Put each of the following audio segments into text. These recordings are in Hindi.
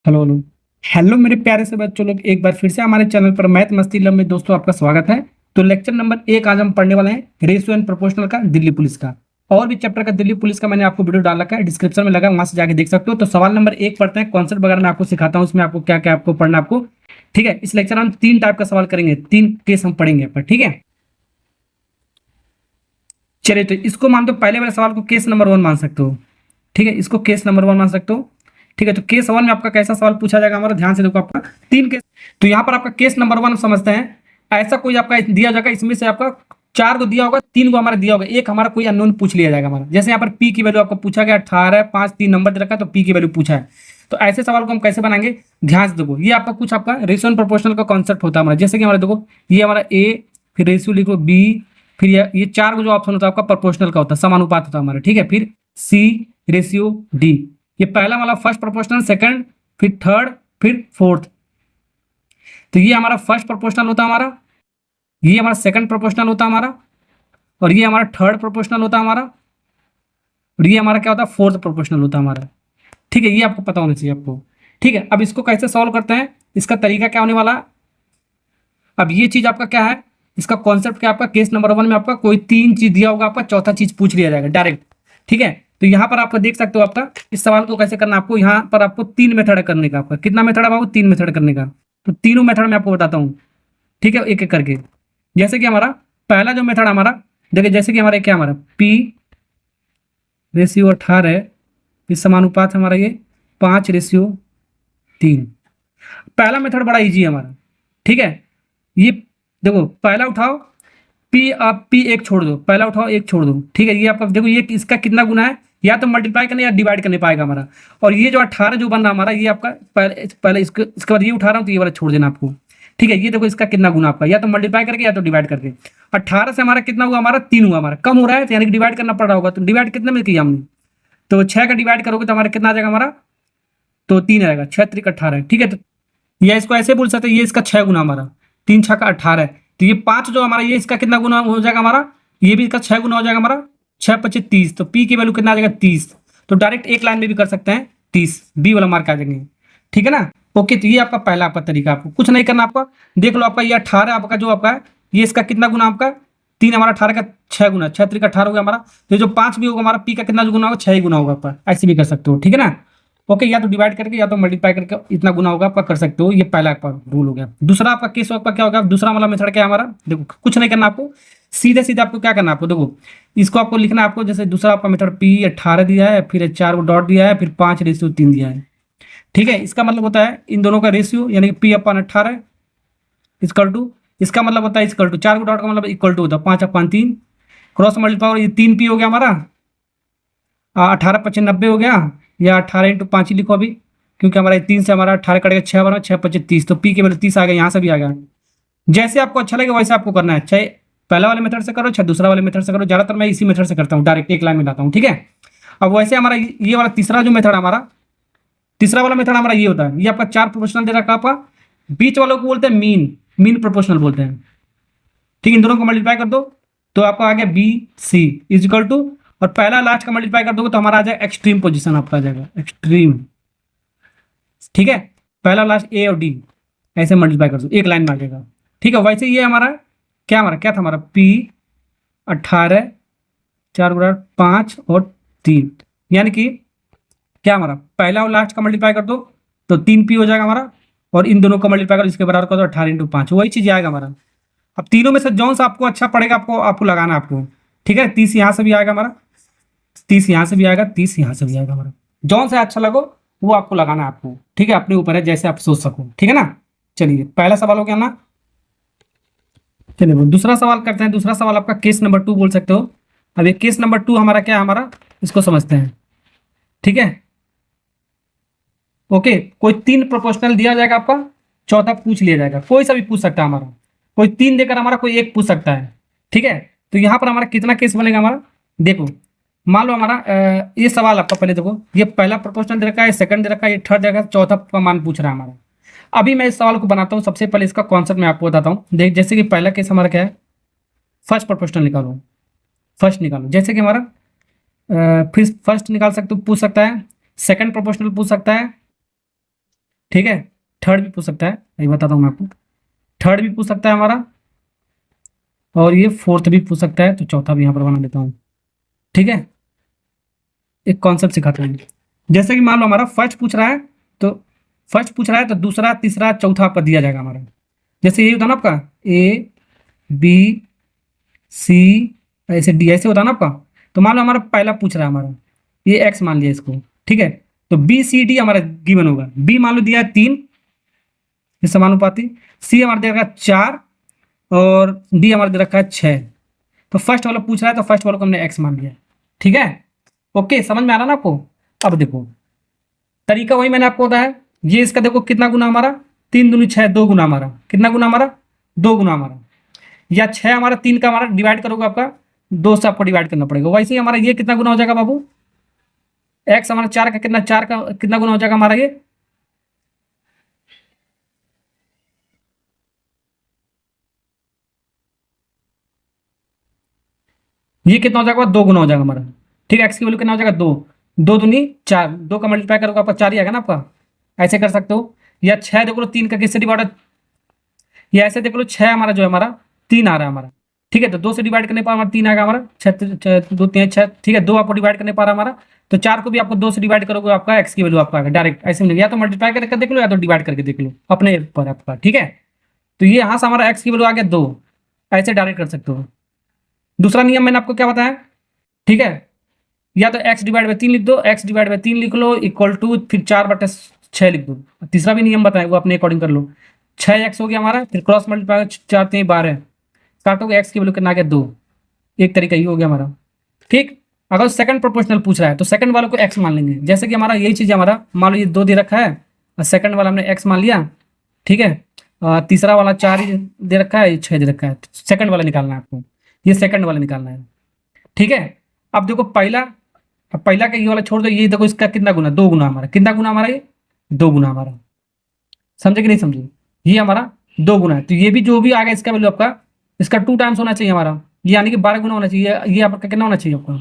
Hello hello. हेलो मेरे प्यारे से बच्चों लोग, एक बार फिर से हमारे चैनल पर मैथ मस्ती लव में दोस्तों आपका स्वागत है। तो लेक्चर नंबर 1 आज हम पढ़ने वाले हैं रेशियो एंड प्रोपोर्शनल का दिल्ली पुलिस का। और भी चैप्टर का दिल्ली पुलिस का मैंने आपको वीडियो डाल रखा है, डिस्क्रिप्शन में लगा, वहां से जाके देख सकते हो। तो सवाल नंबर 1 पढ़ते हैं, कॉन्सेप्ट वगैरह मैं आपको सिखाता हूँ, उसमें आपको क्या क्या आपको पढ़ना आपको। ठीक है, इस लेक्चर में हम 3 टाइप का सवाल करेंगे, 3 केस हम पढ़ेंगे पर। ठीक है, चलिए तो इसको मान दो, पहले वाले सवाल को केस नंबर 1 मान सकते हो। ठीक है, इसको केस नंबर 1 मान सकते हो। ठीक है, तो केस 1 में आपका कैसा सवाल पूछा जाएगा हमारा, ध्यान से देखो। आपका 3 केस, तो यहाँ पर आपका केस नंबर 1 समझते हैं। ऐसा कोई आपका दिया जाएगा, इसमें से आपका 4 को दिया होगा, 3 को हमारा दिया होगा, एक हमारा कोई अननोन पूछ लिया जाएगा हमारा। जैसे यहाँ पर पी की वैल्यू आपको पूछा गया 18, 5, 3 नंबर दे रखा है, तो पी की वैल्यू पूछा है। तो ऐसे सवाल को हम कैसे बनाएंगे, ध्यान से देखो। ये आपका कुछ आपका रेशियो एंड प्रोपोर्शनल का कॉन्सेप्ट होता है हमारा। जैसे कि हमारा देखो, ये हमारा ए, फिर रेशियो लिखो बी, फिर ये 4 को जो ऑप्शन होता है आपका प्रोपोर्शनल का होता है, समानुपात होता है हमारा। ठीक है, फिर सी, रेशियो डी। ये पहला वाला फर्स्ट प्रोपोर्शनल, सेकंड, फिर थर्ड, फिर फोर्थ। तो ये हमारा फर्स्ट प्रोपोर्शनल होता है हमारा, ये हमारा सेकंड प्रोपोर्शनल होता है हमारा, और ये हमारा थर्ड प्रोपोर्शनल होता है हमारा, और ये हमारा क्या होता है, फोर्थ प्रोपोर्शनल होता है हमारा। ठीक है, ये आपको पता होना चाहिए आपको। ठीक है, अब इसको कैसे सॉल्व करते हैं, इसका तरीका क्या होने वाला है। अब ये चीज आपका क्या है, इसका कॉन्सेप्ट क्या, आपका केस नंबर 1 में आपका कोई 3 चीज दिया होगा, आपका चौथा चीज पूछ लिया जाएगा डायरेक्ट। ठीक है, तो यहाँ पर आपको देख सकते हो, आपका इस सवाल को कैसे करना है आपको। यहाँ पर आपको 3 मेथड करने का, आपका कितना मेथड है बाबू, 3 मेथड करने का। तो तीनों मेथड मैं आपको बताता हूँ। ठीक है, एक एक करके। जैसे कि हमारा पहला जो मेथड हमारा, देखिए जैसे कि हमारा क्या, हमारा पी रेशियो 18 है, इस समानुपात हमारा ये 5:3। पहला मेथड बड़ा इजी है हमारा। ठीक है, ये देखो, पहला उठाओ पी, आप पी एक छोड़ दो, पहला उठाओ एक छोड़ दो। ठीक है, ये आपका देखो, ये इसका कितना गुना है, या तो मल्टीप्लाई करने या डिवाइड करने पाएगा हमारा। और ये जो 18 जो बन रहा हमारा, ये आपका पहले पहले इसके बाद ये उठा रहा हूँ, तो ये वाला छोड़ देना आपको। ठीक है, ये देखो इसका कितना गुना आपका, या तो मल्टीप्लाई करके या तो डिवाइड करके। 18 से हमारा कितना हुआ, हमारा 3 हुआ, हमारा कम हो रहा है, तो यानी कि डिवाइड करना पड़ रहा होगा। तो डिवाइड कितने में किया हमने, तो 6 का डिवाइड करोगे तो हमारा कितना आ जाएगा हमारा, तो 3 आएगा, 6 3 18। ठीक है, तो या इसको ऐसे बोल सकते हैं, ये इसका 6 गुना हमारा, 3 6 का 18 है। तो ये 5 जो हमारा, ये इसका कितना गुना हो जाएगा हमारा, ये भी इसका 6 गुना हो जाएगा हमारा, 6 25 30। तो पी की वैल्यू कितना आ जाएगा, 30। तो डायरेक्ट एक लाइन में भी कर सकते हैं, 30 बी वाला मार्क आ जाएंगे। ठीक है ना। ओके, तो ये आपका पहला आपका तरीका, आपको कुछ नहीं करना आपका। देख लो आपका ये 18 आपका जो आपका है, ये इसका कितना गुना आपका, 3 हमारा 18 का 6 गुना, 6 3 का 18 हो गया हमारा। तो जो 5 भी होगा हमारा, पी का कितना जो गुना होगा, 6 ही गुना होगा आपका, ऐसे भी कर सकते हो। ठीक है ना। ओके, या तो डिवाइड करके या तो मल्टीप्लाई करके इतना गुना होगा आपका, कर सकते हो। ये पहला आपका रूल हो गया। दूसरा आपका केस आपका क्या होगा, दूसरा वाला मेथड क्या है हमारा, देखो कुछ नहीं करना आपको, सीधे सीधे आपको क्या करना है, आपको देखो इसको आपको लिखना है आपको। जैसे दूसरा आपका मेथड पी 18 दिया है, फिर 4 को डॉट दिया है, फिर 5:3 दिया है। ठीक है, इसका मतलब होता है इन दोनों का रेशियो, यानी कि पी अपन 18 इक्वल टू, इसका मतलब होता है इक्वल टू 4 को डॉट का मतलब इक्वल टू होता है 5/3, क्रॉस मल्टीप्लाई, ये 3 पी हो गया हमारा, 18 25 90 हो गया, या 18 × 5 ही लिखो अभी, क्योंकि हमारा 3 से हमारा 18 कटेगा, 6 बना, 6 25 30। तो पी के वैल्यू 30 आ गया, यहाँ से भी आ गया। जैसे आपको अच्छा लगे वैसे आपको करना है, चाहे पहला वाले मेथड से करो, चाहे दूसरा वाले मेथड से करो। ज़्यादातर मैं इसी मेथड से करता हूँ, डायरेक्ट एक लाइन में लाता हूँ। ठीक है, अब वैसे हमारा ये वाला तीसरा जो मेथड हमारा, तीसरा वाला मेथड हमारा ये होता है, ये आपका 4 प्रोपोर्शनल दे रखा आपका, बीच वालों को बोलते हैं मीन, मीन प्रोपोर्शनल बोलते हैं। ठीक है, इन दोनों को मल्टीप्लाई कर दो तो आपका आ गया B C is equal to, और पहला लास्ट का मल्टीप्लाई कर दोगे तो हमारा आ जाएगा एक्सट्रीम पोजीशन, आपका आ जाएगा एक्सट्रीम। ठीक है, पहला लास्ट ए और डी ऐसे मल्टीप्लाई कर दो, एक लाइन में आ जाएगा। ठीक है, वैसे ये हमारा क्या था हमारा पी 18 4 गुणा 5 और 3, यानी कि क्या हमारा पहला और लास्ट का मल्टीप्लाई कर दो तो 3 पी हो जाएगा हमारा, और इन दोनों का मल्टीप्लाई कर इसके बराबर कर दो 18 × 5, वही चीज आएगा हमारा। अब तीनों में से जौन सा आपको अच्छा पड़ेगा आपको आपको लगाना आपको। ठीक है, 30 यहाँ से भी आएगा हमारा, 30 यहाँ से भी आएगा, 30 यहाँ से भी आएगा हमारा, जौन सा अच्छा लगो वो आपको लगाना है आपको। ठीक है, अपने ऊपर है, जैसे आप सोच सको। ठीक है ना। चलिए पहला सवाल हो गया ना। चलिए दूसरा सवाल करते हैं। दूसरा सवाल आपका केस नंबर 2 बोल सकते हो। अब ये केस नंबर 2 हमारा क्या है हमारा, इसको समझते हैं। ठीक है, ओके, कोई 3 प्रोपोर्शनल दिया जाएगा आपका, चौथा पूछ लिया जाएगा, कोई सा भी पूछ सकता है हमारा, कोई 3 देकर हमारा कोई एक पूछ सकता है। ठीक है, तो यहाँ पर हमारा कितना केस बनेगा हमारा, देखो मान लो हमारा ये सवाल आपका, पहले देखो ये पहला प्रोपोर्शनल दे रखा है, सेकंड दे रखा है, ये थर्ड दे रखा है, चौथा का मान पूछ रहा है हमारा। अभी मैं इस सवाल को बनाता हूँ, सबसे पहले इसका कॉन्सेप्ट मैं आपको बताता हूँ। देख, जैसे कि पहला केस हमारा क्या है, फर्स्ट प्रोपोर्शनल निकालो, फर्स्ट निकालो। जैसे कि हमारा फिर फर्स्ट निकाल सकते हो, पूछ सकता है, सेकंड प्रोपोर्शनल पूछ सकता है, ठीक है, थर्ड भी पूछ सकता है, ये बताता हूँ मैं आपको, थर्ड भी पूछ सकता है हमारा, और ये फोर्थ भी पूछ सकता है, तो चौथा भी यहाँ पर बना देता हूँ। ठीक है, एक कॉन्सेप्ट सिखाते हैं। जैसे कि मान लो हमारा फर्स्ट पूछ रहा है, तो फर्स्ट पूछ रहा है तो दूसरा तीसरा चौथा आपका दिया जाएगा हमारा। जैसे ये होता ना आपका ए बी सी, ऐसे डी ऐसे होता ना आपका। तो मान लो हमारा पहला पूछ रहा है हमारा, ये एक्स मान लिया इसको, ठीक है, तो बी सी डी हमारा गिवन होगा। बी मान लो दिया है 3, ये समानुपाती। सी हमारा दे रखा है 4, और डी हमारा दे रखा है 6। तो फर्स्ट वाला पूछ रहा है, तो फर्स्ट वाला को हमने एक्स मान लिया। ठीक है, ओके, समझ में आ रहा ना आपको। अब देखो तरीका वही मैंने आपको बताया। ये इसका देखो कितना गुना हमारा, 3 दूनी 6, 2 गुना हमारा, कितना गुना हमारा, 2 गुना हमारा। या 6 हमारा 3 का हमारा डिवाइड करोगे आपका 2 से आपको डिवाइड करना पड़ेगा। वैसे ही हमारा ये कितना गुना हो जाएगा बाबू, एक्स हमारा 4 का कितना, 4 का कितना गुना हो जाएगा हमारा ये कितना हो जाएगा, 2 गुना हो जाएगा हमारा। ठीक है, एक्स की वैल्यू कितना हो जाएगा, 2, 2 दूनी 4, 2 का मल्टीप्लाई करोगे आपका 4 ही आएगा ना आपका। ऐसे कर सकते हो। या 6 देख लो 3 का किससे डिवाइड, या ऐसे देख लो 6 हमारा जो है हमारा 3 आ रहा है हमारा। ठीक है, तो 2 से डिवाइड करने पर हमारा 3 आएगा हमारा, 6 2 3 6। ठीक है, 2 आपको डिवाइड करने पर हमारा, तो 4 को भी आपको 2 से डिवाइड करोगे आपका एक्स की वैल्यू आपका आएगा डायरेक्ट ऐसे मिलेगा। या तो मल्टीप्लाई करके देख लो, या तो डिवाइड करके देख लो अपने पर आपका। ठीक है, तो ये यहाँ से हमारा एक्स की वैल्यू आ गया 2, ऐसे डायरेक्ट कर सकते हो। दूसरा नियम मैंने आपको क्या बताया, ठीक है, या तो एक्स डिवाइड बाई 3 लिख दो, एक्स डिवाइड बाई 3 लिख लो इक्वल टू फिर 4/6 लिख दो। तीसरा भी नियम बताया, वो अपने अकॉर्डिंग कर लो। 6x हो गया हमारा, फिर क्रॉस मल्टीप्लाई 4 3 12, काटोगे एक्स की वैल्यू कितना आ गया 2। एक तरीका ये हो गया हमारा। ठीक, अगर सेकंड प्रोपोर्शनल पूछ रहा है तो सेकंड वाले को एक्स मान लेंगे। जैसे कि हमारा यही चीज़ हमारा, मान लो ये 2 दे रखा है और सेकंड वाला हमने एक्स मान लिया। ठीक है, तीसरा वाला 4 ही दे रखा है, ये 6 दे रखा है। सेकंड वाला निकालना है आपको, ये सेकंड वाला निकालना है। ठीक है, अब देखो पहला, अब पहला का ये वाला छोड़ दो, ये देखो इसका कितना गुना, 2 गुना हमारा, कितना गुना हमारा, ये 2 गुना हमारा। समझे कि नहीं समझे, ये हमारा 2 गुना है। तो ये भी जो भी आ गया इसका वैल्यू आपका, इसका 2 टाइम्स होना चाहिए हमारा, यानी कि 12 गुना होना चाहिए। ये आपका कितना होना चाहिए आपका,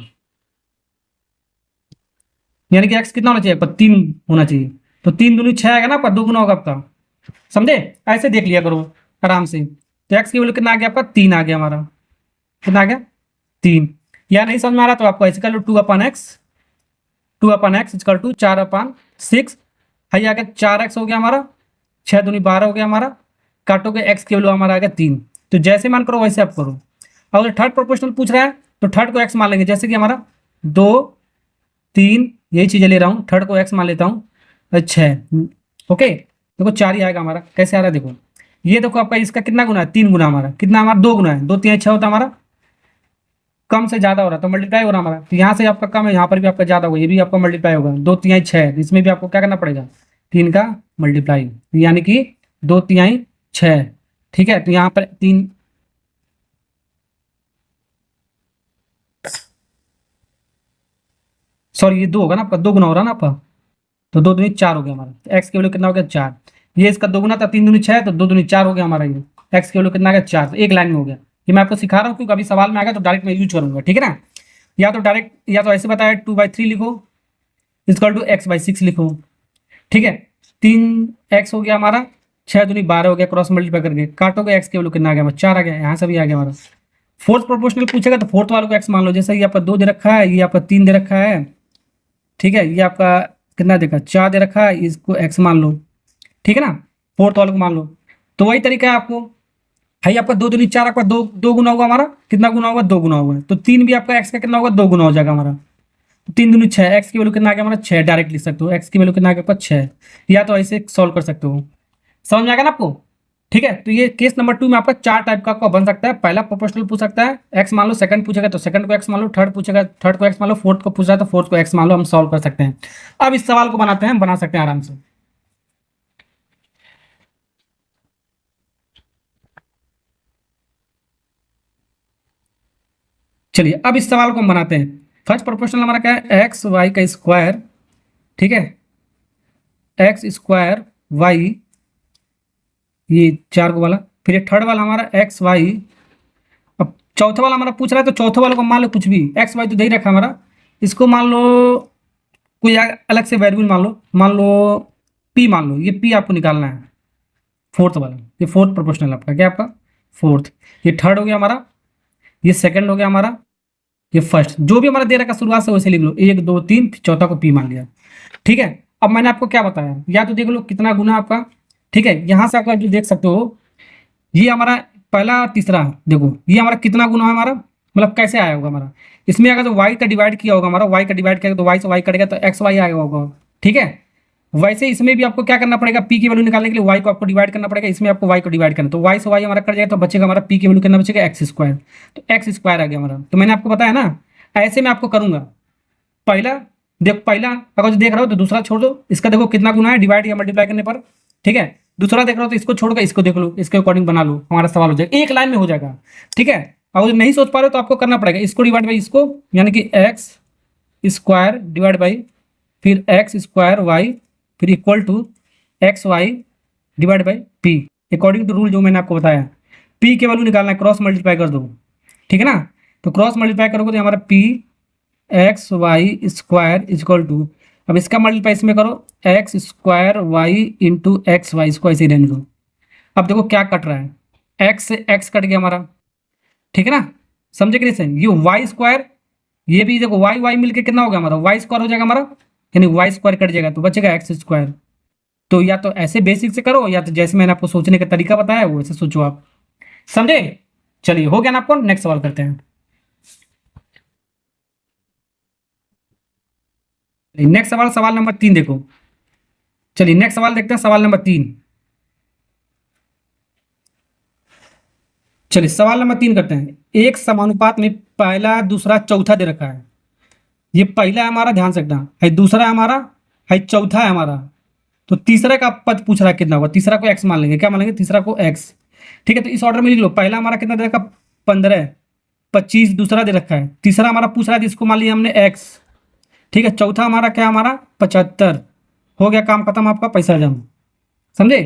यानी कि एक्स कितना होना चाहिए आपका, 3 होना चाहिए। तो 3 दूनी 6 आएगा ना आपका, 2 गुना होगा आपका। समझे, ऐसे देख लिया करो आराम से। तो एक्स की वैल्यू कितना आ गया आपका, 3 आ गया हमारा, कितना आ गया 3। या नहीं समझ में आ रहा तो आपको ऐसे कर लो, 2/x इक्वल टू 4/6 है, आ गया 4x हो गया हमारा, 6 दूनी 12 हो गया हमारा, काटोगे एक्स की वैल्यू हमारा आ गया 3। तो जैसे मान करो वैसे आप करो। अगर थर्ड प्रोपोर्शनल पूछ रहा है तो थर्ड को एक्स मान लेंगे। जैसे कि हमारा 2 3 यही चीज़ें ले रहा हूँ, थर्ड को एक्स मान लेता हूँ 6। ओके, देखो 4 ही आएगा हमारा, कैसे आ रहा है देखो, ये देखो आपका इसका कितना गुना है, 3 गुना हमारा, कितना हमारा 2 गुना है, 2 3 6 होता है हमारा, कम से ज्यादा हो रहा है तो मल्टीप्लाई हो रहा है हमारा। तो यहाँ से आपका कम है, यहाँ पर भी आपका ज्यादा होगा, ये भी आपका मल्टीप्लाई होगा। 2 तिहाई 6, इसमें भी आपको क्या करना पड़ेगा, 3 का मल्टीप्लाई, यानी कि 2 तिहाई 6। ठीक है, तो यहाँ पर 3, सॉरी ये 2 होगा ना आपका, 2 गुना हो रहा है ना आपका, तो 2 दूनी 4 हो गया हमारा। तो एक्स की वैल्यू कितना हो गया 4। ये इसका 2 गुना था, 3 दूनी 6, तो 2 दूनी 4 हो गया हमारा। ये एक्स की वैल्यू कितना आ गया 4। तो एक लाइन में हो गया। ये मैं आपको सिखा रहा हूँ क्योंकि अभी सवाल में आ गया तो डायरेक्ट मैं यूज करूंगा। ठीक है ना, या तो डायरेक्ट, या तो ऐसे बताया 2/3 लिखो इक्वल टू x/6 लिखो। ठीक है, 3x हो गया हमारा, 6 दूनी 12 हो गया, क्रॉस मल्टीप्लाई करके काटोगे एक्स के वैल्यू कितना आ गया, 4 आ गया, यहाँ से भी आ गया हमारा। फोर्थ प्रोपोर्शनल पूछेगा तो फोर्थ वाले को एक्स मान लो। जैसे ये आपका 2 दे रखा है, ये आपका 3 दे रखा है। ठीक है, ये आपका कितना देखा, 4 दे रखा है, इसको एक्स मान लो। ठीक है ना, फोर्थ वाले को मान लो। तो वही तरीका है आपको, भाई आपका 2 दूनी 4, आपका 2 गुना होगा हमारा, कितना गुना होगा, 2 गुना होगा। तो 3 भी आपका एक्स का कितना होगा, 2 गुना हो जाएगा हमारा। 3 दूनी 6, एक्स की वैल्यू कितना आ गया हमारा 6, डायरेक्ट लिख सकते हो, एक्स की वैल्यू कितना आ गया आपका 6। या तो ऐसे सॉल्व कर सकते हो, समझ में आएगा ना आपको। ठीक है, तो ये केस नंबर 2 में आपका 4 टाइप का आपका बन सकता है। पहला प्रोपोर्शनल पूछ सकता है, एक्स मान लो, सेकंड पूछेगा तो सेकंड को एक्स मान लो, थर्ड पूछेगा थर्ड को एक्स मान लो, फोर्थ को पूछा है तो फोर्थ को एक्स मान लो। हम सॉल्व कर सकते हैं। अब इस सवाल को बनाते हैं, बना सकते हैं आराम से। चलिए अब इस सवाल को हम बनाते हैं। फर्स्ट प्रोपोर्शनल हमारा क्या है, एक्स वाई का स्क्वायर। ठीक है, एक्स स्क्वायर वाई, ये 4 को वाला, फिर ये थर्ड वाला हमारा एक्स वाई। अब चौथा वाला हमारा पूछ रहा है तो चौथे वाले को मान लो कुछ भी, एक्स वाई तो दे ही रखा हमारा, इसको मान लो कोई अलग से वेरिएबल मान लो पी मान लो, ये पी आपको निकालना है, फोर्थ वाला, ये फोर्थ प्रोपोर्शनल आपका, क्या आपका फोर्थ, ये थर्ड हो गया हमारा, ये सेकंड हो गया हमारा, ये फर्स्ट, जो भी हमारा दे रखा शुरुआत से वैसे लिख लो, 1 2 3, चौथा को पी मान लिया। ठीक है, अब मैंने आपको क्या बताया, या तो देख लो कितना गुना आपका। ठीक है, यहां से आप जो देख सकते हो, ये हमारा पहला तीसरा, देखो ये हमारा कितना गुना है हमारा, मतलब कैसे आया होगा हमारा, इसमें अगर तो वाई का डिवाइड किया होगा हमारा, वाई का डिवाइड किया तो वाई से वाई कटेगा तो एक्स वाई आएगा होगा। ठीक है, वैसे इसमें भी आपको क्या करना पड़ेगा, पी की वैल्यू निकालने के लिए वाई को आपको डिवाइड करना पड़ेगा, इसमें आपको वाई को डिवाइड करना, तो वाई से वाई हमारा कट जाएगा तो बचेगा हमारा पी की वैल्यू कितना बचेगा, एक्स स्क्वायर, तो एक्स स्क्वायर आ गया हमारा। तो मैंने आपको बताया ना, ऐसे मैं आपको करूंगा, पहला देख, पहला अगर जो देख रहे हो तो दूसरा छोड़ दो, इसका देखो कितना गुना है डिवाइड या मल्टीप्लाई करने पर। ठीक है, दूसरा देख रहे हो तो इसको छोड़ कर इसको देख लो, इसके अकॉर्डिंग बना लो, हमारा सवाल हो जाएगा, एक लाइन में हो जाएगा। ठीक है, अगर नहीं सोच पा रहे हो तो आपको करना पड़ेगा, इसको डिवाइड बाई इसको, यानी कि एक्स स्क्वायर डिवाइड बाई फिर एक्स स्क्वायर वाई फिर equal to x y divide by p, according to rule जो मैंने आपको बताया। पी के वैल्यू निकालना है, क्रॉस मल्टीप्लाई कर दो। ठीक है ना, तो क्रॉस मल्टीप्लाई करोगे तो हमारा p x y square equal to, अब इसका मल्टीप्लाई इसमें करो, x square y into x y, इसको ऐसे ही रहने दो। अब देखो क्या कट रहा है, एक्स से एक्स कट गया हमारा। ठीक है ना, समझे कि नहीं सही, ये वाई स्क्वायर, ये भी देखो वाई वाई मिलके कितना हो गया हमारा, वाई स्क्वायर हो जाएगा हमारा, यानी वाई स्क्वायर कट जाएगा तो बचेगा एक्स स्क्वायर। तो या तो ऐसे बेसिक से करो, या तो जैसे मैंने आपको सोचने का तरीका बताया वो ऐसे सोचो आप, समझे। चलिए हो गया ना आपको, नेक्स्ट सवाल करते हैं। नेक्स्ट सवाल, सवाल नंबर 3 देखो। चलिए नेक्स्ट सवाल देखते हैं, सवाल नंबर 3। चलिए सवाल नंबर 3 करते हैं। एक समानुपात में पहला दूसरा चौथा दे रखा है, ये पहला है हमारा, ध्यान से रखना है, दूसरा है हमारा, है चौथा है हमारा, तो तीसरे का पद पूछ रहा है कितना होगा, तीसरा को एक्स मान लेंगे, क्या मान लेंगे, तीसरा को एक्स। ठीक है, तो इस ऑर्डर में लिख लो, पहला हमारा कितना दे रखा, 15 25 दूसरा दे रखा है, तीसरा हमारा पूछ रहा है इसको मान लिया हमने एक्स। ठीक है, चौथा हमारा क्या हमारा 75, हो गया काम खत्म, आपका पैसा जमा, समझे।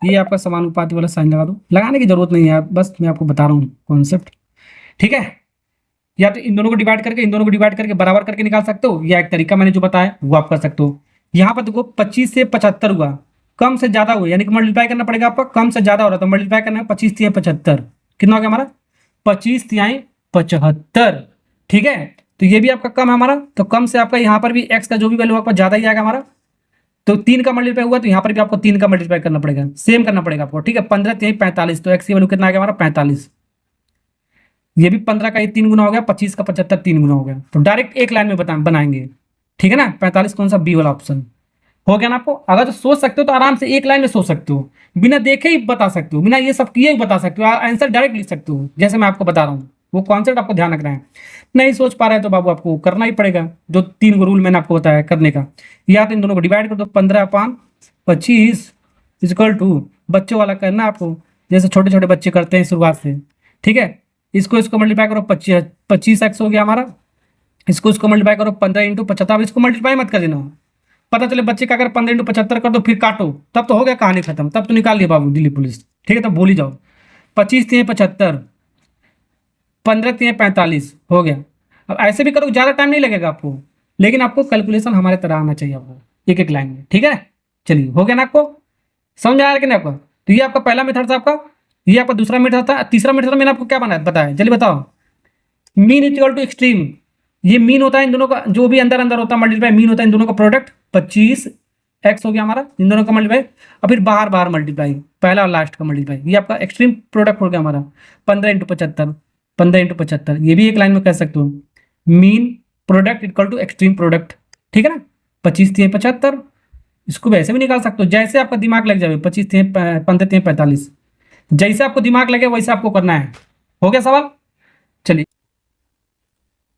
ये आपका समानुपाती वाला साइन लगा दो, लगाने की जरूरत नहीं है, बस मैं आपको बता रहा हूँ कॉन्सेप्ट। ठीक है, या तो इन दोनों को डिवाइड करके, इन दोनों को डिवाइड करके बराबर करके निकाल सकते हो, या एक तरीका मैंने जो बताया वो आप कर सकते हो। यहाँ पर देखो 25 से 75 हुआ, कम से ज्यादा हुआ, यानी कि मल्टीप्लाई करना पड़ेगा आपको, कम से ज्यादा हो रहा है तो मल्टीप्लाई करना है, 25 तिहाई 75, कितना हो गया हमारा 25 तिहाई 75। ठीक है, तो ये भी आपका कम है हमारा, तो कम से आपका यहाँ पर भी एक्स का जो भी वैल्यू आपका ज्यादा ही आएगा हमारा, तो 3 का मल्टीप्लाई हुआ तो यहाँ पर भी आपको 3 का मल्टीप्लाई करना पड़ेगा, सेम करना पड़ेगा आपको। ठीक है, 15 तिहाई 45, तो एक्स की वैल्यू कितना आ गया हमारा 45, ये भी 15 का ये 3 गुना हो गया, 25 का 75 3 गुना हो गया, तो डायरेक्ट एक लाइन में बनाएंगे। ठीक है ना, 45 कौन सा, बी वाला ऑप्शन हो गया ना आपको। अगर तो सोच सकते हो तो आराम से एक लाइन में सोच सकते हो, बिना देखे ही बता सकते हो, बिना ये सब किए ही बता सकते हो, आंसर डायरेक्ट लिख सकते हो, जैसे मैं आपको बता रहा हूँ, वो कॉन्सेप्ट आपको ध्यान रखना है। नहीं सोच पा रहे हैं तो बाबू आपको करना ही पड़ेगा, जो 3 रूल मैंने आपको बताया करने का। या तो इन दोनों को डिवाइड कर दो, 15/25 इक्वल टू, बच्चों वाला करना आपको, जैसे छोटे छोटे बच्चे करते हैं शुरुआत से। ठीक है, इसको मल्टीप्लाई करो, 25 एक्स हो गया हमारा, इसको मल्टीप्लाई करो 15 इंटू 75, इसको मल्टीप्लाई मत कर देना, पता चले बच्चे का अगर 15 इंटू 75 कर दो फिर काटो, तब तो हो गया कहानी खत्म, तब तो निकाल लिया बाबू दिल्ली पुलिस। ठीक है, तब भूल ही जाओ, 25 तिहाई 75, 15 तिहाई 45 हो गया। अब ऐसे भी करो, ज़्यादा टाइम नहीं लगेगा आपको, लेकिन आपको कैलकुलेशन हमारे तरह आना चाहिए आपको, एक एक लाइन में। ठीक है, चलिए हो गया ना आपको, समझ आया कि नहीं आपका। तो ये आपका पहला मेथड था आपका, ये आपका दूसरा मेथड था, तीसरा मेथड मैंने आपको क्या बताया जल्दी बताओ, मीन इक्वल टू एक्सट्रीम। ये मीन होता है इन दोनों का, जो भी अंदर अंदर होता है मल्टीप्लाई, मीन होता है इन दोनों का प्रोडक्ट, 25 एक्स हो गया हमारा, इन दोनों का मल्टीप्लाई, और फिर बाहर बाहर मल्टीप्लाई, पहला और लास्ट का मल्टीप्लाई, ये आपका एक्सट्रीम प्रोडक्ट हो गया हमारा, 15 इंटू 75, 15 इंटू 75, ये भी एक लाइन में कह सकते हो, mean product equal to extreme product. ठीक है ना, 25 तिहाई 75, इसको वैसे भी निकाल सकते हो, जैसे आपका दिमाग लग जाए, 25 तिहाई 15 तिहाई 45, जैसे आपको दिमाग लगे वैसे आपको करना है। हो गया सवाल। चलिए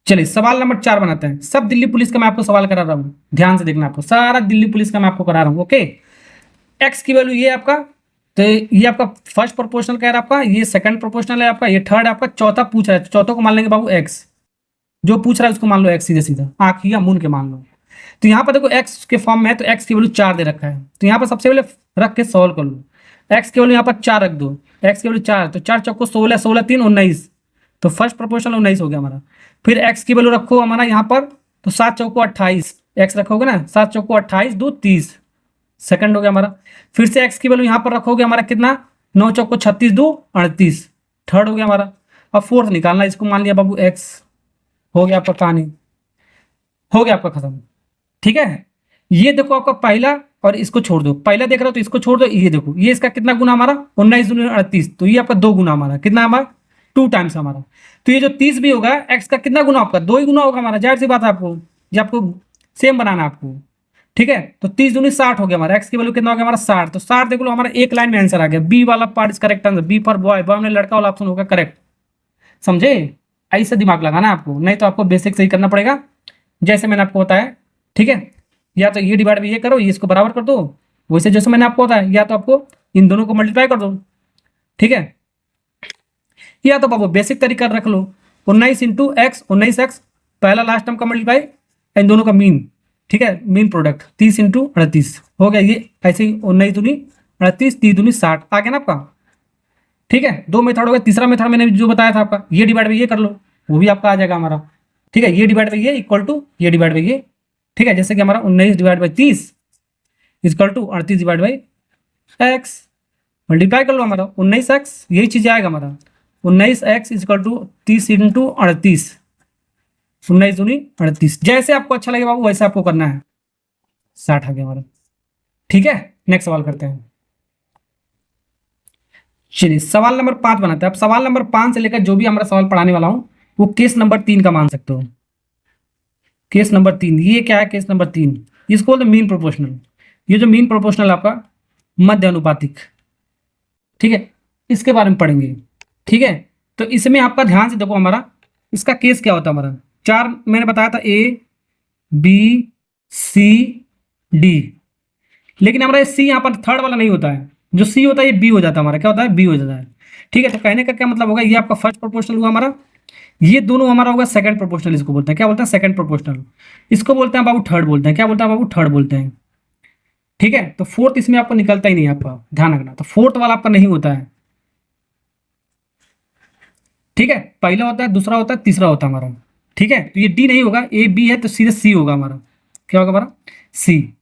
चलिए सवाल नंबर 4 बनाते हैं, सब दिल्ली पुलिस का मैं आपको सवाल करा रहा हूँ, ध्यान से देखना, आपको सारा दिल्ली पुलिस का मैं आपको करा रहा हूँ। ओके, एक्स की वैल्यू ये आपका, तो ये आपका फर्स्ट प्रोपोर्शनल कह रहा है आपका, ये सेकंड प्रोपोर्शनल है आपका, ये थर्ड आपका, चौथा पूछ रहा है, चौथा को मान लेंगे बाबू एक्स, जो पूछ रहा है उसको मान लो एक्स, सीधे सीधा आँख या मुन के मान लो। तो यहाँ पर देखो एक्स के फॉर्म में है, तो एक्स की वैल्यू 4 दे रखा है, तो यहाँ पर सबसे पहले रख के सॉल्व कर लो, एक्स की वैल्यू यहाँ पर 4 रख दो, एक्स की वैल्यू 4, तो 4 चौको 16, 16 3 19, तो फर्स्ट प्रोपोर्शनल 19 हो गया हमारा। फिर एक्स की वैल्यू रखो हमारा यहाँ पर, तो 7 चौको 28, एक्स रखोगे ना, 7 चौको 28 2 30, सेकंड हो गया हमारा। फिर से एक्स की वैल्यू यहाँ पर रखोगे हमारा कितना, 9 चौको 36 2 38, थर्ड हो गया हमारा। अब फोर्थ निकालना, इसको मान लिया बाबू एक्स, हो गया आपका कहानी, हो गया आपका खत्म। ठीक है, ये देखो आपका पहला, और इसको छोड़ दो, पहला देख रहे हो तो इसको छोड़ दो, ये देखो ये इसका कितना गुना हमारा 19 दूनी 38, तो ये आपका 2 गुना हमारा, कितना हमारा 2 टाइम्स हमारा। तो ये जो 30 भी होगा एक्स का कितना गुना आपका 2 ही गुना होगा हमारा, जाहिर सी बात है आपको, ये आपको सेम बनाना है आपको। ठीक है, तो 30 दूनी 60 हो गया हमारा, एक्स की वैल्यू कितना हो गया हमारा 60, तो 60 देख लो हमारा एक लाइन में आंसर आ गया, बी वाला part is correct answer, B for boy, boy में लड़का वाला ऑप्शन होगा करेक्ट। समझे, ऐसे दिमाग लगाना है आपको, नहीं तो आपको बेसिक सही करना पड़ेगा जैसे मैंने आपको बताया। ठीक है, या तो ये डिवाइड में ये करो, ये इसको बराबर कर दो, वैसे जैसे मैंने आपको बताया, या तो आपको इन दोनों को मल्टीप्लाई कर दो। ठीक है, या तो बाबू बेसिक तरीका रख लो, 19 इंटू एक्स, 19x, पहला लास्ट टर्म का मल्टीप्लाई, इन दोनों का मीन। ठीक है, मीन प्रोडक्ट 30 इंटू 38 हो गया, ये ऐसे ही 19 दूनी 38, 30 दूनी 60 आ गया ना आपका। ठीक है, 2 मेथड हो गया, तीसरा मेथड मैंने जो बताया था आपका, ये डिवाइड में ये कर लो, वो भी आपका आ जाएगा हमारा। ठीक है, ये डिवाइड में ये इक्वल टू ये डिवाइड में ये। ठीक है, जैसे कि हमारा 19 divide by 30 equal to 38 divide by x, multiply कर लो हमारा 19x, यही चीज़ आएगा हमारा 19x इक्वल टू 30 इंटू 38, 19 दूनी 38, जैसे आपको अच्छा लगे बाबू वैसे आपको करना है। 60 आ गया हमारा। ठीक है, नेक्स्ट सवाल करते हैं। चलिए सवाल नंबर 5 बनाते हैं। अब सवाल नंबर 5 से लेकर जो भी हमारा सवाल पढ़ाने वाला हूं वो केस नंबर 3 का मान सकते हो। केस नंबर 3, ये क्या है केस नंबर 3, इसको बोलते मीन प्रोपोर्शनल। ये जो मीन प्रोपोर्शनल आपका मध्य अनुपातिक, ठीक है, इसके बारे में पढ़ेंगे। ठीक है, तो इसमें आपका ध्यान से देखो, हमारा इसका केस क्या होता है, हमारा 4 मैंने बताया था, ए बी सी डी, लेकिन हमारा सी यहाँ पर थर्ड वाला नहीं होता है, जो सी होता है ये बी हो जाता है हमारा, क्या होता है बी हो जाता है। ठीक है, तो कहने का क्या मतलब होगा, ये आपका फर्स्ट प्रोपोर्शनल हुआ हमारा, ये दोनों हमारा होगा सेकंड प्रोपोर्शनल, इसको बोलते हैं क्या बोलते हैं सेकंड प्रोपोर्शनल, इसको बोलते हैं बाबू थर्ड बोलते हैं, क्या बोलते हैं बाबू थर्ड बोलते हैं। ठीक है, तो फोर्थ इसमें आपको निकलता ही नहीं है, आपका ध्यान रखना, तो फोर्थ वाला आपका नहीं होता है। ठीक है, पहला होता है, दूसरा होता है, तीसरा होता है हमारा। ठीक है, तो ये डी नहीं होगा, ए बी है तो सीधे सी होगा हमारा, क्या होगा हमारा सी।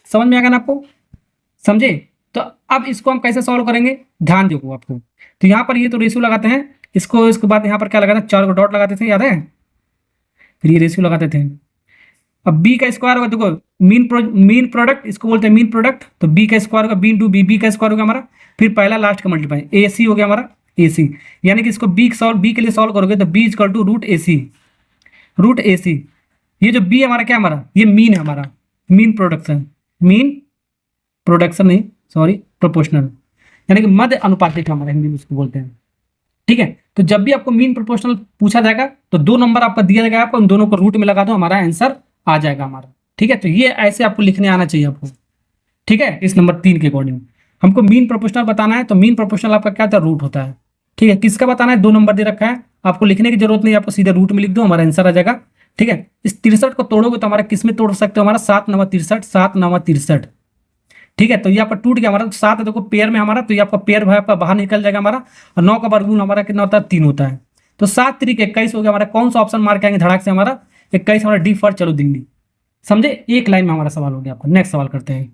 समझ में आ गया ना आपको, समझे। तो अब इसको हम कैसे सॉल्व करेंगे, ध्यान देखो आपको, तो यहाँ पर ये तो रेशियो लगाते हैं, इसको इसके बाद यहाँ पर क्या लगाते हैं, 4 को डॉट लगाते थे, याद है, फिर ये रेशियो लगाते थे। अब बी का स्क्वायर होगा, देखो मीन प्रोडक्ट इसको बोलते हैं मीन प्रोडक्ट, तो बी का स्क्वायर होगा बी इंटू बी, बी का स्क्वायर होगा हमारा, फिर पहला लास्ट का मल्टीप्लाई, ए सी हो गया हमारा, ए सी, यानी कि इसको बी के लिए सॉल्व करोगे तो B equal to root A C, root A C. ये जो बी हमारा क्या हमारा, ये मीन है हमारा, मीन प्रोडक्शन नहीं, सॉरी प्रोपोर्शनल, यानी कि मध्य अनुपातिक हमारा हिंदी में इसको बोलते हैं। ठीक है, तो जब भी आपको मीन प्रोपोर्शनल पूछा जाएगा तो 2 नंबर आपका दिया जाएगा, आपको उन दोनों को रूट में लगा दो, हमारा आंसर आ जाएगा हमारा। ठीक है, तो ये ऐसे आपको लिखने आना चाहिए आपको। ठीक है, इस नंबर 3 के अकॉर्डिंग हमको मीन प्रोपोर्शनल बताना है, तो मीन प्रोपोर्शनल आपका क्या होता है, रूट होता है। ठीक है, किसका बताना है, 2 नंबर दे रखा है, आपको लिखने की जरूरत नहीं, आपको सीधे रूट में लिख दो, हमारा आंसर आ जाएगा। ठीक है, इस 63 को तोड़ोगे तो हमारा किस में तोड़ सकते हो, हमारा 7 9 63, 7 9 63। ठीक है, तो ये आपका टूट गया हमारा, 7 देखो पेयर में हमारा, तो ये आपका पेयर भाई आपका बाहर निकल जाएगा हमारा, और 9 का वर्गमूल हमारा कितना होता है, 3 होता है, तो 7 3 21 हो गया हमारा। कौन सा ऑप्शन मार के आएंगे धड़ाक से, हमारा 21 हमारा डी फॉर चलो दिल्ली। समझे, एक लाइन में हमारा सवाल हो गया आपका। नेक्स्ट सवाल करते हैं।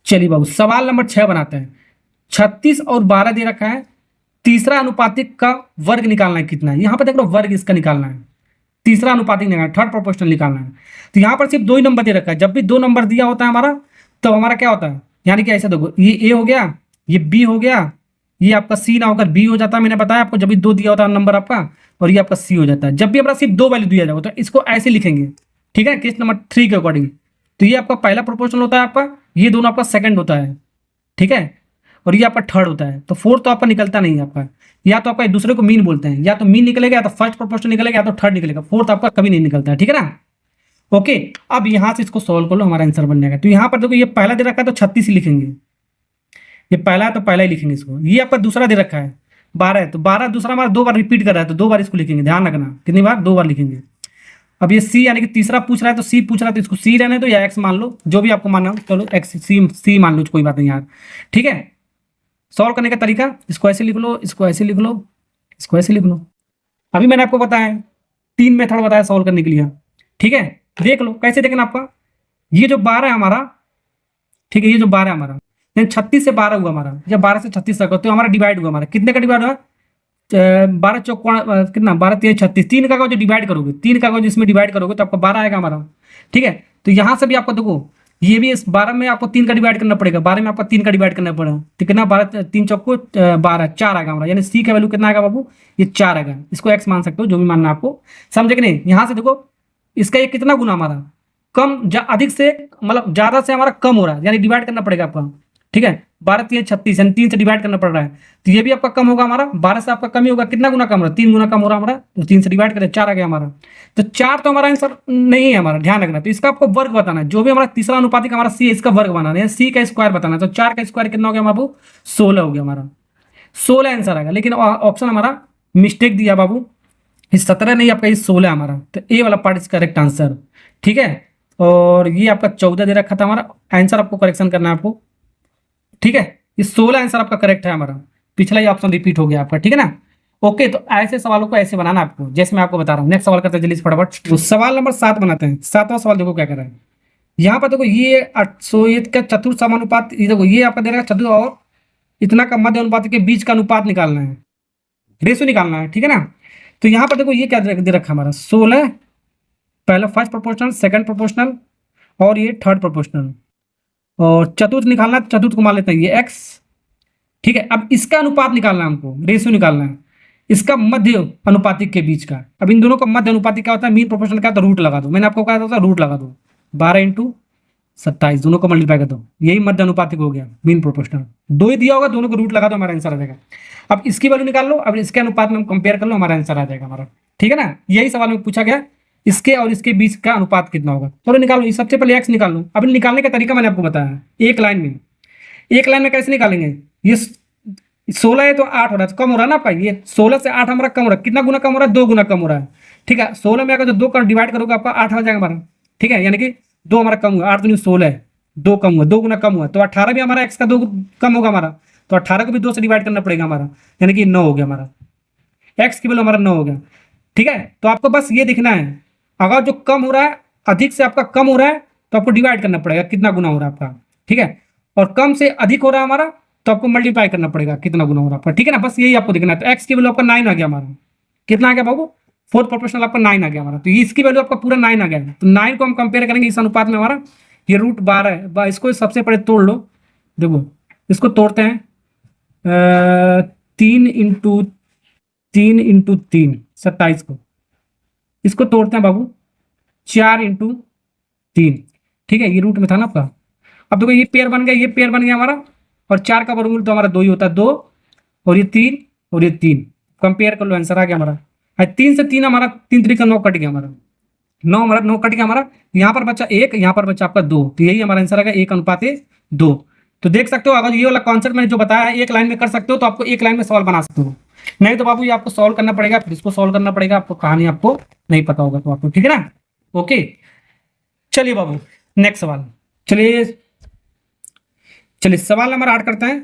चलिए बाबू सवाल नंबर 6 बनाते हैं। 36 और 12 दे रखा है, तीसरा अनुपातिक का वर्ग निकालना है कितना है, यहाँ पर देख लो वर्ग इसका निकालना है, तीसरा अनुपातिक निकालना है, थर्ड प्रोपोर्शनल निकालना है। तो यहाँ पर सिर्फ 2 ही नंबर दे रखा है, जब भी 2 नंबर दिया होता है हमारा तो हमारा क्या होता है, यानी कि ऐसा देखो, ये ए हो गया, ये बी हो गया, ये आपका सी ना होकर बी हो जाता है, मैंने बताया आपको, जब भी 2 दिया होता है नंबर आपका, और ये आपका सी हो जाता है। जब भी हमारा सिर्फ 2 वैल्यू दिया जाएगा तो इसको ऐसे लिखेंगे। ठीक है, केस नंबर 3 के अकॉर्डिंग, तो ये आपका पहला प्रोपोर्शनल होता है आपका, ये दोनों आपका सेकंड होता है। ठीक है, और ये आपका थर्ड होता है, तो फोर्थ तो आपका निकलता नहीं है आपका, या तो आपका एक दूसरे को मीन बोलते हैं, या तो मीन निकलेगा, या तो फर्स्ट प्रोपोर्शनल निकलेगा, या तो थर्ड निकलेगा, फोर्थ आपका कभी नहीं निकलता है। ठीक है ना, ओके। अब यहां से इसको सॉल्व कर लो, हमारा आंसर बन जाएगा। तो यहाँ पर देखो ये पहला दे रखा है तो 36 ही लिखेंगे, ये पहला है तो पहला ही लिखेंगे इसको। ये आपका दूसरा दे रखा है 12 है, तो 12 दूसरा हमारा 2 बार रिपीट कर रहा है, तो 2 बार इसको लिखेंगे, ध्यान रखना कितनी बार, 2 बार लिखेंगे। अब ये सी यानी कि तीसरा पूछ रहा है, तो सी पूछ रहा है तो इसको सी रहने दो, या एक्स मान लो, जो भी आपको मानना हो, चलो एक्स सी मान लो, कोई बात नहीं यार। ठीक है, सॉल्व करने का तरीका, इसको ऐसे लिख लो, इसको ऐसे लिख लो, इसको ऐसे लिख लो। अभी मैंने आपको बताया 3 मेथड बताया सॉल्व करने के लिए, ठीक है। देख लो कैसे देखना आपका, ये जो 12 है हमारा, ठीक है, ये जो 12 है हमारा, 36 से 12 हुआ हमारा, जब 12 से 36 तक तो हमारा डिवाइड हुआ, हमारा कितने का डिवाइड हुआ, 12 चौक कितना, 12 3 36, 3 का जो डिवाइड करोगे, 3 का जिसमें डिवाइड करोगे तो आपको 12 आएगा हमारा, ठीक है। तो यहाँ से भी आपको देखो, ये भी इस 12 में आपको 3 का डिवाइड करना पड़ेगा, 12 में आपको 3 का डिवाइड करना पड़ेगा, तो कितना, 12 3 चौक को 12, 4 आएगा हमारा, यानी सी का वैल्यू कितना आएगा बाबू, ये 4 आएगा। इसको एक्स मान सकते हो, जो भी मानना आपको, समझे कि नहीं। यहाँ से देखो इसका ये कितना गुना हमारा कम, अधिक से मतलब ज्यादा से हमारा कम हो रहा है, यानी डिवाइड करना पड़ेगा आपका, ठीक है। 12 3 36, यानी 3 से डिवाइड करना पड़ रहा है, तो ये भी आपका कम होगा हमारा, 12 से आपका कम ही होगा, कितना गुना कम हो रहा है, 3 गुना कम हो रहा है हमारा, तो 3 से डिवाइड करें 4 आ गया हमारा। तो 4 तो हमारा आंसर नहीं है हमारा, ध्यान रखना। तो इसका आपको वर्ग बताना है, जो भी हमारा तीसरा अनुपातिक हमारा सी है, इसका वर्ग बनाना है, सी का स्क्वायर बताना है। तो 4 का स्क्वायर कितना हो गया बाबू, 16 हो गया हमारा, 16 आंसर आएगा। लेकिन ऑप्शन हमारा मिस्टेक दिया बाबू, इस 17 नहीं, आपका इस 16 हमारा, तो ए वाला पार्ट इज करेक्ट आंसर, ठीक है। और ये आपका 14 दे रखा था हमारा आंसर, आपको करेक्शन करना है आपको, ठीक है। ये 16 आंसर आपका करेक्ट है हमारा, पिछला ही ऑप्शन रिपीट हो गया आपका, ठीक है ना। ओके, तो ऐसे सवालों को ऐसे बनाना आपको, जैसे मैं आपको बता रहा हूँ। नेक्स्ट सवाल करते हैं जल्दी से फटाफट। तो सवाल नंबर 7 बनाते हैं। 7वां सवाल देखो क्या कर रहा है यहाँ पर, देखो ये 800 का चतुर्थ समानुपात, ये देखो ये आपका दे रहा है चतुर्थ और इतना का मध्य अनुपात के बीच का अनुपात निकालना है, रेशो निकालना है, ठीक है ना। तो यहाँ पर देखो ये क्या दे रखा है हमारा, 16 पहला फर्स्ट प्रोपोर्शनल, सेकंड प्रोपोर्शनल और ये थर्ड प्रोपोर्शनल, और चतुर्थ निकालना है, चतुर्थ को मान लेते हैं ये एक्स, ठीक है। अब इसका अनुपात निकालना है हमको, रेशियो निकालना है इसका मध्य अनुपातिक के बीच का। अब इन दोनों का मध्य अनुपातिक क्या होता है, मीन प्रोपोर्शनल क्या होता है, रूट लगा दो। मैंने आपको कहा था रूट लगा दो, 12 इंटू 27 दोनों को मल्टीप्लाई कर दो, यही मध्य अनुपातिक हो गया, मीन प्रोपोर्शनल। 2 ही दिया होगा, दोनों को रूट लगा दो, हमारा आंसर आ जाएगा। अब इसकी वैल्यू निकाल लो, अब इसके अनुपात में हम कंपेयर कर लो, हमारा आंसर आ जाएगा हमारा, ठीक है ना। यही सवाल में पूछा गया, इसके और इसके बीच का अनुपात कितना होगा। चलो निकालो, सबसे पहले एक्स निकाल लो। अब निकालने का तरीका मैंने आपको बताया, एक लाइन में, एक लाइन में कैसे निकालेंगे, ये 16 है तो 8 हो रहा है, तो कम हो रहा है ना आपका, ये 16 से 8 हमारा कम हो रहा है, कितना गुना कम हो रहा है, 2 गुना कम हो रहा है, ठीक है। 16 में अगर जो 2 का डिवाइड करोगे आपका 8 हो जाएगा हमारा, ठीक है। यानी कि 2 हमारा कम हुआ, 8 दूनी 16 है, 2 कम हुआ, 2 गुना कम हुआ, तो 18 भी हमारा एक्स का 2 कम होगा हमारा, तो 18 को भी 2 से डिवाइड करना पड़ेगा हमारा, यानी कि 9 हो गया हमारा, एक्स की वैल्यू हमारा 9 हो गया, ठीक है। तो आपको बस ये दिखना है, अगर जो कम हो रहा है, अधिक से आपका कम हो रहा है, तो आपको डिवाइड करना पड़ेगा कितना गुना हो रहा है आपका, ठीक है। और कम से अधिक हो रहा है हमारा, तो आपको मल्टीप्लाई करना पड़ेगा कितना गुना हो रहा है आपका, ठीक है ना। बस यही आपको देखना है। तो एक्स की वैल्यू आपका 9 आ गया हमारा, कितना आ गया बाबू, फोर्थ प्रोपोर्शनल आपका 9 आ गया हमारा, तो इसकी वैल्यू आपका पूरा 9 आ गया। तो 9 को हम कंपेयर करेंगे इस अनुपात में हमारा, ये रूट 12 है, इसको सबसे पहले तोड़ लो, देखो इसको तोड़ते हैं, 3 इंटू 3 27 को, इसको तोड़ते हैं बाबू 4 इंटू 3, ठीक है। ये रूट में था ना आपका। अब देखो ये पेयर बन गया, ये पेयर बन गया हमारा, और 4 का वर्गमूल तो हमारा 2 ही होता है, 2 और ये 3 और ये 3, कंपेयर कर लो, आंसर आ गया हमारा। 3 से 3 हमारा, 3 3 का 9 कट गया हमारा, 9 हमारा 9 कट गया हमारा, यहाँ पर बचा 1, यहाँ पर बचा आपका 2, तो यही हमारा आंसर आ गया 1:2। तो देख सकते हो, अगर ये वाला कॉन्सेप्ट मैंने जो बताया है एक लाइन में कर सकते हो, तो आपको एक लाइन में सवाल बना सकते हो। नहीं तो बाबू ये आपको सॉल्व करना पड़ेगा, फिर इसको सॉल्व करना पड़ेगा, आपको कहानी आपको नहीं पता होगा तो आपको, ठीक है ना। ओके, चलिए बाबू नेक्स्ट सवाल, चलिए चलिए सवाल नंबर 8 करते हैं।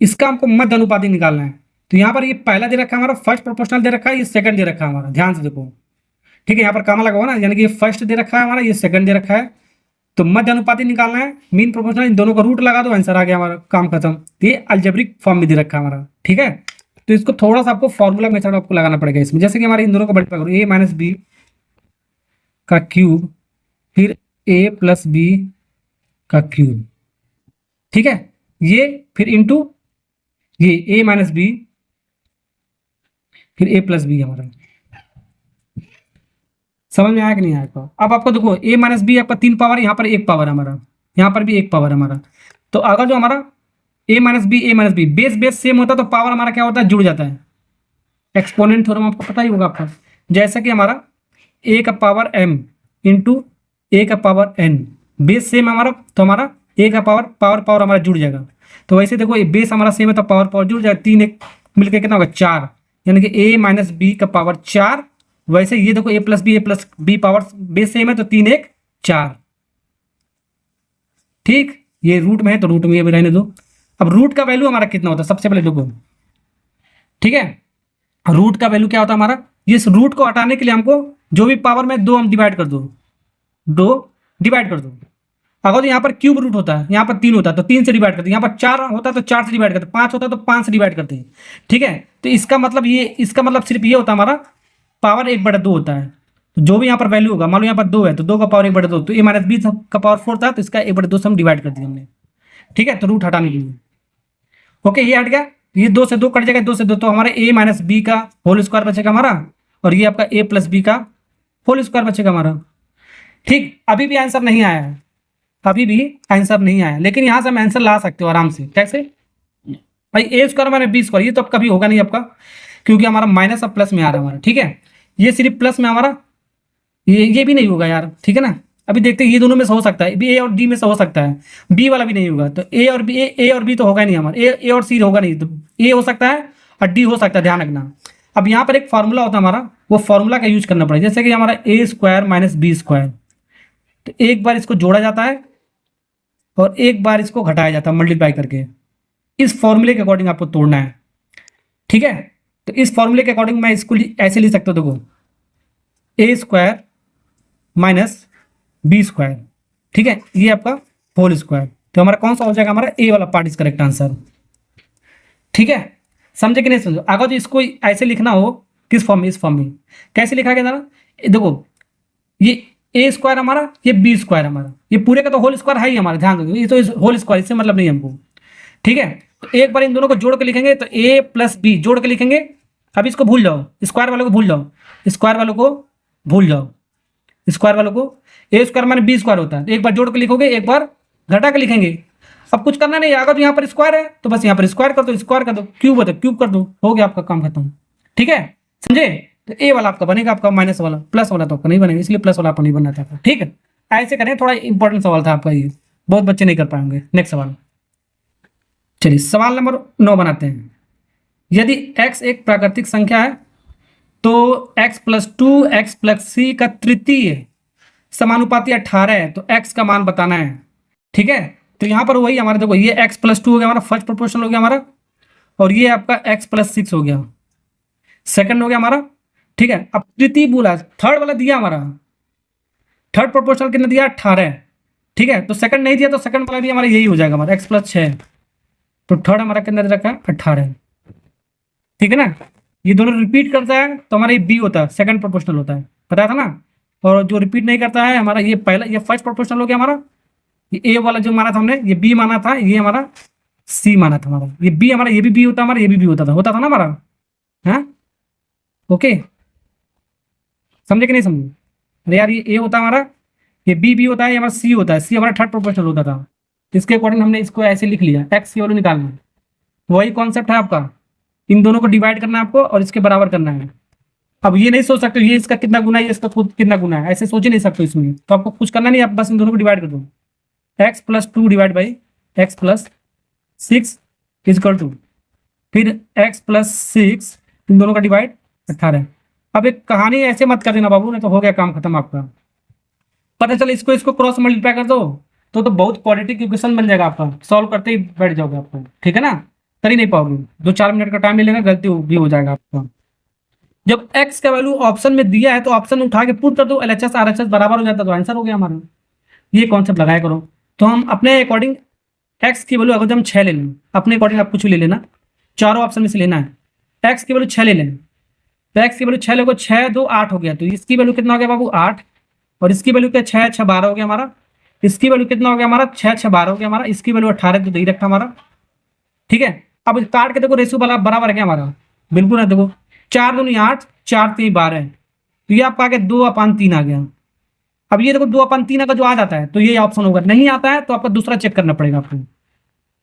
इसका हमको मध्य अनुपातिक निकालना है। तो यहाँ पर ये पहला दे रखा है हमारा, फर्स्ट प्रोपोर्शनल दे रखा है, ये सेकंड दे रखा है हमारा, ध्यान से देखो, ठीक है। यहाँ पर कामा लगा हुआ ना, यानी कि ये फर्स्ट दे रखा है हमारा, ये सेकंड दे रखा है। तो मध्य अनुपातिक निकालना है, मीन प्रोपोर्शनल, इन दोनों का रूट लगा दो, आंसर आ गया हमारा, काम खत्म। तो ये अलजेब्रिक फॉर्म में दे रखा है हमारा, ठीक है। तो इसको थोड़ा सा आपको फॉर्मूला मेथड आपको लगाना पड़ेगा इसमें, जैसे कि हमारे इन दोनों को मल्टीप्लाई करो, a माइनस बी का क्यूब, फिर a प्लस बी का क्यूब, ठीक है। ये फिर इंटू ये a माइनस बी, फिर a प्लस बी हमारा, समझ में आया कि नहीं आया आपको। अब आपको देखो a माइनस बी आपका 3 पावर, यहाँ पर 1 पावर हमारा, यहाँ पर भी 1 पावर हमारा। तो अगर जो हमारा a minus b base base same होता है, तो पावर हमारा क्या होता है, जुड़ जाता है। एक्सपोनेंट थ्योरम आपको पता ही होगा आपका, जैसा कि हमारा a का पावर m इंटू a का पावर n, बेस सेम हमारा, तो हमारा a का पावर पावर हमारा जुड़ जाएगा। तो वैसे देखो ये बेस हमारा सेम है, तो पावर जुड़ जाएगा, 3 1 मिलकर कितना होगा 4, यानी कि a माइनस बी का पावर 4। वैसे ये देखो a plus b power base same है, तो 3 1 4, ठीक। ये रूट में है तो रूट में रहने दो। अब रूट का वैल्यू हमारा कितना होता है, सबसे पहले देखो, ठीक है। रूट का वैल्यू क्या होता है हमारा, इस रूट को हटाने के लिए हमको जो भी पावर में 2 हम डिवाइड कर दो, 2 डिवाइड कर दो। अगर यहाँ पर क्यूब रूट होता है, यहाँ पर 3 होता है तो 3 से डिवाइड करते हैं, यहाँ पर 4 होता है तो 4 से डिवाइड करते हैं, 5 होता है तो 5 से डिवाइड करते हैं। ठीक है, तो इसका मतलब सिर्फ ये होता है हमारा पावर 1/2 होता है। तो जो भी यहाँ पर वैल्यू होगा, मान लो यहाँ पर 2 है तो 2 का पावर 1/2, तो a-b का पावर 4 था तो इसका 1/2 से हम डिवाइड कर दिया हमने। ठीक है, तो रूट हटाने के लिए ओके, ये हट गया, ये 2 से 2 कट जाएगा, 2 से 2 तो हमारे a-b का होल स्क्वायर बचेगा हमारा, और ये आपका a+b का होल स्क्वायर बचेगा हमारा। ठीक, अभी भी आंसर नहीं आया है, अभी भी आंसर नहीं आया, लेकिन यहाँ से हम आंसर ला सकते हो आराम से। कैसे भाई, a² - b², ये तो अब कभी होगा नहीं आपका, क्योंकि हमारा माइनस अब प्लस में आ रहा है हमारा। ठीक है, ये सिर्फ प्लस में हमारा, ये भी नहीं होगा यार। ठीक है ना, अभी देखते हैं, ये दोनों में से हो सकता है, ए और डी में से हो सकता है, बी वाला भी नहीं होगा, तो ए और बी तो होगा नहीं हमारा, ए और सी होगा नहीं, तो ए हो सकता है और डी हो सकता है, ध्यान रखना। अब यहाँ पर एक फार्मूला होता है हमारा, वो फार्मूला का यूज करना पड़ेगा, जैसे कि हमारा a² - b², तो एक बार इसको जोड़ा जाता है और एक बार इसको घटाया जाता है मल्टीप्लाई करके। इस फॉर्मूले के अकॉर्डिंग आपको तोड़ना है। ठीक है, तो इस फॉर्मूले के अकॉर्डिंग मैं इसको ऐसे लिख सकता हूँ, देखो a² - b²। ठीक है, ये आपका होल स्क्वायर, तो हमारा कौन सा हो जाएगा, हमारा ए वाला पार्ट इज करेक्ट आंसर। ठीक है, समझे कि नहीं समझो। अगर जो इसको ऐसे लिखना हो, किस फॉर्म में, इस फॉर्म में कैसे लिखा गया था, देखो ये a² हमारा, ये b² हमारा, ये पूरे का तो होल स्क्वायर है ही हमारा, ध्यान दो, ये तो होल स्क्वायर, इससे मतलब नहीं हमको। ठीक है, तो एक बार इन दोनों को जोड़ के लिखेंगे, तो a+b जोड़ के लिखेंगे। अब इसको भूल जाओ, स्क्वायर वालों को भूल जाओ, स्क्वायर वालों को भूल जाओ, स्क्वायर वालों को, a² - b² होता है, एक बार जोड़ के लिखोगे, एक बार घटा के लिखेंगे। अब कुछ करना नहीं, अगर तो यहाँ पर स्क्वायर है तो बस यहाँ पर स्क्वायर कर दो, स्क्वायर कर दो, क्यूब होता है क्यूब कर दो, हो गया आपका काम खत्म। ठीक है, समझे, तो ए वाला आपका बनेगा, आपका माइनस वाला, प्लस वाला तो आपका नहीं बनेगा, इसलिए प्लस वाला आपको नहीं बनना था। ठीक है, ऐसे करें, थोड़ा इंपॉर्टेंट सवाल था आपका, ये बहुत बच्चे नहीं कर पाएंगे। नेक्स्ट सवाल, चलिए सवाल नंबर 9 बनाते हैं। यदि x एक प्राकृतिक संख्या है तो x+2 x+c का तृतीय समानुपाती 18 है, तो x का मान बताना है। ठीक है, तो यहाँ पर वही हमारा, देखो ये x+2 हो गया हमारा, फर्स्ट प्रोपोर्शनल हो गया हमारा, और ये आपका x+6 हो गया, सेकंड हो गया हमारा। ठीक है, अब तृतीय बोला, थर्ड वाला दिया हमारा, थर्ड प्रोपोर्शनल कितना दिया, 18। ठीक है, तो सेकंड नहीं दिया, तो सेकंड वाला भी हमारा यही हो जाएगा हमारा x+6, तो थर्ड हमारा कितना दे रखा है, 18। ठीक है ना, ये दोनों रिपीट करता है तो हमारा ये बी होता है, सेकंड प्रोपोर्शनल होता है, पता था ना। और जो रिपीट नहीं करता है हमारा, ये पहला, ये फर्स्ट प्रोपोर्शनल हो गया हमारा, ये ए वाला जो माना था हमने, ये बी माना था, ये हमारा सी माना था हमारा, ये बी हमारा, ये भी बी होता हमारा, ये भी होता था ना हमारा। हाँ ओके, समझे कि नहीं समझे। अरे यार, ये ए होता है हमारा, ये बी होता है, ये हमारा सी होता है, सी हमारा थर्ड प्रोपोर्शनल होता था, इसके अकॉर्डिंग हमने इसको ऐसे लिख लिया, एक्स की वैल्यू निकालना। वही कॉन्सेप्ट है आपका, इन दोनों को डिवाइड करना है आपको और इसके बराबर करना है। अब ये नहीं सोच सकते ये इसका कितना गुना है, ये इसका खुद कितना गुना है, ऐसे सोच ही नहीं सकते इसमें, तो आपको कुछ करना नहीं, आप बस इन दोनों को डिवाइड कर दो। x+2 divide by x+6 is equal to, फिर x+6, इन दोनों का डिवाइड 18। अब एक कहानी ऐसे मत कर देना बाबू, नहीं तो हो गया काम खत्म आपका। पता चला इसको क्रॉस मल्टीप्लाई कर दो तो बहुत क्वाड्रेटिक इक्वेशन बन जाएगा आपका, सॉल्व करते ही बैठ जाओगे आपको। ठीक है ना, कर ही नहीं पाओगे, 2-4 मिनट का टाइम मिलेगा, गलती भी हो जाएगा आपका। जब x का वैल्यू ऑप्शन में दिया है तो ऑप्शन में उठा के पुट कर दो, LHS RHS बराबर हो जाता है, तो आंसर हो गया हमारा। ये कॉन्सेप्ट लगाया करो। तो हम अपने अकॉर्डिंग x की वैल्यू, अगर हम 6 ले लें, अपने अकॉर्डिंग आप कुछ भी ले लेना, चारों ऑप्शन में से लेना है। x की वैल्यू 6 ले लें, तो x की वैल्यू 6 लोगे, 6 2 8 हो गया, तो इसकी वैल्यू कितना हो गया बाबू, 8। और इसकी वैल्यू क्या, 6 6 12 हो गया हमारा। इसकी वैल्यू कितना हो गया हमारा, 6 6 12 हो गया हमारा। इसकी वैल्यू 18 तो दे ही रखा हमारा। ठीक है, अब काट के देखो, रेशियो वाला बराबर है क्या हमारा, बिल्कुल है। देखो 4 दूनी 8, 4 3 12, तो ये आपका आ गया 2/3 आ गया। अब ये देखो 2/3 का जो आ जाता है तो ये ऑप्शन होगा, नहीं आता है तो आपका दूसरा चेक करना पड़ेगा आपको।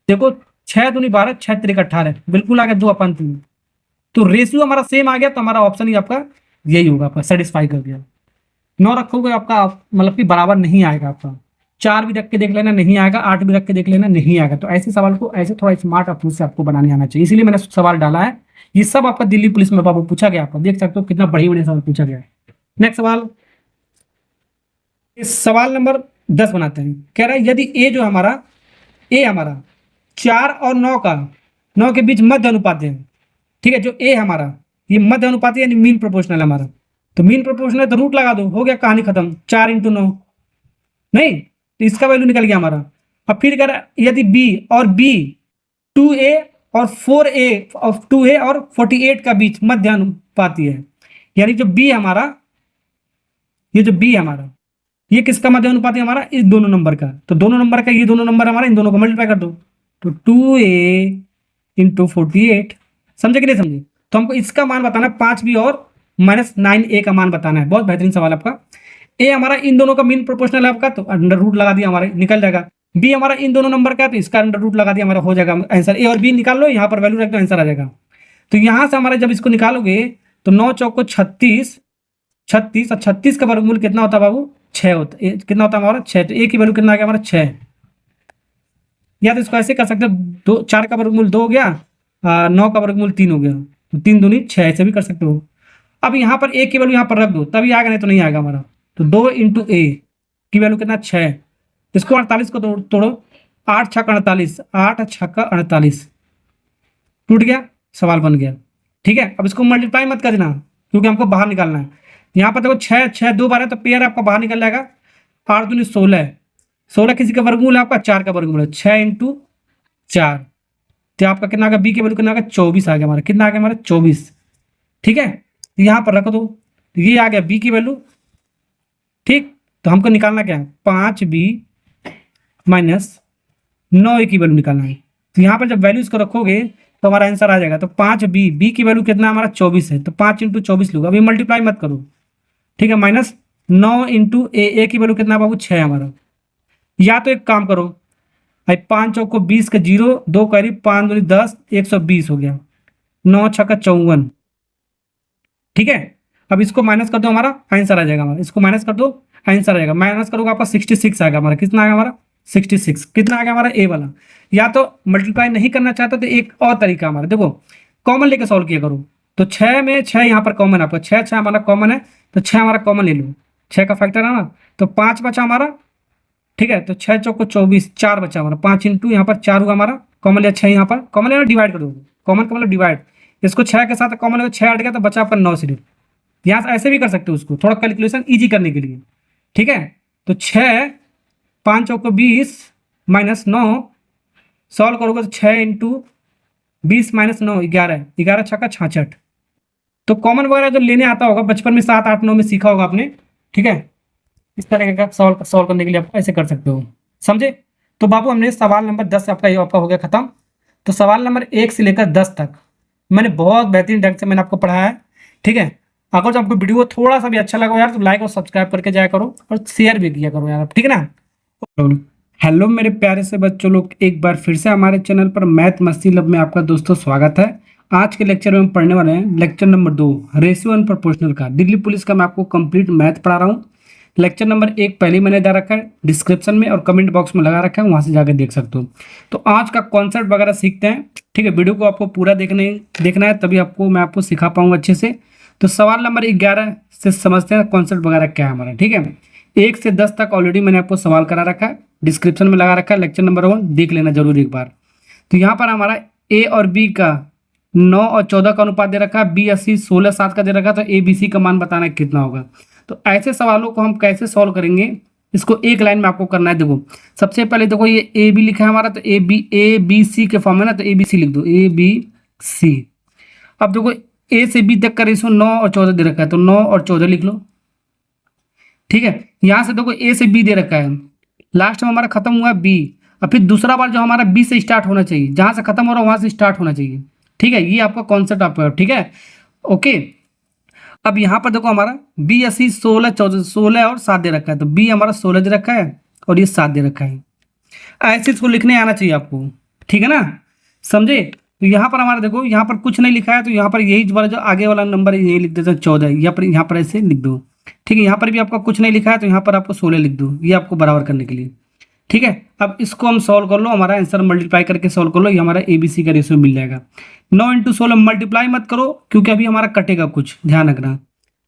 देखो 6 दूनी 12, 6 3 18, बिल्कुल आ गया 2/3, तो रेशियो हमारा सेम आ गया, तो हमारा ऑप्शन ही आपका यही होगा, आपका सेटिस्फाई कर दिया। 9 रखोगे आपका मतलब कि बराबर नहीं आएगा आपका, 4 भी रख के देख लेना नहीं आएगा, 8 भी रख के देख लेना नहीं आएगा। तो ऐसे सवाल को ऐसे थोड़ा स्मार्ट अप्रोच से आपको बनाने आना चाहिए, इसीलिए मैंने सवाल डाला है। ये सब आपका दिल्ली पुलिस में बाबू पूछा गया, आपको देख सकते हो कितना बढ़िया सवाल पूछा गया है। नेक्स्ट सवाल, इस सवाल नंबर 10 बनाते हैं। कह रहा है यदि ए जो हमारा, ए हमारा 4 और 9 के बीच मध्य अनुपात है। ठीक है, जो ए हमारा ये मध्य अनुपाती यानी मीन प्रोपोर्शनल है हमारा। तो मीन प्रोपोर्शनल है तो रूट लगा दो, हो गया कहानी खत्म। 4 × 9 नहीं, तो इसका वैल्यू निकल गया हमारा। अब फिर कर यदि बी और बी 2a और 4a और 2a और 48 का बीच मध्य अनुपाती है, यानी जो बी हमारा, ये जो बी है हमारा, ये किसका मध्य अनुपाती है हमारा, इस दोनों नंबर का। तो दोनों नंबर का, ये दोनों नंबर हमारा, इन दोनों को मल्टीप्लाई कर दो। तो 2a × 48, समझे कि नहीं समझे। तो हमको इसका मान बताना है 5b और -9a का मान बताना है। बहुत बेहतरीन सवाल आपका। ए हमारा इन दोनों का मीन प्रोपोर्शनल है आपका, तो अंडर रूट लगा दिया हमारे, निकल जाएगा। बी हमारा इन दोनों नंबर का है, तो इसका अंडर रूट लगा दिया हमारा, हो जाएगा आंसर। ए और बी निकाल लो, यहाँ पर वैल्यू रख दो, आंसर आ जाएगा। तो यहाँ से हमारे जब इसको निकालोगे तो 9 चौको 36, 36 और 36 का वर्गमूल कितना होता है बाबू, 6 होता है। कितना होता है हमारा, 6। तो ए की वैल्यू कितना आ गया हमारा, 6। या तो इसको ऐसे कर सकते हो, 4 का वर्गमूल 2 हो गया, 9 का वर्गमूल 3 हो गया, तो 3 दूनी 6, ऐसे भी कर सकते हो। अब यहाँ पर ए की वैल्यू यहाँ पर रख दो, तभी आएगा, नहीं तो नहीं आएगा हमारा। तो 2 × a की वैल्यू कितना, 6। इसको 48 को तोड़ो, 8 छक्का 48, 8 छक्का 48, टूट गया, सवाल बन गया। ठीक है, अब इसको मल्टीप्लाई मत कर देना, क्योंकि हमको बाहर निकालना है। यहाँ पर देखो 6 6 2 बार है, तो पेयर आपका बाहर निकल जाएगा। 8 दूनी 16, 16 किसी का वर्गमूल है आपका, 4 का वर्गमूल है, 6 × 4, तो आपका कितना आ गया, बी की वैल्यू कितना आ गया, 24 आ गया हमारा। कितना आ गया हमारा, 24। ठीक है, तो यहाँ पर रख दो, तो ये आ गया बी की वैल्यू। ठीक, तो हमको निकालना क्या है, 5b - 9a की वैल्यू निकालना है। तो यहाँ पर जब वैल्यू इसको रखोगे तो हमारा आंसर आ जाएगा। तो 5b, बी की वैल्यू कितना हमारा 24 है, तो 5 × 24 लोग, अभी मल्टीप्लाई मत करो। ठीक है, -9 × a की वैल्यू कितना बाबू, 6 हमारा। या तो एक काम करो भाई, 5 चौको 20 का 0, 2 करीब, 5 दूनी 10, 120 हो गया, 9 छक्का 54। ठीक है, अब इसको माइनस कर दो, हमारा आंसर आ जाएगा हमारा। इसको माइनस कर दो, आंसर आ जाएगा। माइनस करोगे आपका 66 आएगा हमारा। कितना आएगा हमारा, 66। कितना आ गया हमारा, ए वाला। या तो मल्टीप्लाई नहीं करना चाहते तो एक और तरीका हमारा, देखो कॉमन लेके सॉल्व किया करो। तो 6 में 6 यहाँ पर कॉमन, आपका 6 6 हमारा कॉमन है, तो 6 हमारा कॉमन ले लो, 6 का फैक्टर है ना, तो 5 बचा हमारा। ठीक है, तो 6 चौको 24, 4 बचा हमारा, 5 × यहाँ पर 4 हुआ हमारा, कॉमन लिया 6, यहाँ पर कॉमन लिया, डिवाइड कर दो। कॉमन का मतलब डिवाइड, इसको 6 के साथ कॉमन लिया, 6 हट गया, तो बचा आपका 9 सिर्फ। यहाँ से ऐसे भी कर सकते हो उसको, थोड़ा कैलकुलेशन ईजी करने के लिए। ठीक है, तो 6 5 चौको 20 -9 सॉल्व करोगे तो 6 × 20 - 9 11, 11 छक्का 66। तो कॉमन वगैरह जो लेने आता होगा बचपन में 7 8 9 में सीखा होगा आपने। ठीक है, इस तरह का सॉल्व करने के लिए आप ऐसे कर सकते हो, समझे। तो बाबू हमने सवाल नंबर 10 आपका, ये आपका हो गया खत्म। तो सवाल नंबर 1 से लेकर 10 तक मैंने बहुत बेहतरीन ढंग से मैंने आपको पढ़ाया है। ठीक है, अगर जो आपको वीडियो थोड़ा सा भी अच्छा लगा यार, तो लाइक और सब्सक्राइब करके जाया करो और शेयर भी किया करो यार, ठीक है ना। हेलो मेरे प्यारे से बच्चों लोग, एक बार फिर से हमारे चैनल पर मैथ मस्ती लब में आपका दोस्तों स्वागत है। आज के लेक्चर में हम पढ़ने वाले हैं lecture number 2, ratio and proportional का। दिल्ली पुलिस का मैं आपको कंप्लीट मैथ पढ़ा रहा हूँ। लेक्चर नंबर 1 पहले मैंने दे रखा है, डिस्क्रिप्शन में और कमेंट बॉक्स में लगा रखा है, वहाँ से जाकर देख सकते हो। तो आज का कॉन्सेप्ट वगैरह सीखते हैं। ठीक है, वीडियो को आपको पूरा देखना है, तभी मैं आपको सिखा पाऊंगा अच्छे से। तो सवाल नंबर 11 से समझते हैं कॉन्सेप्ट वगैरह क्या है हमारा। ठीक है, 1 से 10 तक ऑलरेडी मैंने आपको सवाल करा रखा है, डिस्क्रिप्शन में लगा रखा है। लेक्चर नंबर 1 देख लेना जरूर एक बार। तो यहाँ पर हमारा ए और बी का 9 और 14 का अनुपात दे रखा है, बी 80 16 7 का दे रखा है। तो ए बी सी का मान बताना है कितना होगा। तो ऐसे सवालों को हम कैसे सॉल्व करेंगे, इसको एक लाइन में आपको करना है। देखो सबसे पहले देखो ये ए बी लिखा है हमारा, तो ए बी सी के फॉर्म में ना, तो ए बी सी लिख दो, ए बी सी। अब देखो ए से बी तक का रेशियो 9 और 14 दे रखा है, तो 9 और 14 लिख लो। ठीक है, यहाँ से देखो ए से बी दे रखा है, लास्ट में हमारा खत्म हुआ बी, और फिर दूसरा बार जो हमारा बी से स्टार्ट होना चाहिए, जहाँ से खत्म हो रहा है वहाँ से स्टार्ट होना चाहिए। ठीक है, ये आपका कॉन्सेप्ट आपका, ठीक है ओके। अब यहाँ पर देखो हमारा बी 80 16 14 16 और 7 दे रखा है, तो बी हमारा 16 दे रखा है और ये 7 दे रखा है। ऐसे इसको लिखने आना चाहिए आपको, ठीक है ना, समझे। तो यहाँ पर हमारा देखो यहाँ पर कुछ नहीं लिखा है, तो यहाँ पर यही वाला जो आगे वाला नंबर है ये लिख देते हैं 14, यहाँ पर ऐसे लिख दो। ठीक है, यहाँ पर भी आपका कुछ नहीं लिखा है, तो यहाँ पर आपको 16 लिख दो, ये आपको बराबर करने के लिए। ठीक है, अब इसको हम सॉल्व कर लो, हमारा आंसर मल्टीप्लाई करके सॉल्व कर लो, ये हमारा ABC का रेशियो मिल जाएगा। 9 × 16 मल्टीप्लाई मत करो, क्योंकि अभी हमारा कटेगा कुछ, ध्यान रखना।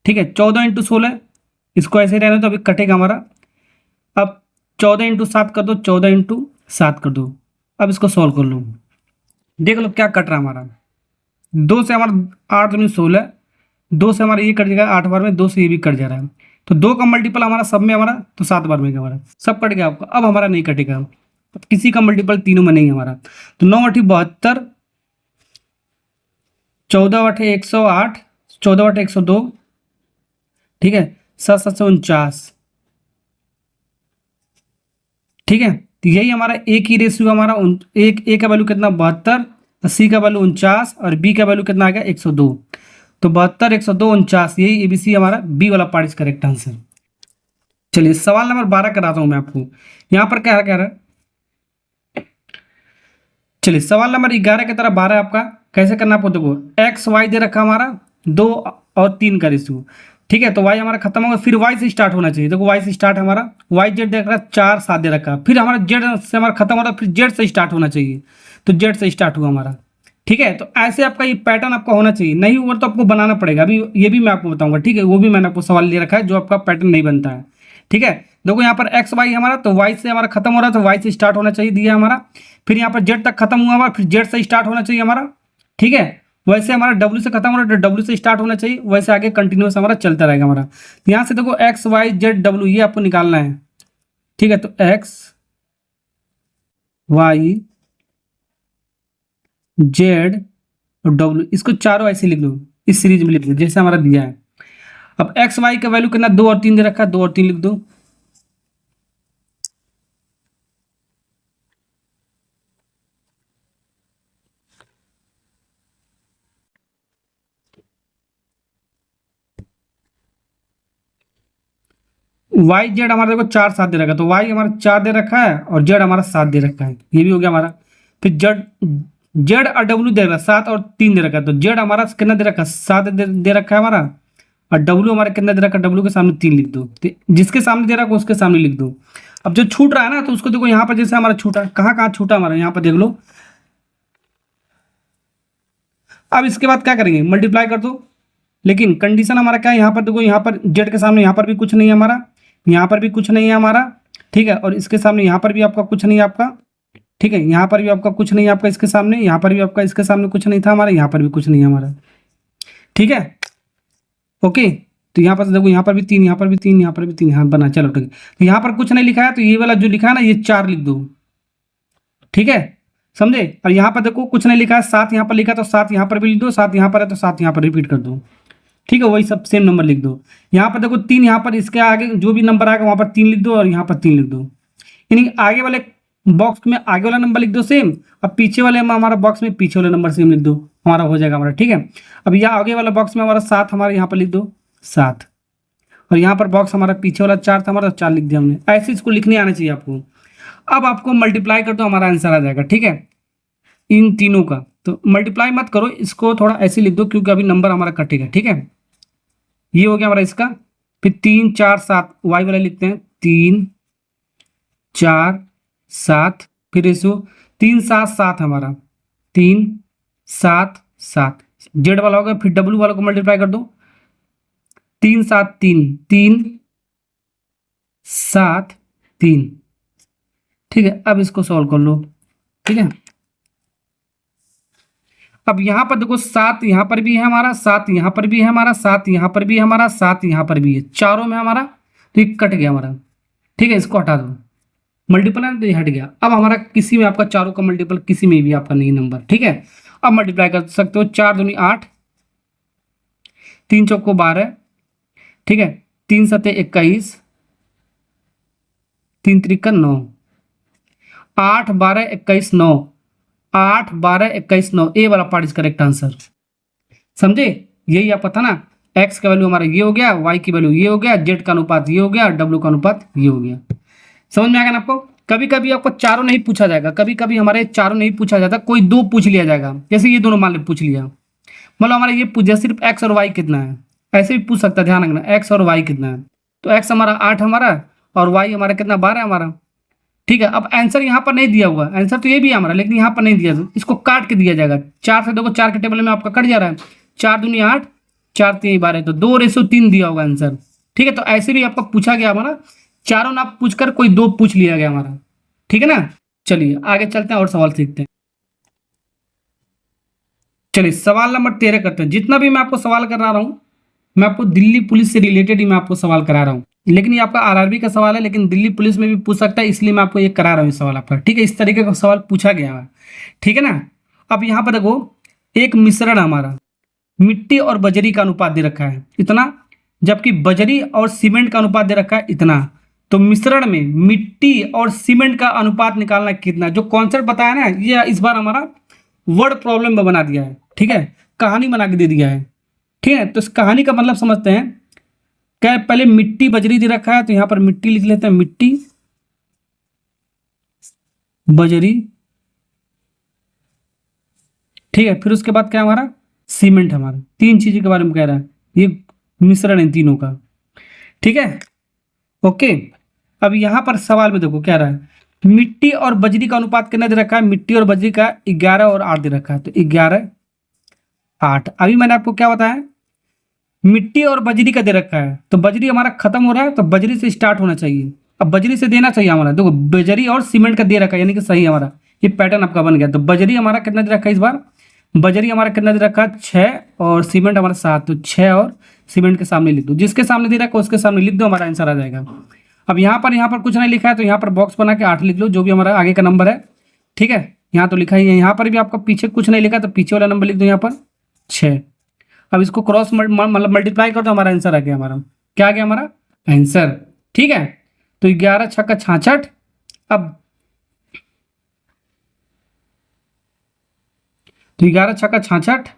ठीक है, 14 × 16 इसको ऐसे रहने तो अभी कटेगा हमारा। अब 14 × 7 कर दो, 14 × 7 कर दो। अब इसको सॉल्व कर लो, देख लो क्या कट रहा है हमारा। 2 से हमारा 8 दूनी 16, 2 से हमारा ये कट जाएगा 8 बार में, 2 से ये भी कट जा रहा है, तो 2 का मल्टीपल हमारा सब में हमारा तो 7 बार में हमारा सब कट गया आपका। अब हमारा नहीं कटेगा, अब किसी का मल्टीपल तीनों में नहीं है हमारा। तो 9 8 72, 14 8 108, 14 8 102, ठीक है, 7 7 49, ठीक है। तो यही हमारा ए की रेशियो हमारा एक ए का वैल्यू कितना 72, सी का वैल्यू 49 और बी का वैल्यू कितना आ गया 102। तो 72 102 49, यही एबीसी हमारा बी वाला पार्ट इज करेक्ट आंसर। चलिए सवाल नंबर 12 कराता हूं मैं आपको, यहां पर क्या कह रहा है। चलिए सवाल नंबर 11 की तरह 12 आपका कैसे करना आपको, देखो एक्स वाई दे रखा हमारा 2 और 3 का रेशियो, ठीक है। तो वाई हमारा खत्म होगा, फिर वाई से स्टार्ट होना चाहिए। देखो वाई से स्टार्ट हमारा वाई जेड देख रहा है 4 7 दे रखा, फिर हमारा जेड से हमारा खत्म हो रहा है, फिर जेड से स्टार्ट होना चाहिए, तो जेड से स्टार्ट हुआ हमारा, ठीक है। तो ऐसे आपका ये पैटर्न आपका होना चाहिए, नहीं हुआ तो आपको बनाना पड़ेगा, अभी ये भी मैं आपको बताऊंगा, ठीक है। वो भी मैंने आपको सवाल ले रखा है जो आपका पैटर्न नहीं बनता है, ठीक है। देखो यहाँ पर एक्स वाई हमारा, तो वाई से हमारा खत्म हो रहा है, तो वाई से स्टार्ट होना चाहिए दिया हमारा, फिर यहाँ पर जेड तक खत्म हुआ हमारा, फिर जेड से स्टार्ट होना चाहिए हमारा, ठीक है। वैसे हमारा डब्ल्यू से खत्म हो रहा है, तो डब्ल्यू से स्टार्ट होना चाहिए, वैसे आगे कंटिन्यूस हमारा चलता रहेगा हमारा। यहाँ से देखो एक्स वाई जेड डब्ल्यू ये आपको निकालना है, ठीक है। तो एक्स वाई जेड और डब्ल्यू, इसको चारों ऐसे लिख लो, इस सीरीज में लिख लो जैसे हमारा दिया है। अब एक्स वाई का वैल्यू कितना 2 और 3 दे रखा है, 2 और 3 लिख दो। वाई जेड हमारा देखो 4 7 दे रखा है, तो वाई हमारा 4 दे रखा है और जेड हमारा 7 दे रखा है, ये भी हो गया हमारा। फिर जेड जेड और डब्ल्यू दे रखा है 7 और 3 दे रखा है, तो जेड हमारा कितना दे रखा है 7 दे रखा है हमारा, और डब्ल्यू हमारा कितना दे रखा है, डब्ल्यू के सामने 3 लिख दो, तो जिसके सामने दे रखा है उसके सामने लिख दो। अब जो छूट रहा है ना, तो उसको देखो यहाँ पर जैसे हमारा छूटा, कहाँ कहाँ छूटा हमारा, यहाँ पर देख लो। अब इसके बाद क्या करेंगे, मल्टीप्लाई कर दो, लेकिन कंडीशन हमारा क्या है, यहाँ पर देखो, यहाँ पर जेड के सामने यहाँ पर भी कुछ नहीं है हमारा, यहाँ पर भी कुछ नहीं है हमारा, ठीक है। और इसके सामने यहाँ पर भी आपका कुछ नहीं है आपका, ठीक है। यहाँ पर भी आपका कुछ नहीं है आपका इसके सामने, यहाँ पर भी आपका इसके सामने कुछ नहीं था हमारा, यहाँ पर भी कुछ नहीं है हमारा, ठीक है। ओके, तो यहाँ पर देखो, यहाँ पर भी 3, यहाँ पर भी 3, यहाँ पर भी 3, यहाँ बना, चलो ठीक है। तो यहाँ पर कुछ नहीं लिखा है, तो ये वाला जो लिखा है ना, ये 4 लिख दो, ठीक है, समझे। और यहाँ पर देखो कुछ नहीं लिखा है, 7 यहाँ पर लिखा, तो 7 यहाँ पर भी लिख दो, 7 यहाँ पर है तो 7 यहाँ पर रिपीट कर दो, ठीक है। वही सब सेम नंबर लिख दो। यहाँ पर देखो 3, यहाँ पर इसके आगे जो भी नंबर आएगा वहाँ पर 3 लिख दो, और यहाँ पर 3 लिख दो, यानी आगे वाले बॉक्स में आगे वाला नंबर लिख दो सेम, और पीछे वाले में हमारा बॉक्स में पीछे वाला नंबर सेम लिख दो, हमारा हो जाएगा हमारा, ठीक है। अब यह आगे वाला बॉक्स में हमारा 7 हमारे यहाँ पर लिख दो 7, और यहाँ पर बॉक्स हमारा पीछे वाला 4 था हमारा, 4 लिख दिया हमने। ऐसे इसको लिखने आना चाहिए आपको। अब आपको मल्टीप्लाई कर दो, हमारा आंसर आ जाएगा, ठीक है, इन तीनों का। तो मल्टीप्लाई मत करो, इसको थोड़ा ऐसे लिख दो, क्योंकि अभी नंबर हमारा कटेगा, ठीक है। ये हो गया हमारा इसका, फिर 3 4 7 वाई वाला लिखते हैं, 3 4 7, फिर रेशो 3 7 7 हमारा, 3 7 7, जेड वाला होगा। फिर डब्ल्यू वाला को मल्टीप्लाई कर दो, 3 7 3 3 7 3, ठीक है। अब इसको सॉल्व कर लो, ठीक है। अब यहाँ पर देखो 7 यहाँ पर भी है हमारा, 7 यहाँ पर भी है हमारा, 7 यहाँ पर भी है हमारा, 7 यहाँ पर भी है, चारों में हमारा, तो ये कट गया हमारा, ठीक है। इसको हटा दो, मल्टीपल है तो ये हट गया। अब हमारा किसी में आपका चारों का मल्टीपल किसी में भी आपका नहीं नंबर, ठीक है। अब मल्टीप्लाई कर सकते हो, 4 दूनी 8, 3 चौको 12, ठीक है, 3 सते 21, 3 त्रिका 9, 8 12 21 9, 8 12 21 9, ए वाला पार्ट इज करेक्ट आंसर, समझे। यही आपका था ना, एक्स का वैल्यू हमारा ये हो गया, वाई की वैल्यू ये हो गया, जेड का अनुपात ये हो गया, डब्ल्यू का अनुपात ये हो गया। समझ में आएगा ना आपको। कभी कभी आपको चारों नहीं पूछा जाएगा, कभी कभी हमारे चारों नहीं पूछा जाता, कोई 2 पूछ लिया जाएगा, जैसे ये दोनों मान लो पूछ लिया, मतलब हमारा ये पूछ सिर्फ एक्स और वाई कितना है, ऐसे भी पूछ सकता है, ध्यान रखना, एक्स और वाई कितना है। तो एक्स हमारा 8 हमारा, और वाई हमारा कितना 12 हमारा, ठीक है। अब आंसर यहाँ पर नहीं दिया हुआ, आंसर तो ये भी है हमारा, लेकिन यहाँ पर नहीं दिया, इसको काट के दिया जाएगा। 4 से देखो 4 के टेबल में आपका कट जा रहा है, 4 दूनी 8, 4 3 12, तो 2:3 दिया होगा आंसर, ठीक है। तो ऐसे भी आपको पूछा गया हमारा, चारों ना पूछकर कोई 2 पूछ लिया गया हमारा, ठीक है ना। चलिए आगे चलते हैं और सवाल सीखते हैं। चलिए सवाल नंबर 13 करते हैं। जितना भी मैं आपको सवाल करा रहा हूँ, मैं आपको दिल्ली पुलिस से रिलेटेड ही मैं आपको सवाल करा रहा हूँ, लेकिन ये आपका आरआरबी का सवाल है, लेकिन दिल्ली पुलिस में भी पूछ सकता है, इसलिए मैं आपको ये करा रहा हूँ सवाल आपका। ठीक है, इस तरीके का सवाल पूछा गया है। ठीक है ना। अब यहाँ पर देखो, एक मिश्रण हमारा मिट्टी और बजरी का अनुपात दे रखा है इतना, जबकि बजरी और सीमेंट का अनुपात दे रखा है इतना। तो मिश्रण में मिट्टी और सीमेंट का अनुपात निकालना कितना, जो कॉन्सेप्ट बताया ना, ये इस बार हमारा वर्ड प्रॉब्लम में बना दिया है। ठीक है, कहानी बना के दे दिया है। ठीक है, तो इस कहानी का मतलब समझते हैं। क्या है, पहले मिट्टी बजरी दे रखा है, तो यहां पर मिट्टी लिख लेते हैं, मिट्टी बजरी। ठीक है, फिर उसके बाद क्या हमारा सीमेंट, हमारा तीन चीज़ों के बारे में कह रहा है, ये मिश्रण है तीनों का। ठीक है, ओके। अब यहाँ पर सवाल में देखो क्या रहा है, मिट्टी और बजरी का अनुपात कितना दे रखा है, मिट्टी और बजरी का 11 और 8 दे रखा है, तो 11 8। अभी मैंने आपको क्या बताया, मिट्टी और बजरी का दे रखा है, तो बजरी हमारा खत्म हो रहा है, तो बजरी से स्टार्ट होना चाहिए। अब बजरी से देना चाहिए हमारा, देखो बजरी और सीमेंट का दे रखा है, यानी कि सही हमारा ये पैटर्न आपका बन गया। तो बजरी हमारा कितना दे रखा है इस बार, बजरी हमारा कितना दे रखा है 6, और सीमेंट हमारा 7, तो 6 और सीमेंट के सामने लिख दो, जिसके सामने दे रखा है उसके सामने लिख दो, हमारा आंसर आ जाएगा। अब यहाँ पर कुछ नहीं लिखा है, तो यहाँ पर बॉक्स बना के 8 लिख लो, जो भी हमारा आगे का नंबर है। ठीक है, यहाँ तो लिखा ही है, यहाँ पर भी आपका पीछे कुछ नहीं लिखा, तो पीछे वाला नंबर लिख दो यहाँ पर 6। अब इसको क्रॉस मतलब मल्टीप्लाई कर दो, हमारा आंसर आ गया, हमारा क्या आ गया, हमारा आंसर। ठीक है, तो 11 छक्का 66। अब तो 11 छक्का 66,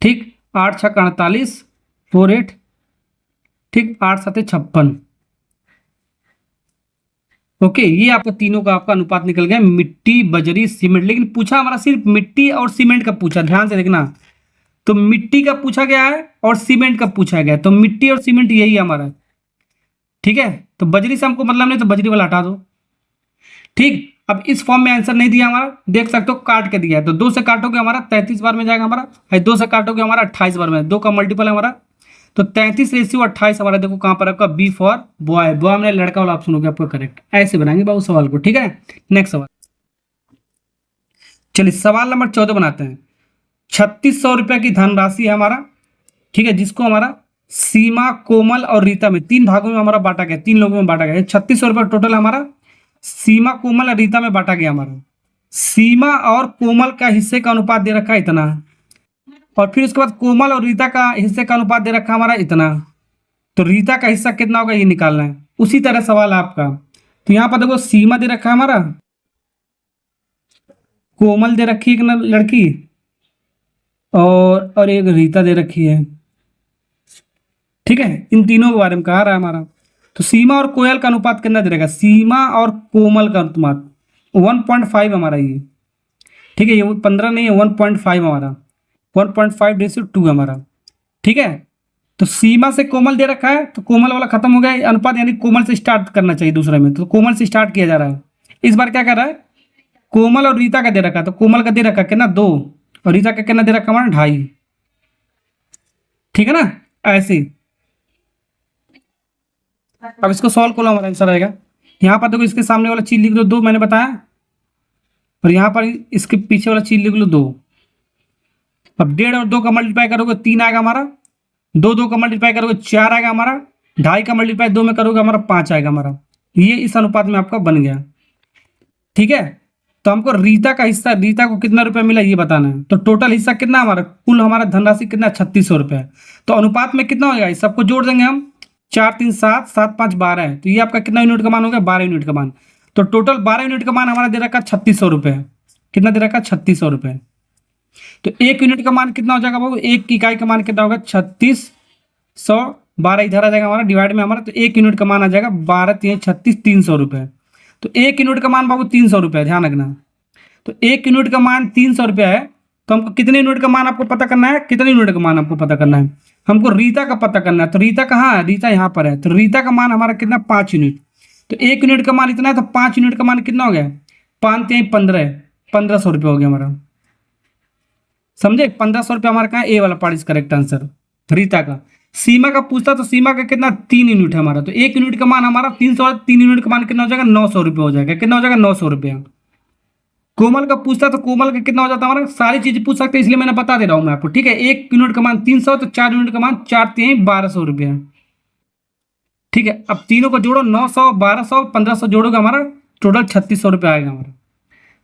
ठीक, 8 छक्का 48, 4 8, ठीक, 8 7 56। ओके, ये आपका तीनों का आपका अनुपात निकल गया, मिट्टी बजरी सीमेंट। लेकिन पूछा हमारा सिर्फ मिट्टी और सीमेंट का पूछा, ध्यान से देखना। तो मिट्टी का पूछा गया है और सीमेंट का पूछा गया है, तो मिट्टी और सीमेंट यही है हमारा। ठीक है, तो बजरी से हमको मतलब नहीं, तो बजरी वाला हटा दो। ठीक, अब इस फॉर्म में आंसर नहीं दिया हमारा, देख सकते हो काट के दिया है, तो 2 से काटोगे हमारा 33 बार में जाएगा हमारा, 2 से काटोगे हमारा 28 बार में, 2 का मल्टीपल है हमारा, तो 33:28 हमारा देखो कहाँ पर आपका बी फॉर बॉय, बॉय में लड़का वाला ऑप्शन हो गया आपका करेक्ट। ऐसे बनाएंगे बाबू सवाल को। ठीक है, नेक्स्ट सवाल, चलिए सवाल नंबर 14 बनाते हैं। 3600 रुपये की धनराशि है हमारा, ठीक है, जिसको हमारा सीमा, कोमल और रीता में 3 भागों में हमारा बांटा गया, 3 लोगों में बांटा गया। 3600 रुपये टोटल हमारा सीमा, कोमल और रीता में बांटा गया हमारा। सीमा और कोमल का हिस्से का अनुपात दे रखा है इतना, और फिर उसके बाद कोमल और रीता का हिस्से का अनुपात दे रखा हमारा इतना। तो रीता का हिस्सा कितना होगा ये निकालना है। उसी तरह सवाल है आपका। तो यहाँ पर देखो सीमा दे रखा है हमारा, कोमल दे रखी है एक लड़की, और एक रीता दे रखी है। ठीक है, इन तीनों के बारे में कहा रहा है हमारा। तो सीमा और कोयल का अनुपात कितना दे रहेगा, सीमा और कोमल का अनुपात 1.5 हमारा ये। ठीक है, ये 15 नहीं है, 1.5 हमारा, 1.5:2 हमारा। ठीक है, तो सीमा से कोमल दे रखा है, तो कोमल वाला खत्म हो गया अनुपात, यानी कोमल से स्टार्ट करना चाहिए दूसरे में, तो कोमल से स्टार्ट किया जा रहा है। इस बार क्या कर रहा है, कोमल और रीता का दे रखा है, तो कोमल का दे रखा कितना 2, और रीता का कितना दे रखा हमारा 2.5। ठीक है ना, ऐसे। अब इसको सॉल्व करो, हमारा आंसर आएगा। यहाँ पर देखो इसके सामने वाला चीज लिख लो 2, मैंने बताया, और यहाँ पर इसके पीछे वाला चीज लिख लो 2। अब 1.5 और 2 का मल्टीप्लाई करोगे 3 आएगा हमारा, 2 का मल्टीप्लाई करोगे 4 आएगा हमारा, 2.5 का मल्टीप्लाई 2 में करोगे हमारा 5 आएगा हमारा। ये इस अनुपात में आपका बन गया। ठीक है, तो हमको रीता का हिस्सा, रीता को कितना रुपया मिला ये बताना है। तो टोटल हिस्सा कितना हमारा, कुल हमारा धनराशि कितना 3600 रुपये। तो अनुपात में कितना होगा, इस सबको जोड़ देंगे हम, 4 3 7 7 5 12 है, तो ये आपका कितना यूनिट का मान हो गया, 12 यूनिट का मान। तो टोटल 12 यूनिट का मान हमारा दे रखा 3600 रुपये। कितना दे रखा 3600 रुपये। तो 1 यूनिट का मान कितना हो जाएगा बाबू, 1 इकाई का मान कितना होगा 3600, 12 इधर आ जाएगा हमारा डिवाइड में हमारा, तो 1 यूनिट का मान आ जाएगा 12 3 36 300 रुपये। तो 1 यूनिट का मान बाबू 300 रुपये, ध्यान रखना। तो 1 यूनिट का मान 300 रुपये है, तो हमको कितने यूनिट का मान आपको पता करना है, कितने यूनिट का मान आपको पता करना है, हमको रीता का पता करना है। तो रीता कहाँ है, रीता यहाँ पर है, तो रीता का मान हमारा कितना 5 यूनिट। तो 1 यूनिट का मान इतना है, तो 5 यूनिट का मान कितना हो गया, 5 3 15, 1500 रुपये हो गया हमारा। समझे, 1500 रुपये हमारा कहाँ, ए वाला part is correct answer Rita का। सीमा का पूछता तो सीमा का कितना 3 यूनिट है हमारा, तो 1 यूनिट का मान हमारा 300, 3 यूनिट का मान कितना हो जाएगा 900 रुपये हो जाएगा। कितना हो जाएगा 900 रुपये। कोमल का पूछता तो कोमल का कितना हो जाता हमारा, सारी चीज पूछ सकते हैं इसलिए मैंने बता दे रहा हूँ मैं आपको, ठीक है। 1 यूनिट का मान 300, तो 4 यूनिट का मान 4×3 = 1200 रुपया, ठीक है। अब तीनों को जोड़ो, 900 1200 1500 जोड़ोगे हमारा टोटल 3600 रुपया आएगा हमारा,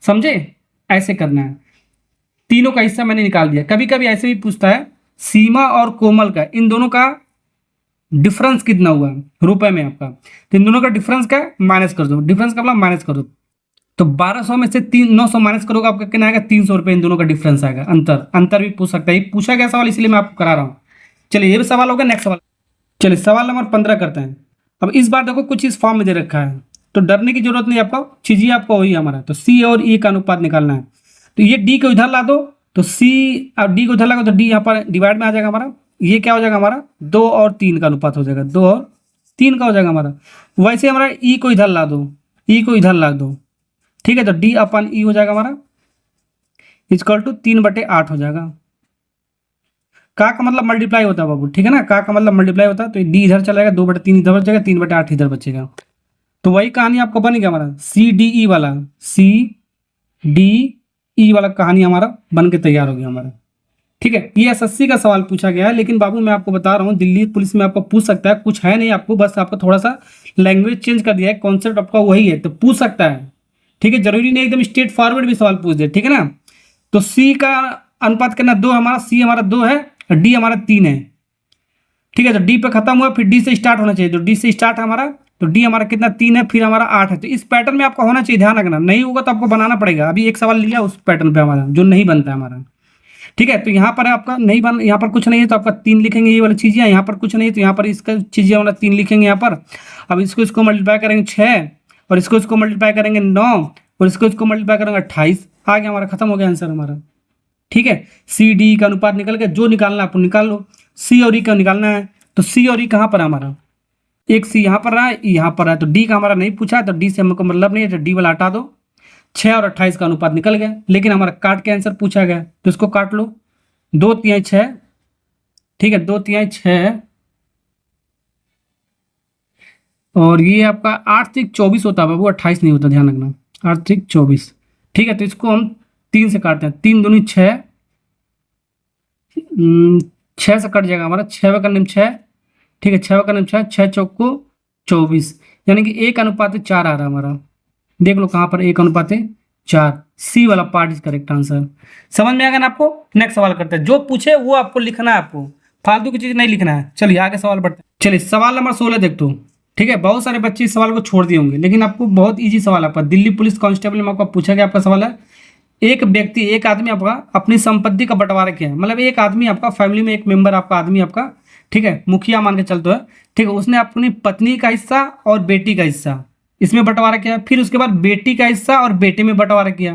समझे। ऐसे करना है, तीनों का हिस्सा मैंने निकाल दिया। कभी कभी ऐसे भी पूछता है सीमा और कोमल का, इन दोनों का डिफरेंस कितना हुआ रुपए में आपका, तो इन दोनों का डिफरेंस क्या माइनस कर दो, डिफरेंस का मतलब माइनस कर दो। तो 1200 में से 900 माइनस करोगे आपका कितना आएगा, 300 रुपये इन दोनों का डिफरेंस आएगा। अंतर अंतर भी पूछ सकता है, पूछा गया सवाल इसलिए मैं आपको करा रहा हूँ। चलिए ये भी सवाल हो गया, नेक्स्ट सवाल। चलिए सवाल नंबर 15 करते हैं। अब इस बार देखो कुछ इस फॉर्म में दे रखा है, तो डरने की जरूरत नहीं आपको, चीजें आपको वही हमारा, तो सी और ई का अनुपात निकालना है। तो ये डी को इधर ला दो, तो सी और डी को इधर ला दो, तो डी यहाँ पर डिवाइड में आ जाएगा हमारा। ये क्या हो जाएगा हमारा, 2 और 3 का अनुपात हो जाएगा, 2 और 3 का हो जाएगा हमारा। वैसे हमारा ई को इधर ला दो, ई को इधर ला दो, ठीक है। तो D/E हो जाएगा हमारा इक्वल टू 3/8 हो जाएगा। का मतलब मल्टीप्लाई होता है बाबू, ठीक है ना, का मतलब मल्टीप्लाई होता है। तो डी इधर चला जाएगा, 2/3 इधर बचेगा, 3/8 इधर बचेगा। तो वही कहानी आपको बन गया हमारा CDE वाला, CDE वाला कहानी हमारा बन के तैयार हो गया हमारा, ठीक है। ये SSC का सवाल पूछा गया है, लेकिन बाबू मैं आपको बता रहा हूँ दिल्ली पुलिस में आपको पूछ सकता है, कुछ है नहीं आपको, बस आपको थोड़ा सा लैंग्वेज चेंज कर दिया है, कॉन्सेप्ट आपका वही है, तो पूछ सकता है, ठीक है। जरूरी नहीं एकदम स्ट्रेट फॉरवर्ड भी सवाल पूछ दे, ठीक है ना। तो सी का अनुपात कितना 2 हमारा, सी हमारा 2 है और डी हमारा 3 है, ठीक है। तो डी पे खत्म हुआ, फिर डी से स्टार्ट होना चाहिए, तो डी से स्टार्ट है हमारा, तो डी हमारा कितना 3 है, फिर हमारा 8 है। तो इस पैटर्न में आपका होना चाहिए, ध्यान रखना, नहीं होगा तो आपको बनाना पड़ेगा। अभी एक सवाल लिया उस पैटर्न पे हमारा जो नहीं बनता है हमारा, ठीक है। तो यहाँ पर आपका नहीं बन, यहाँ पर कुछ नहीं है तो आपका 3 लिखेंगे, ये वाली चीज़ें, यहाँ पर कुछ नहीं है तो यहाँ पर इसका चीज़ें हमारा 3 लिखेंगे यहाँ पर। अब इसको मल्टीप्लाई करेंगे 6, और इसको मल्टीप्लाई करेंगे 9, और इसको मल्टीप्लाई करेंगे 28, आ गया हमारा, खत्म हो गया आंसर हमारा, ठीक है। सी डी का अनुपात निकल गया, जो निकालना है आपको निकाल लो। सी और ई का निकालना है, तो सी और ई कहाँ पर है हमारा, एक सी यहाँ पर रहा है, यहाँ पर है, तो डी का हमारा नहीं पूछा, तो डी से हमको मतलब नहीं है, तो डी वाला हटा दो। 6 और 28 का अनुपात निकल गया, लेकिन हमारा काट के आंसर पूछा गया, तो इसको काट लो। 2×3 = 6, ठीक है, 2×3 = 6, और ये आपका 8×3 = 24 होता है बाबू, 28 नहीं होता, ध्यान रखना, 8×3 = 24, ठीक है। तो इसको हम 3 से काटते हैं, 3 दूनी 6, 6 से कट जाएगा हमारा, 6 करने में 6, ठीक है, 6 करने में 6, 6 चौको 24, यानी कि 1:4 आ रहा है हमारा। देख लो कहाँ पर 1:4, सी वाला पार्ट इज करेक्ट आंसर। समझ में आ गया ना आपको। नेक्स्ट सवाल करते हैं, जो पूछे वो आपको लिखना है, आपको फालतू की चीज नहीं लिखना है। चलिए आगे सवाल बढ़ते हैं। चलिए सवाल नंबर 16 देख दो, ठीक है। बहुत सारे बच्चे इस सवाल को छोड़ दिए होंगे, लेकिन आपको बहुत ईजी सवाल आपका दिल्ली पुलिस कांस्टेबल में आपका पूछा गया। आपका सवाल है, एक व्यक्ति, एक आदमी आपका अपनी संपत्ति का बंटवारा किया है, मतलब एक आदमी आपका फैमिली में एक मेंबर आपका आदमी आपका, ठीक है, मुखिया मान के चलते है, ठीक है, उसने अपनी पत्नी का हिस्सा और बेटी का हिस्सा इसमें बंटवारा किया, फिर उसके बाद बेटी का हिस्सा और बेटे में बंटवारा किया।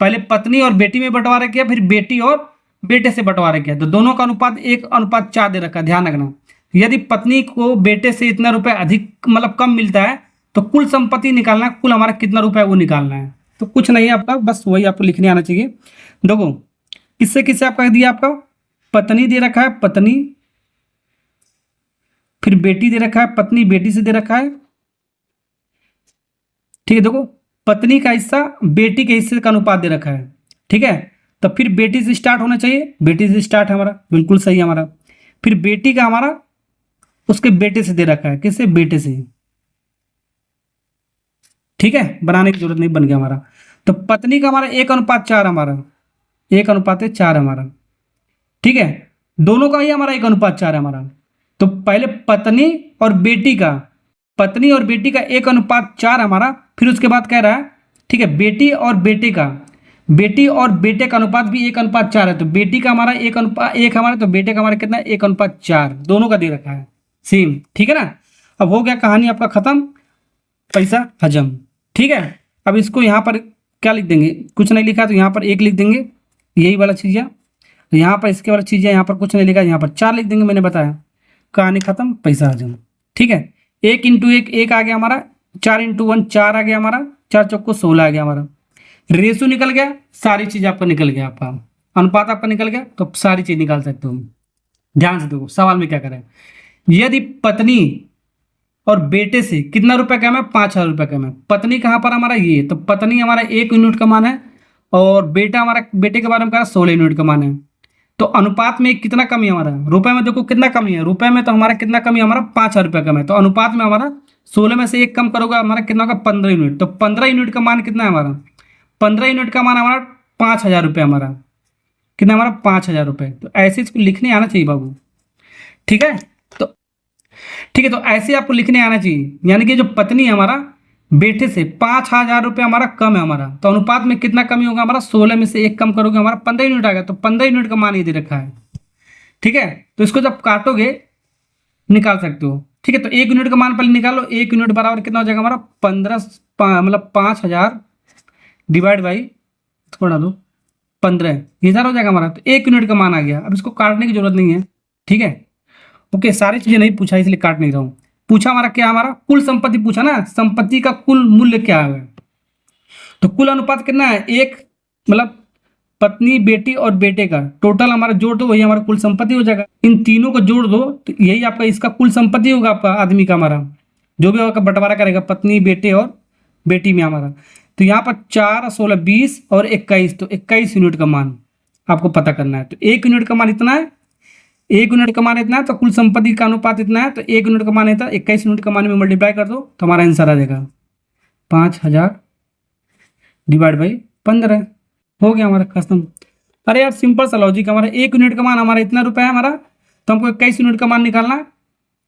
पहले पत्नी और बेटी में बंटवारा किया, फिर बेटी और बेटे से बंटवारा किया, तो दोनों का अनुपात 1:4 दे रखा है, ध्यान रखना। यदि पत्नी को बेटे से इतना रुपए अधिक मतलब कम मिलता है, तो कुल संपत्ति निकालना, कुल हमारा कितना रुपया वो निकालना है। तो कुछ नहीं है आपका, बस वही आपको लिखने आना चाहिए। देखो किससे किससे आपका दिया, आपका पत्नी दे रखा है, पत्नी, फिर बेटी दे रखा है, पत्नी बेटी से दे रखा है, ठीक है। देखो पत्नी का हिस्सा बेटी के हिस्से का अनुपात दे रखा है, ठीक है। तो फिर बेटी से स्टार्ट होना चाहिए, बेटी से स्टार्ट है हमारा, बिल्कुल सही है हमारा। फिर बेटी का हमारा उसके बेटे से दे रखा है, किससे, बेटे से, ठीक है, बनाने की जरूरत नहीं, बन गया हमारा। तो पत्नी का हमारा 1:4 हमारा, 1:4 हमारा, ठीक है, दोनों का ही हमारा 1:4 है हमारा। तो पहले पत्नी और बेटी का, पत्नी और बेटी का 1:4 हमारा, फिर उसके बाद कह रहा है, ठीक है, बेटी और बेटे का, बेटी और बेटे का अनुपात भी 1:4 है। तो बेटी का हमारा 1:1 हमारा, तो बेटे का हमारा कितना 1:4, दोनों का दे रखा है सेम, ठीक है ना। अब हो गया कहानी आपका खत्म, पैसा हजम, ठीक है। अब इसको यहाँ पर क्या लिख देंगे, कुछ नहीं लिखा तो यहाँ पर 1 लिख देंगे, यही वाला चीज़ है। यहाँ पर इसके वाला चीज़ है, यहाँ पर कुछ नहीं लिखा, यहाँ पर 4 लिख देंगे, मैंने बताया, कहानी खत्म, पैसा हजम, ठीक है। 1 × 1 1 आ गया हमारा, 4 × 1 4 आ गया हमारा, 4 चौको 16 आ गया हमारा। रेशो निकल गया, सारी चीज़ आपका निकल गया, आपका अनुपात आपका निकल गया, तो सारी चीज़ निकाल सकते हो। ध्यान से देखो सवाल में क्या करें, यदि पत्नी और बेटे से कितना रुपया कम है, 5,000 रुपया कम है। पत्नी कहाँ पर हमारा, ये, तो पत्नी हमारा 1 यूनिट का मान है और बेटा हमारा, बेटे के बारे में कह रहा है 16 यूनिट कमाना है। तो अनुपात में कितना कमी है हमारा, रुपए में देखो कितना कमी है, रुपए में तो हमारा कितना कमी है, हमारा 5,000 रुपये कम है। तो अनुपात में हमारा 16 में से 1 कम करोगे हमारा कितना होगा, 15 यूनिट। तो 15 यूनिट का मान कितना है हमारा, 15 यूनिट का मान हमारा 5,000 रुपये, हमारा कितना, हमारा 5,000 रुपये। तो ऐसे इसको लिखने आना चाहिए बाबू, ठीक है। तो ठीक है, तो ऐसे आपको लिखने आना चाहिए, यानी कि जो पत्नी है हमारा बेटे से 5,000 रुपये हमारा कम है हमारा। तो अनुपात में कितना कमी होगा हमारा, 16 में से 1 कम करोगे हमारा 15 यूनिट आ गया। तो 15 यूनिट का मान ये दे रखा है, ठीक है। तो इसको जब काटोगे निकाल सकते हो, ठीक है। तो 1 यूनिट का मान पहले निकालो, 1 यूनिट बराबर कितना हो जाएगा हमारा मतलब 5,000 डिवाइड बाई थोड़ा दो 15, ये हो जाएगा हमारा। तो 1 यूनिट का मान आ गया। अब इसको काटने की जरूरत नहीं है, ठीक है। ओके, सारी चीजें नहीं पूछा इसलिए काट नहीं रहा हूँ। पूछा हमारा क्या, हमारा कुल संपत्ति पूछा ना, संपत्ति का कुल मूल्य क्या है। तो कुल अनुपात कितना है, एक मतलब पत्नी बेटी और बेटे का टोटल हमारा जोड़ दो, वही हमारा कुल संपत्ति हो जाएगा। इन तीनों को जोड़ दो तो यही आपका इसका कुल संपत्ति होगा, आपका आदमी का हमारा जो भी होगा बंटवारा करेगा पत्नी बेटे और बेटी में हमारा। तो यहाँ पर 4 16 20 और 21, तो 21 यूनिट का मान आपको पता करना है। तो 1 यूनिट का मान इतना है, 1 यूनिट का मान इतना है, तो कुल संपत्ति का अनुपात इतना है। तो 1 यूनिट का मान इतना, 21 यूनिट का मान में मल्टीप्लाई कर दो तो हमारा आंसर आ जाएगा 5,000 डिवाइड बाई 15, हो गया हमारा खत्म। अरे यार सिंपल सा लॉजिक, हमारा 1 यूनिट का मान हमारा इतना रुपया है हमारा, तो हमको 21 यूनिट का मान निकालना है।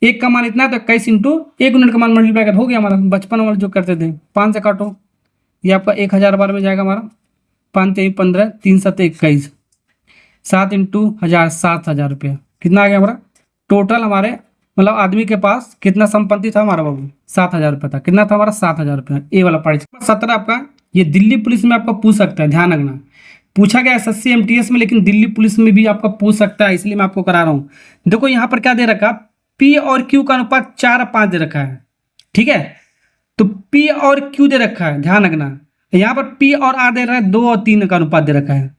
1 का मान इतना है तो 21 इंटू 1 यूनिट का मान मल्टीप्लाई कर, हो गया हमारा। बचपन वाले जो करते थे 5 से काटो, ये आपका 1,000 बार में जाएगा हमारा, 5 3 15 3 7 21, 7 इंटू 1000 7,000 रुपया। कितना आ गया हमारा टोटल, हमारे मतलब आदमी के पास कितना संपत्ति था हमारा बाबू, 7,000 रुपया था। कितना था हमारा 7,000 रुपया। ए वाला पार्ट 17 आपका, ये दिल्ली पुलिस में आपका पूछ सकता है, ध्यान रखना। पूछा गया SSC MTS में, लेकिन दिल्ली पुलिस में भी आपका पूछ सकता है, इसलिए मैं आपको करा रहा हूँ। देखो यहाँ पर क्या दे रखा, P और Q का अनुपात 4:5 दे रखा है, ठीक है। तो P और Q दे रखा है, ध्यान रखना। यहाँ पर P और R दे रहा है, 2 और 3 का अनुपात दे रखा है।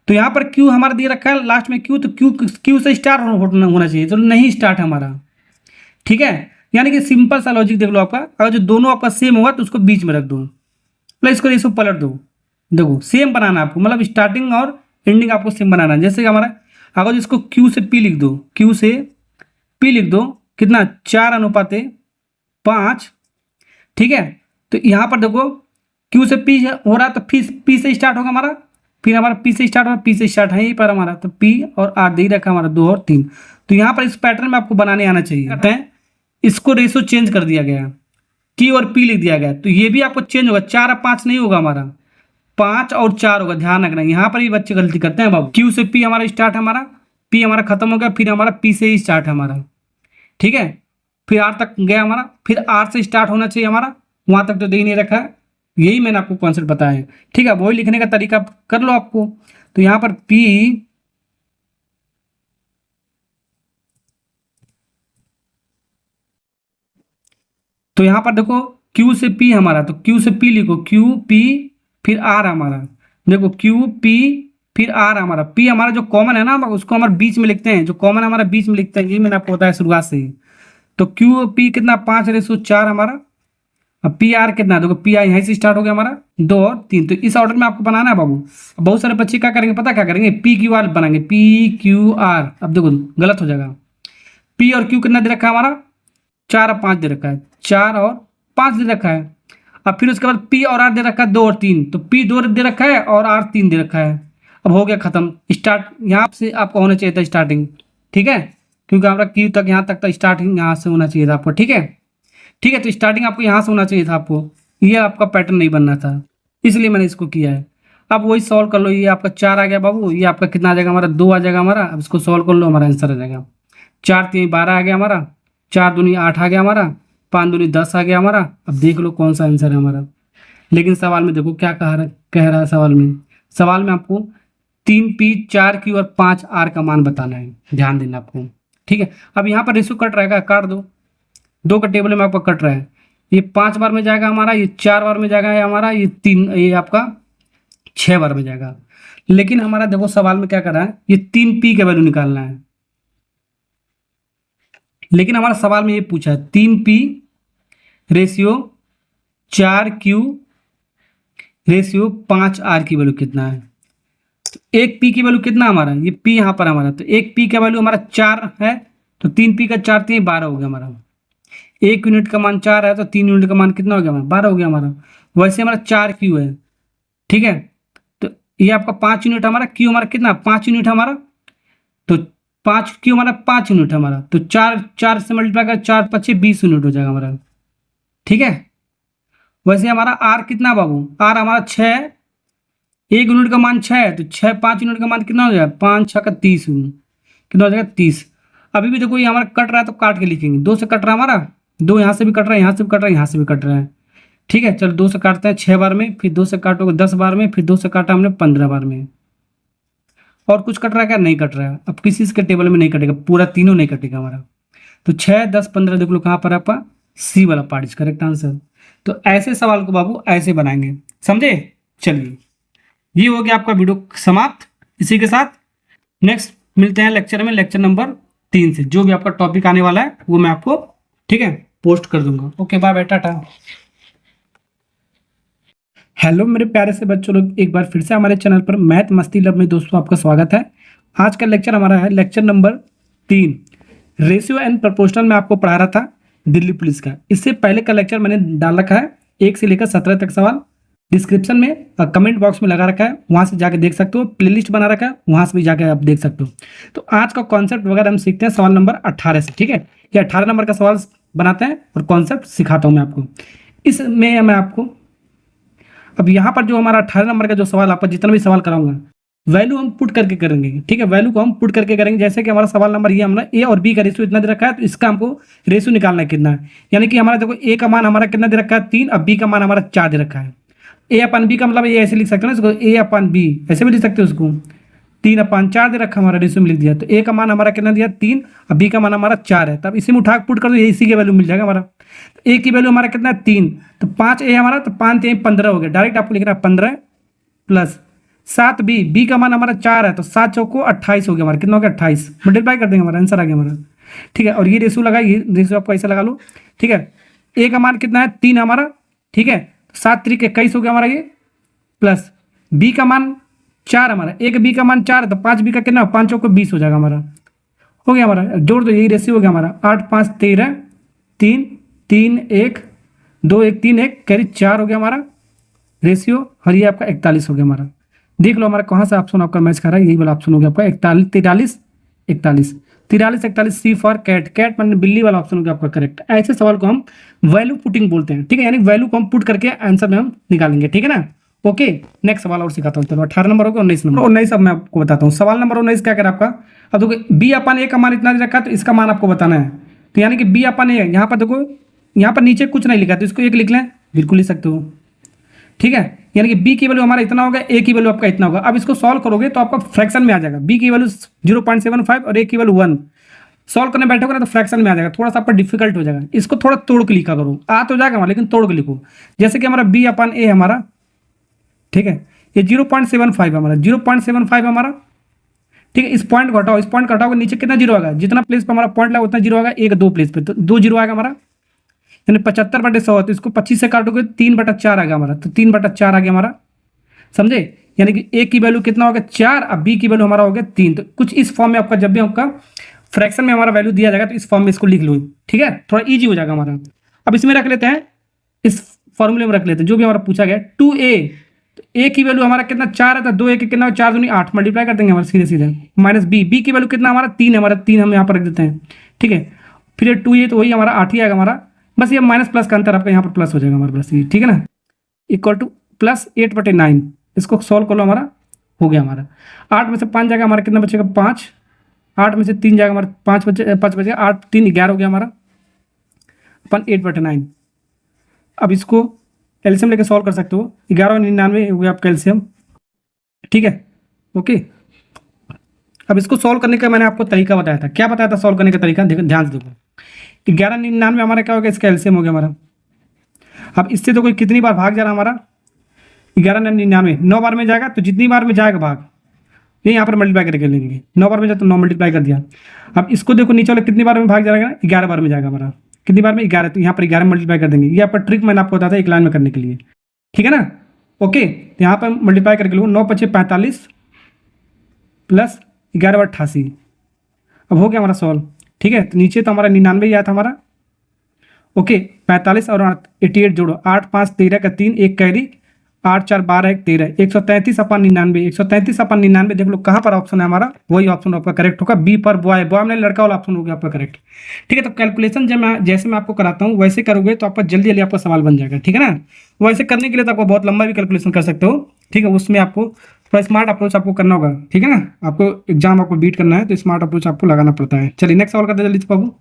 तो यहाँ पर Q हमारा दे रखा है लास्ट में Q, तो Q से स्टार्ट होना चाहिए, तो नहीं स्टार्ट है हमारा, ठीक है। यानी कि सिंपल सा लॉजिक देख लो आपका, अगर जो दोनों आपका सेम होगा तो उसको बीच में रख दो, मतलब इसको रेशो पलट दो। देखो सेम बनाना आपको, मतलब स्टार्टिंग और एंडिंग आपको सेम बनाना है। जैसे कि हमारा अगर इसको Q से P लिख दो, Q से P लिख दो, कितना 4:5, ठीक है। तो यहाँ पर देखो Q से P हो रहा है, तो P से स्टार्ट होगा हमारा, फिर हमारा P से स्टार्ट होगा, P से स्टार्ट है यहीं पर हमारा, तो P और R दे ही रखा हमारा 2 और 3। तो यहाँ पर इस पैटर्न में आपको बनाने आना चाहिए। कहते हैं इसको रेशो चेंज कर दिया गया, Q और P लिख दिया गया, तो ये भी आपको चेंज होगा, 4 और 5 नहीं होगा हमारा, 5 और 4 होगा, ध्यान रखना। यहाँ पर ही बच्चे गलती करते हैं बाबू। Q से P हमारा स्टार्ट है, हमारा P हमारा खत्म हो गया, फिर हमारा P से ही स्टार्ट है हमारा, ठीक है। फिर R तक गया हमारा, फिर R से स्टार्ट होना चाहिए हमारा, वहाँ तक तो दे ही नहीं रखा है। यही मैंने आपको कॉन्सेप्ट बताया है, ठीक है। वही लिखने का तरीका कर लो आपको। तो यहाँ पर P, तो यहाँ पर देखो Q से P हमारा, तो Q से P लिखो, Q P फिर R हमारा, देखो Q P फिर R हमारा। P हमारा जो कॉमन है ना, उसको हमारे बीच में लिखते हैं, जो कॉमन हमारा बीच में लिखते हैं, ये मैंने आपको बताया शुरुआत से ही। तो Q P कितना 5:4 हमारा। अब P R कितना, देखो P R यहीं से स्टार्ट हो गया हमारा, 2 और 3। तो इस ऑर्डर में आपको बनाना है बाबू। बहुत सारे बच्चे क्या करेंगे पता, क्या करेंगे P Q R बनाएंगे, P Q R। अब देखो गलत हो जाएगा, P और Q कितना दे रखा है हमारा, 4 और 5 दे रखा है, 4 और 5 दे रखा है। अब फिर उसके बाद P और R दे रखा है 2 और 3, तो P 2 दे रखा है और R 3 दे रखा है। अब हो गया खत्म, स्टार्ट यहाँ से आपको होना चाहिए था स्टार्टिंग, ठीक है, क्योंकि हमारा Q तक यहाँ तक था, स्टार्टिंग यहाँ से होना चाहिए था आपको, ठीक है। ठीक है, तो स्टार्टिंग आपको यहाँ से होना चाहिए था आपको, ये आपका पैटर्न नहीं बनना था, इसलिए मैंने इसको किया है। अब वही सॉल्व कर लो, ये आपका 4 आ गया बाबू, ये आपका कितना आ जाएगा हमारा 2 आ जाएगा हमारा। अब इसको सॉल्व कर लो, हमारा आंसर आ जाएगा 4 3 12 आ गया हमारा, 4 दूनी 8 आ गया हमारा, 5 दूनी 10 आ गया हमारा। अब देख लो कौन सा आंसर है हमारा। लेकिन सवाल में देखो क्या कह रहा है सवाल में आपको 3 P 4 Q और 5 R का मान बताना है, ध्यान देना आपको, ठीक है। अब यहाँ पर रेशो कट रहेगा, काट दो, 2 का टेबल में आपका कट रहा है, ये 5 बार में जाएगा हमारा, ये 4 बार में जाएगा हमारा, ये आपका 6 बार में जाएगा। लेकिन हमारा देखो सवाल में क्या कर रहा है, ये 3 P का वैल्यू निकालना है। लेकिन हमारा सवाल में ये पूछा है 3 P ratio 4 Q ratio 5R की वैल्यू कितना है। तो एक पी की वैल्यू कितना हमारा, ये पी यहाँ पर हमारा, तो एक पी का वैल्यू हमारा 4 है, तो 3 पी का 4 3 12 हो गया हमारा। 1 यूनिट का मान 4 है, तो 3 यूनिट का मान कितना हो गया हमारा, 12 हो गया हमारा। वैसे हमारा 4Q है, ठीक है। तो ये आपका 5 यूनिट हमारा, क्यू हमारा कितना 5 यूनिट हमारा, तो 5Q हमारा 5 यूनिट हमारा, तो 4 से मल्टीप्लाई कर 4 5 20 यूनिट हो जाएगा हमारा, ठीक है। वैसे हमारा आर कितना बाबू, आर हमारा 6, 1 यूनिट का मान 6 है, तो 6 5 यूनिट का मान कितना हो जाएगा, 5 6 का 30, कितना हो जाएगा 30। अभी भी देखो ये हमारा कट रहा है, तो काट के लिखेंगे, 2 से कट रहा है हमारा, 2 यहाँ से भी कट रहा है, यहाँ से भी कट रहा है, यहाँ से भी कट रहा है, ठीक है। चलो 2 से काटते हैं 6 बार में, फिर 2 से काटोगे 10 बार में, फिर 2 से काटा हमने 15 बार में। और कुछ कट रहा है क्या, नहीं कट रहा है। अब किसी के टेबल में नहीं कटेगा, पूरा तीनों नहीं कटेगा हमारा। तो 6 10 15 देख लो कहाँ पर आपका सी वाला पार्ट इज करेक्ट आंसर। तो ऐसे सवाल को बाबू ऐसे बनाएंगे, समझे। चलिए ये हो गया आपका वीडियो समाप्त। इसी के साथ नेक्स्ट मिलते हैं लेक्चर में, लेक्चर नंबर 3 से जो भी आपका टॉपिक आने वाला है वो मैं आपको, ठीक है, पोस्ट कर दूंगा। Okay bye bye ta-ta. Hello मेरे प्यारे से बच्चों लोग, एक बार फिर से हमारे चैनल पर मैथ मस्ती लब में दोस्तों आपका स्वागत है। आज का लेक्चर हमारा है lecture number 3, ratio and proportional में आपको पढ़ा रहा था दिल्ली पुलिस का। इससे पहले का लेक्चर मैंने डाल रखा है 1 से लेकर 17 तक सवाल, डिस्क्रिप्शन में और कमेंट बॉक्स में लगा रखा है, वहाँ से जाके देख सकते हो। प्लेलिस्ट बना रखा है, वहाँ से भी जाके आप देख सकते हो। तो आज का कॉन्सेप्ट वगैरह हम सीखते हैं सवाल नंबर 18 से, ठीक है। ये 18 नंबर का सवाल बनाते हैं और कॉन्सेप्ट सिखाता हूँ मैं आपको। इसमें मैं आपको अब यहाँ पर जो हमारा 18 नंबर का जो सवाल, आपका जितना भी सवाल कराऊंगा वैल्यू हम पुट करके करेंगे, ठीक है। वैल्यू को हम पुट करके करेंगे। जैसे कि हमारा सवाल नंबर ये हमारा ए और बी का रेशियो इतना दे रखा है, तो इसका हमको रेशियो निकालना है कितना है। यानी कि हमारा देखो ए का मान हमारा कितना दे रखा है 3, अब बी का मान हमारा 4 दे रखा है। ए अपन बी का मतलब ये ऐसे लिख सकते हो ना इसको, ए अपन बी ऐसे भी लिख सकते हो उसको, 3/4 दे रखा हमारा रेशियो में लिख दिया। तो ए का मान हमारा कितना दिया 3, अब बी का मान हमारा 4 है। तब इसी में उठा पुट कर दो, इसी की वैल्यू मिल जाएगा हमारा। तो ए की वैल्यू हमारा कितना है 3, तो 5 ए हमारा, तो 5 3 15 हो गया। डायरेक्ट आपको लिखना है 15 प्लस 7 बी, बी का मान हमारा 4 है, तो 7 चौको 28 हो गया हमारा। कितना हो गया 28, मल्टीप्लाई कर देंगे, हमारा आंसर आ गया हमारा, ठीक है। और ये रेशियो लगा, ये रेशियो आपको ऐसे लगा लो, ठीक है। ए का मान कितना है 3 हमारा, ठीक है। 7 3 21 हो गया हमारा ये, प्लस बी का मान 4 हमारा, एक बी का मान 4 है, तो 5 बी का कितना 5 चौको 20 हो जाएगा हमारा, हो गया हमारा। जोड़ दो, यही रेशियो हो गया हमारा। 8 5 13, 3 3 1 2 1 3 1 कैरी 4 हो गया हमारा रेशियो। और ये आपका 41 हो गया हमारा। देख लो हमारा कहाँ से ऑप्शन आपका मैच कर रहा है, यही वाला ऑप्शन हो गया आपका 43 41 सी फॉर कैट, कैट मतलब बिल्ली वाला ऑप्शन हो गया आपका करेक्ट। ऐसे सवाल को हम वैल्यू पुटिंग बोलते हैं, ठीक है। यानी वैल्यू को हम पुट करके आंसर में हम निकालेंगे, ठीक है ना। ओके नेक्स्ट सवाल और सिखाता हूँ। चलो 18 नंबर हो गया, 19 नंबर। 19 अब मैं आपको बताता हूँ। सवाल नंबर 19 क्या करें आपका, अब देखो बी अपन ए का मान इतना दे रखा है, तो इसका मान आपको बताना है। तो यानी कि बी अपन ए, यहाँ पर देखो यहाँ पर नीचे कुछ नहीं लिखा, तो इसको 1 लिख लें, बिल्कुल लिख सकते हो, ठीक है। यानी कि बी की वैल्यू हमारा इतना होगा, ए की वैल्यू आपका इतना होगा। अब इसको सॉल्व करोगे तो आपका फ्रैक्शन में आ जाएगा। बी की वैल्यू 0.75 और ए की वैल्यू 1, सॉल्व करने बैठोगे ना तो फ्रैक्शन में आ जाएगा, थोड़ा सा आपका डिफिकल्ट हो जाएगा। इसको थोड़ा तोड़ के लिखा करो, आ तो जाएगा हमारा, लेकिन तोड़ के लिखो। जैसे कि हमारा बी अपन ए हमारा, ठीक है, ये 0.75 हमारा, 0.75 हमारा, ठीक है। इस पॉइंट को हटाओ, इस पॉइंट को हटाओगे नीचे कितना जीरो आएगा, जितना प्लेस पे हमारा पॉइंट लगा उतना जीरो आएगा, 1 2 प्लेस पे, तो 2 जीरो आएगा हमारा। यानी 75/100, तो इसको 25 से काटोगे 3/4 आ गया हमारा, तो 3/4 आ गया हमारा, समझे। यानी कि ए की वैल्यू कितना होगा 4, अब बी की वैल्यू हमारा हो गया 3। तो कुछ इस फॉर्म में आपका जब भी आपका फ्रैक्शन में हमारा वैल्यू दिया जाएगा तो इस फॉर्म में इसको लिख लो, ठीक है, थोड़ा ईजी हो जाएगा हमारा। अब इसमें रख लेते हैं, इस फॉर्मूले में रख लेते हैं जो भी हमारा पूछा गया 2a, तो ए की वैल्यू हमारा कितना 4 है, तो 2a के कितना 4 दूनी 8, मल्टीप्लाई कर देंगे हमारे सीधे सीधे, माइनस बी, बी की वैल्यू कितना हमारा 3 है, हमारा 3 हम यहाँ पर रख देते हैं, ठीक है। फिर 2a तो वही हमारा 8 ही आएगा हमारा, बस ये माइनस प्लस का अंतर आपका यहाँ पर प्लस हो जाएगा हमारे पास, ठीक है ना, इक्वल टू प्लस 8/9। इसको सॉल्व कर लो, हमारा हो गया हमारा। 8 में से 5 जाएगा हमारा कितना बचेगा 5, 8 में से 3 जाएगा हमारा 5 बचेगा, 8 3 11 हो गया हमारा अपन 8/9। अब इसको एलसीएम लेके सॉल्व कर सकते हो, 11 और 99 हो गया आपका एलसीएम, ठीक है। ओके अब इसको सॉल्व करने का मैंने आपको तरीका बताया था, क्या बताया था सॉल्व करने का तरीका, देखो ध्यान से देखो। 11 99 हमारा क्या हो गया, इसका एलसीएम हो गया हमारा। अब इससे तो कोई कितनी बार भाग जा रहा हमारा, 11 99 9 बार में जाएगा, तो जितनी बार में जाएगा भाग ये यहाँ पर मल्टीप्लाई करके लेंगे, 9 बार में जाए तो 9 मल्टीप्लाई कर दिया। अब इसको देखो नीचे वाले कितनी बार में भाग जाएगा, 11 बार में जाएगा हमारा, कितनी बार में 11, तो यहाँ पर 11 मल्टीप्लाई कर देंगे। ये आपका ट्रिक मैंने आपको बताया था एक लाइन में करने के लिए, ठीक है ना। ओके, तो यहाँ पर मल्टीप्लाई करके लो, 9 पचे 45 प्लस 11 88। अब हो गया हमारा सॉल्व। ठीक है, तो नीचे तो हमारा 99 आया था हमारा। ओके, 45 और 88 जोड़ो, 8 5 13 का 3, एक कैरी, 8 4 12 1 13, 133 अपन 99, 133 अपन 99। देख लो कहाँ पर ऑप्शन है हमारा, वही ऑप्शन आपका करेक्ट होगा, बी पर बॉय, बॉय में लड़का वाला ऑप्शन हो गया आपका करेक्ट। ठीक है, तो कैलकुलेशन जैसे मैं आपको कराता हूँ वैसे करोगे तो आपका जल्दी जल्दी आपका सवाल बन जाएगा। ठीक है ना, वैसे करने के लिए तो आपको बहुत लंबा भी कैलकुलेशन कर सकते हो। ठीक है, उसमें आपको थोड़ा स्मार्ट अप्रोच आपको करना होगा। ठीक है ना, आपको एग्जाम आपको बीट करना है तो स्मार्ट अप्रोच आपको लगाना पड़ता है। चलिए नेक्स्ट सवाल करते हैं जल्दी से बाबू।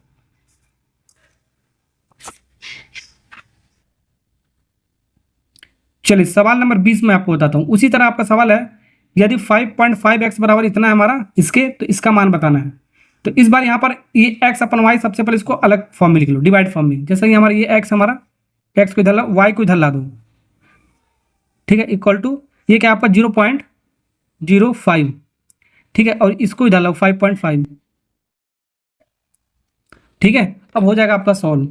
चलिए सवाल नंबर 20 में आपको बताता हूँ। उसी तरह आपका सवाल है, यदि 5.5x बराबर इतना है हमारा इसके, तो इसका मान बताना है। तो इस बार यहाँ पर ये x अपन y, सबसे पहले इसको अलग फॉर्म में लिख लो, डिवाइड फॉर्म में। जैसे कि हमारा ये x हमारा, x को इधर ला, y को इधर ला दो। ठीक है, इक्वल टू ये क्या आपका 0.05। ठीक है, और इसको इधर लाओ 5.5। ठीक है, अब हो जाएगा आपका सॉल्व।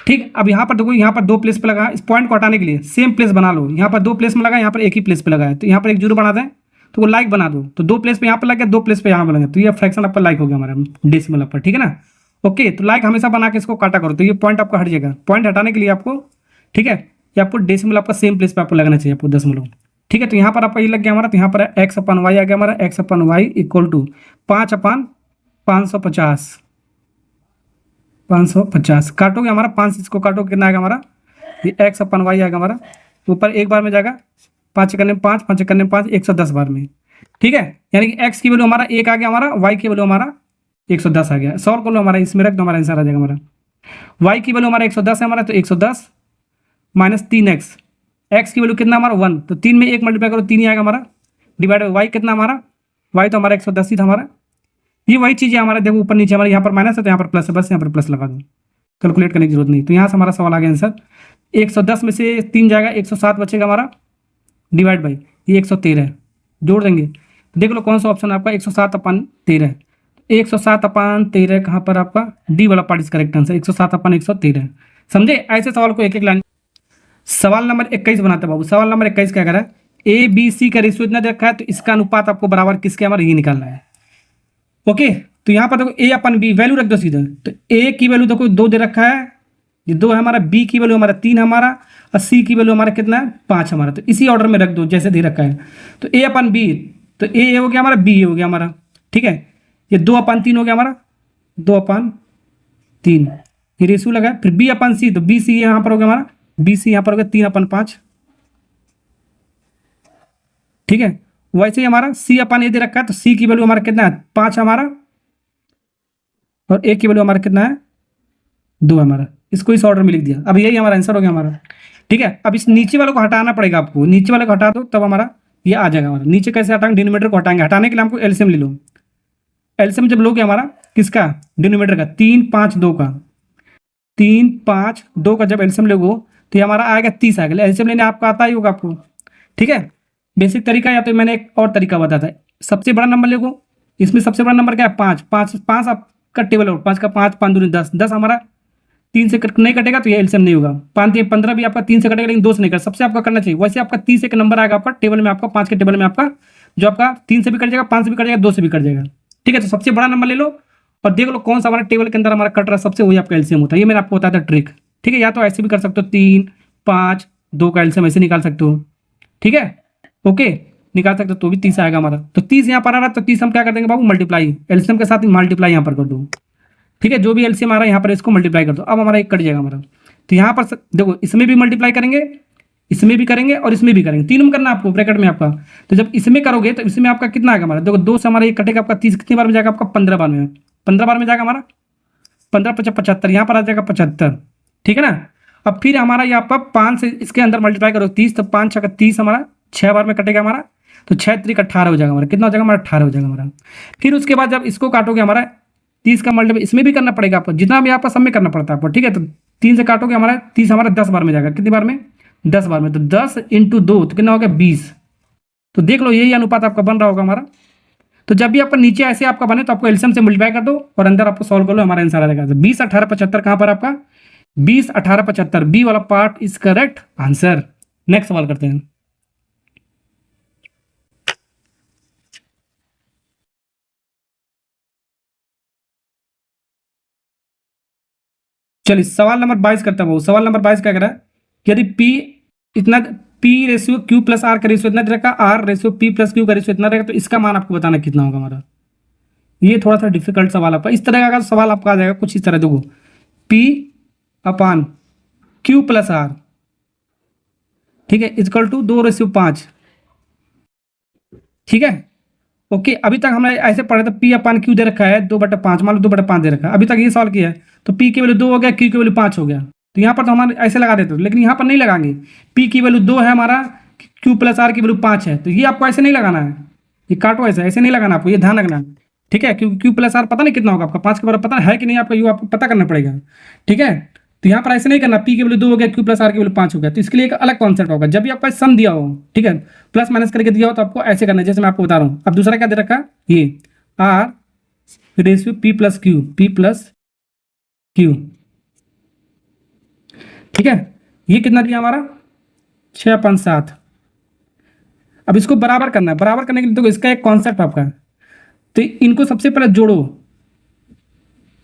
ठीक, अब यहाँ पर देखो, यहाँ पर 2 प्लेस पे लगा, इस पॉइंट को हटाने के लिए सेम प्लेस बना लो। यहाँ पर 2 प्लेस में लगा, यहाँ पर एक ही प्लेस पे लगा है, तो यहाँ पर एक 0 बना दें, तो वो लाइक बना दो। तो 2 प्लेस पे यहाँ पर लग गया, 2 प्लेस पे यहाँ पर लगा, तो ये फ्रैक्शन आपका लाइक हो गया हमारा डेसिमल पर। ठीक है ना, ओके, तो लाइक हमेशा बना के इसको काटा करो, तो ये पॉइंट आपका हट जाएगा। पॉइंट हटाने के लिए आपको, ठीक है, ये आपको डेसिमल आपका सेम प्लेस पे आपको लगना चाहिए, आपको दशमलव। ठीक है, तो यहाँ पर आपका ये लग गया हमारा, तो यहाँ पर एक्स अपन वाई आ गया हमारा, एक्स अपन वाई इक्वल टू 5/550, 550 काटोगे हमारा, 5 इसको काटोगे कितना आएगा हमारा, ये एक्स अपन वाई आएगा हमारा, ऊपर एक बार में जाएगा, 5 करने 5, 5 करने 5, 110 बार में। ठीक है, यानी कि एक्स की वैल्यू हमारा 1 आ गया हमारा, वाई की वैल्यू हमारा 110 आ गया। सॉल्व कर लो हमारा, इसमें रख दो, हमारा आंसर आ जाएगा हमारा। वाई की वैल्यू हमारा 110 है हमारा, तो 110 माइनस 3x, एक्स की वैल्यू कितना हमारा 1, तो 3 में 1 मल्टीप्लाई करो 3 ही आएगा हमारा, डिवाइड बाई वाई कितना हमारा, वाई तो हमारा 110 ही था हमारा। ये वही चीज़ है हमारा, देखो ऊपर नीचे हमारे यहाँ पर माइनस है तो यहाँ पर प्लस है, बस यहाँ पर प्लस लगा दो, कैलकुलेट करने की जरूरत नहीं। तो यहाँ से हमारा सवाल आ गया आंसर, 110 में से 3 जाएगा, 107 बचेगा हमारा, डिवाइड बाई ये 113 जोड़ देंगे, देख लो कौन सा ऑप्शन आपका 107/13। 107/13 कहाँ पर आपका, डी वाला पार्ट इज करेक्ट आंसर, 107/113। समझे, ऐसे सवाल को एक एक लाइन। सवाल नंबर 21 बनाते बाबू। सवाल नंबर 21 क्या करा है, ए बी सी का रेशियो इतना दे रखा है, तो इसका अनुपात आपको बराबर किसके हमारा ये निकालना है। ओके, तो यहाँ पर देखो ए अपन बी वैल्यू रख दो सीधा, तो ए की वैल्यू देखो 2 दे रखा है, ये 2 है हमारा, बी की वैल्यू हमारा 3 हमारा, और सी की वैल्यू हमारा कितना है 5 हमारा। तो इसी ऑर्डर में रख दो जैसे दे रखा है। तो ए अपन बी, तो ए हो गया हमारा, बी हो गया हमारा। ठीक है, ये 2/3 हो गया हमारा, 2/3 ये रेशियो लगा है। फिर बी अपन सी, तो बी सी यहाँ पर हो गया हमारा, बी सी यहाँ पर हो गया 3/5। ठीक है, वैसे ही हमारा सी अपन ए दे रखा है, तो सी की वैल्यू हमारा कितना है 5 हमारा, और ए की वैल्यू हमारा कितना है 2 हमारा। इसको इस ऑर्डर में लिख दिया, अब यही हमारा आंसर हो गया हमारा। ठीक है, अब इस नीचे वाले को हटाना पड़ेगा आपको, नीचे वाले को हटा दो तब हमारा ये आ जाएगा हमारा। नीचे कैसे हटाएंगे, डिनोमिनेटर को हटाएंगे, हटाने के लिए हमको एलसीएम ले लो। एलसीएम जब लोगे हमारा किसका, डिनोमिनेटर का, 3 5 2 का, 3 5 2 का जब एलसीएम लोगो तो ये हमारा आएगा 30 आएगा। एलसीएम लेने आपका आता ही होगा आपको। ठीक है, बेसिक तरीका, या तो मैंने एक और तरीका बताया था, सबसे बड़ा नंबर लेगो, इसमें सबसे बड़ा नंबर क्या है 5, 5 5 आपका टेबल आउट, 5 का 5 5 दूनी 10, 10 हमारा 3 से नहीं कटेगा तो ये एलसीएम नहीं होगा। 5 3 15 भी आपका 3 से कटेगा, लेकिन 2 से नहीं कटेगा, सबसे आपका करना चाहिए। वैसे आपका 30 एक नंबर आएगा आपका टेबल में, आपका 5 के टेबल में आपका, जो आपका 3 से भी कट जाएगा, 5 से भी कट जाएगा, 2 से भी कट जाएगा। ठीक है, तो सबसे बड़ा नंबर ले लो और देख लो कौन सा हमारा टेबल के अंदर हमारा कट रहा है सबसे, वही आपका एलसीएम होता है। ये मैंने आपको बताया था ट्रिक। ठीक है, या तो ऐसे भी कर सकते हो, 3 5 2 का एलसीएम ऐसे निकाल सकते हो। ठीक है, ओके, निकाल सकते हो तो भी 30 आएगा हमारा। तो 30 यहाँ पर आ रहा है, तो 30 हम क्या कर देंगे बाबू, मल्टीप्लाई, एलसीएम के साथ मल्टीप्लाई यहाँ पर कर दो। ठीक है, जो भी एलसीएम आ रहा है यहाँ पर इसको मल्टीप्लाई कर दो, अब हमारा एक कट जाएगा हमारा। तो यहाँ पर देखो, इसमें भी मल्टीप्लाई करेंगे, इसमें भी करेंगे और इसमें भी करेंगे, तीनों में करना आपको ब्रैकेट में आपका। तो जब इसमें करोगे तो इसमें आपका कितना आएगा हमारा, देखो 2 से हमारा ये कटेगा आपका 30, कितनी बार में जाएगा आपका 15 बार में, 15 बार में जाएगा हमारा, 15 5 75, यहाँ पर आ जाएगा 75। ठीक है ना, अब फिर हमारा यहाँ पर 5 से इसके अंदर मल्टीप्लाई करो 30, तो 5 6 30 हमारा 6 बार में कटेगा हमारा, तो 6 3 18 हो जाएगा हमारा, कितना हो जाएगा हमारा 18 हो जाएगा हमारा। फिर उसके बाद जब इसको काटोगे हमारा 30 का मल्टीप्लाई इसमें भी करना पड़ेगा आपको, जितना भी आपका सब में करना पड़ता है आपको। ठीक है, तो 3 से काटोगे हमारा 30 हमारा 10 बार में जाएगा, कितनी बार में 10 बार में, तो 10 × 2 तो कितना हो गया 20। तो देख लो यही अनुपात आपका बन रहा होगा हमारा। तो जब भी आपका नीचे ऐसे आपका बने तो आपको एलसीएम से मल्टीप्लाई कर दो और अंदर आपको सॉल्व कर लो, हमारा आंसर आ जाएगा। 20 18 75 कहाँ पर आपका 20 18 75, बी वाला part is correct answer. Next सवाल करते हैं। चलिए सवाल नंबर 22 करता हूँ। सवाल नंबर 22 क्या कह रहा है, यदि P इतना P ratio Q plus R का रेशियो इतना दे रखा, R ratio P plus Q का रेशियो इतना रहेगा, तो इसका मान आपको बताना कितना होगा हमारा। ये थोड़ा सा डिफिकल्ट सवाल आपका, इस तरह का सवाल आपका आ जाएगा कुछ इस तरह, देखो P अपान Q प्लस R, ठीक है, इक्वल टू 2:5, ठीक है। ओके, अभी तक हमने ऐसे पढ़ा था P अपान Q दे रखा है 2/5, मान लो 2/5 दे रखा है, अभी तक ये सॉल्व किया है, तो P की वैल्यू 2 हो गया, Q की वैल्यू 5 हो गया, तो यहाँ पर तो हमारे ऐसे लगा देते हो, लेकिन यहाँ पर नहीं लगाएंगे। P की वैल्यू 2 है हमारा, Q प्लस R की वैल्यू 5 है, तो ये आपको ऐसे नहीं लगाना है, ये काटो ऐसे, ऐसे नहीं लगाना आपको, ये ध्यान रखना, ठीक है, क्योंकि Q प्लस R पता नहीं कितना होगा आपका, 5 के बराबर पता है कि नहीं आपका, ये आपको पता करना पड़ेगा, ठीक है। तो यहाँ पर ऐसे नहीं करना, P की वैल्यू 2 हो गया, Q प्लस R की वैल्यू 5 हो गया, तो इसके लिए एक अलग कॉन्सेप्ट होगा, जब भी आपका सम दिया हो, ठीक है, प्लस माइनस करके दिया हो, तो आपको ऐसे करना है जैसे मैं आपको बता रहा हूँ। अब दूसरा क्या दे रखा, ये R ratio P plus Q, ठीक है, ये कितना दिया हमारा 6/7। अब इसको बराबर करना है, बराबर करने के लिए देखो इसका एक कॉन्सेप्ट आपका है, तो इनको सबसे पहले जोड़ो,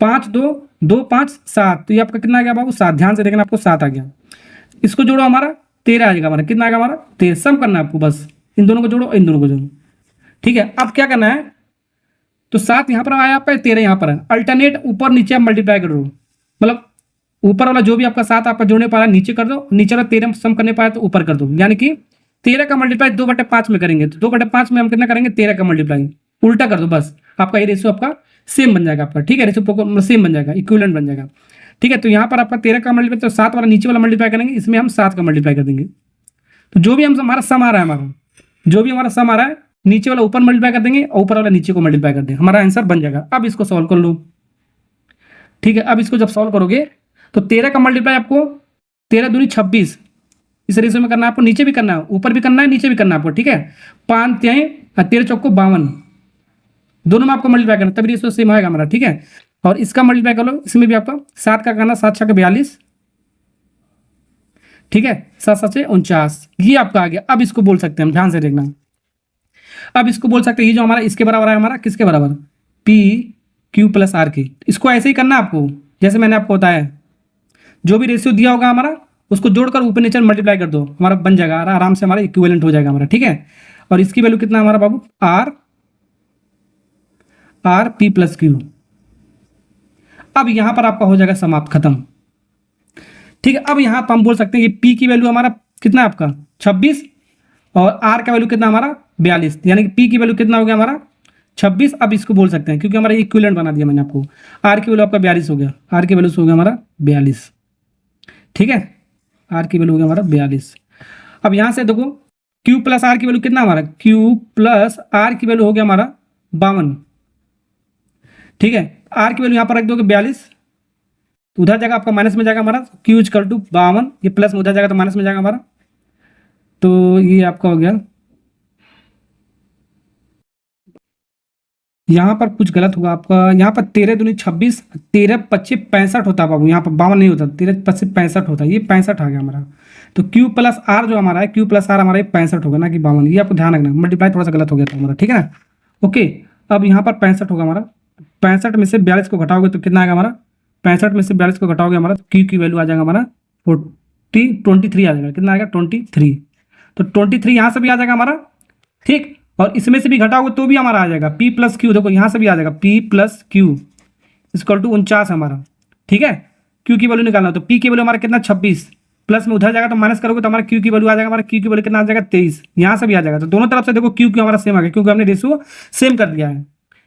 5 2 2 5 7, तो ये आपका कितना आ गया बाबू 7, ध्यान से देखना, आपको 7 आ गया। इसको जोड़ो हमारा 13 आ जाएगा हमारा, कितना आएगा हमारा 13, सम करना है आपको, बस इन दोनों को जोड़ो, इन दोनों को जोड़ो, ठीक है। अब क्या करना है, तो 7 यहाँ पर आया आपका, 13 यहाँ पर है, अल्टरनेट ऊपर नीचे आप मल्टीप्लाई कर दो, मतलब ऊपर वाला जो भी आपका 7 आपका जोड़ने पा रहा है नीचे कर दो, नीचे वाला 13 सम करने पाया तो ऊपर कर दो, यानी कि 13 का मल्टीप्लाई 2/5 में करेंगे, तो 2/5 में हम कितना करेंगे 13 का मल्टीप्लाई, उल्टा कर दो, बस आपका ये रेशियो आपका सेम बन जाएगा आपका, ठीक है, रेशियो सेम बन जाएगा, इक्विवेलेंट बन जाएगा, ठीक है। तो यहाँ पर आपका 13 का मल्टीप्लाई, तो 7 वाला नीचे वाला मल्टीप्लाई करेंगे, इसमें हम 7 का मल्टीप्लाई कर देंगे, तो जो भी हम हमारा सम आ रहा है, हमारा जो भी हमारा सम आ रहा है, नीचे वाला ऊपर मल्टीप्लाई कर देंगे और ऊपर वाला नीचे को मल्टीप्लाई कर देंगे, हमारा आंसर बन जाएगा। अब इसको सॉल्व कर लो, ठीक है। अब इसको जब सॉल्व करोगे तो 13 का मल्टीप्लाई आपको 13 दूनी 26 इस रेशियो में करना है आपको, नीचे भी करना है, ऊपर भी करना है, नीचे भी करना है आपको, ठीक है। 5 13 चौको 52, दोनों में आपको मल्टीप्लाई करना, तभी रेशियो सेम आएगा हमारा, ठीक है। और इसका मल्टीप्लाई कर लो, इसमें भी आपका 7 का करना, 7 6 42, ठीक है, 7 7 से 49, ये आपका आ गया। अब इसको बोल सकते हैं हम, ध्यान से देखना, अब इसको बोल सकते हैं ये जो हमारा इसके बराबर है, हमारा किसके बराबर, P Q प्लस R की। इसको ऐसे ही करना आपको, जैसे मैंने आपको बताया, जो भी रेशियो दिया होगा हमारा उसको जोड़कर ऊपर नीचे मल्टीप्लाई कर दो, हमारा बन जाएगा, आराम से हमारा इक्विवेलेंट हो जाएगा हमारा, ठीक है। और इसकी वैल्यू कितना हमारा बाबू, R P प्लस Q। अब यहां पर आपका हो जाएगा समाप्त, खत्म, ठीक है। अब यहां पर हम बोल सकते हैं कि P की वैल्यू हमारा कितना है आपका 26 और R का वैल्यू कितना हमारा 42, यानी कि P की वैल्यू कितना हो गया हमारा 26। अब इसको बोल सकते हैं क्योंकि हमारा इक्विवेलेंट बना दिया मैंने आपको, R की वैल्यू आपका 42 हो गया, R की वैल्यू हो गया हमारा 42, ठीक है, R की वैल्यू हो गया हमारा 42। अब यहां से देखो Q प्लस R की वैल्यू कितना हमारा, Q प्लस R की वैल्यू हो गया हमारा 52, ठीक है। R की वैल्यू यहां पर रख दोगे 42, तो उधर जाएगा आपका माइनस में जाएगा हमारा, Q इक्वल टू 52, ये प्लस में उधर जाएगा तो माइनस में जाएगा हमारा, तो ये आपका हो गया, यहाँ पर कुछ गलत होगा आपका, यहाँ पर 13 दूनी 26, 13 25 65 होता है बाबू, यहाँ पर 52 नहीं होता, 13 25 65 होता है, ये 65 आ गया हमारा। तो Q प्लस R जो हमारा है, Q प्लस R हमारा ये 65 होगा ना कि 52, ये आपको ध्यान रखना, मल्टीप्लाई थोड़ा सा गलत हो गया था हमारा, ठीक है ना। ओके, अब यहाँ पर 65 होगा हमारा, 65 में से 42 को घटाओगे तो कितना आएगा हमारा, 65 में से 42 को घटाओगे हमारा, तो Q की वैल्यू आ जाएगा हमारा 23 आ जाएगा, कितना आएगा 23, तो 23 यहाँ से भी आ जाएगा हमारा, ठीक। और इसमें से भी घटाओगे तो भी हमारा आ जाएगा P प्लस Q, देखो यहाँ से भी आ जाएगा P plus Q equal to 49 हमारा, ठीक है। Q की वैल्यू निकालना, तो P की वैल्यू हमारा कितना 26, प्लस में उधर जाएगा तो माइनस करोगे तो हमारा Q की वैल्यू आ जाएगा, हमारा Q की वैल्यू कितना आ जाएगा 23, यहाँ से भी आ जाएगा, तो दोनों तरफ से देखो Q हमारा सेम आ गया क्योंकि हमने रेशियो सेम कर दिया है,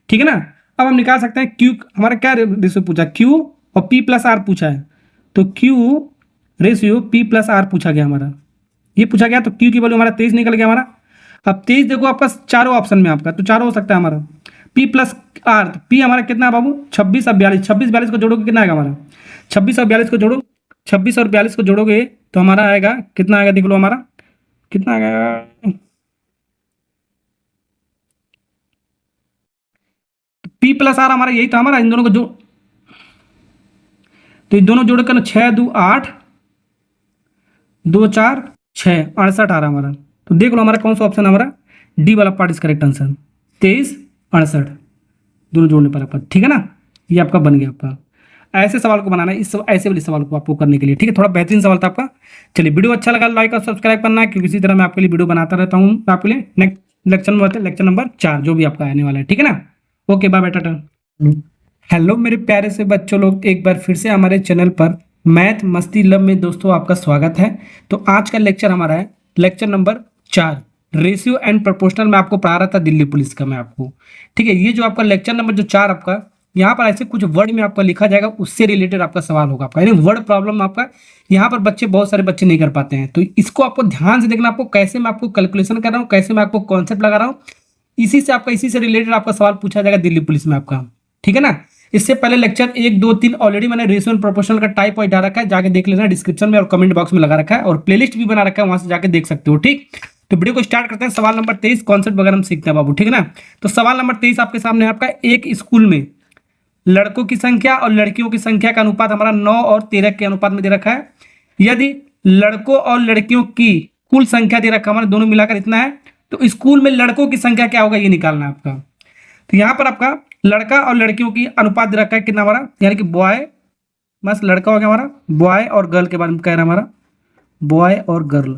ठीक है ना। अब हम निकाल सकते हैं Q, हमारा क्या रेशियो पूछा, Q और P प्लस R पूछा है, तो Q ratio P plus R पूछा गया हमारा, ये पूछा गया, तो Q की वैल्यू हमारा 23 निकल गया हमारा। अब 23 देखो आपका चारों ऑप्शन में आपका, तो चारों हो सकता है हमारा P प्लस R, तो P हमारा कितना है बाबू 26 और 42, 26 42 को जोड़ोगे कितना आएगा हमारा, 26 और 42 को जोड़ो, 26 और 42 को जोड़ोगे तो हमारा आएगा कितना आएगा, देख लो हमारा कितना आएगा, P प्लस R हमारा यही था हमारा, इन दोनों को जो, तो इन दोनों जोड़कर 6 2 8 2 4 6 68 आ रहा हमारा, तो देख लो हमारा कौन सा ऑप्शन हमारा डी वाला पार्ट इज करेक्ट आंसर, 23 68 दोनों जोड़ने पर आपका, ठीक है ना, ये आपका बन गया आपका। ऐसे सवाल को बनाना है, इस ऐसे वाले सवाल को आपको करने के लिए, ठीक है। थोड़ा बेहतरीन सवाल था आपका। चलिए, वीडियो अच्छा लगा लाइक और सब्सक्राइब करना है, क्योंकि इसी तरह मैं आपके लिए वीडियो बनाता रहता हूँ आपके लिए। नेक्स्ट लेक्चर में होते हैं लेक्चर नंबर 4 जो भी आपका आने वाला है, ठीक है ना। Okay, bye bye, ta-ta. Hello मेरे प्यारे से बच्चों लोग, एक बार फिर से हमारे चैनल पर मैथ मस्ती लब में दोस्तों आपका स्वागत है। तो आज का लेक्चर हमारा है lecture number 4, ratio and proportional में आपको पढ़ा रहा था दिल्ली पुलिस का मैं आपको, ठीक है। ये जो आपका लेक्चर नंबर जो 4 आपका, यहाँ पर ऐसे कुछ वर्ड में आपका लिखा जाएगा, उससे रिलेटेड आपका सवाल होगा आपका, यानी वर्ड प्रॉब्लम आपका यहाँ पर बच्चे बहुत सारे बच्चे नहीं कर पाते हैं। तो इसको आपको ध्यान से देखना, आपको कैसे मैं आपको कैलकुलेशन कर रहा हूँ, कैसे मैं आपको कॉन्सेप्ट लगा रहा हूँ, इसी से रिलेटेड आपका सवाल पूछा जाएगा दिल्ली पुलिस में आपका, ठीक है ना। इससे पहले लेक्चर 1, 2, 3 ऑलरेडी मैंने रेशियो एंड प्रोपोर्शनल का टाइप वाइज डाल रखा है, जाके देख लेना डिस्क्रिप्शन में और कमेंट बॉक्स में लगा रखा है, और प्लेलिस्ट भी बना रखा है, वहां से जाके देख सकते हो, ठीक। तो वीडियो को स्टार्ट करते हैं। सवाल नंबर 23 कॉन्सेप्ट वगैरह हम सीखते हैं बाबू, ठीक है ना। तो सवाल नंबर 23 आपके सामने आपका, एक स्कूल में लड़कों की संख्या और लड़कियों की संख्या का अनुपात हमारा 9 और 13 के अनुपात में दे रखा है। यदि लड़कों और लड़कियों की कुल संख्या दे रखा हमारे दोनों मिलाकर इतना है, तो स्कूल में लड़कों की संख्या क्या होगा ये निकालना है आपका। तो यहाँ पर आपका लड़का और लड़कियों की अनुपात दे रखा है कितना हमारा, यानी कि बॉय, बस लड़का हो गया हमारा, बॉय और गर्ल के बारे में कह रहा है हमारा, बॉय और गर्ल,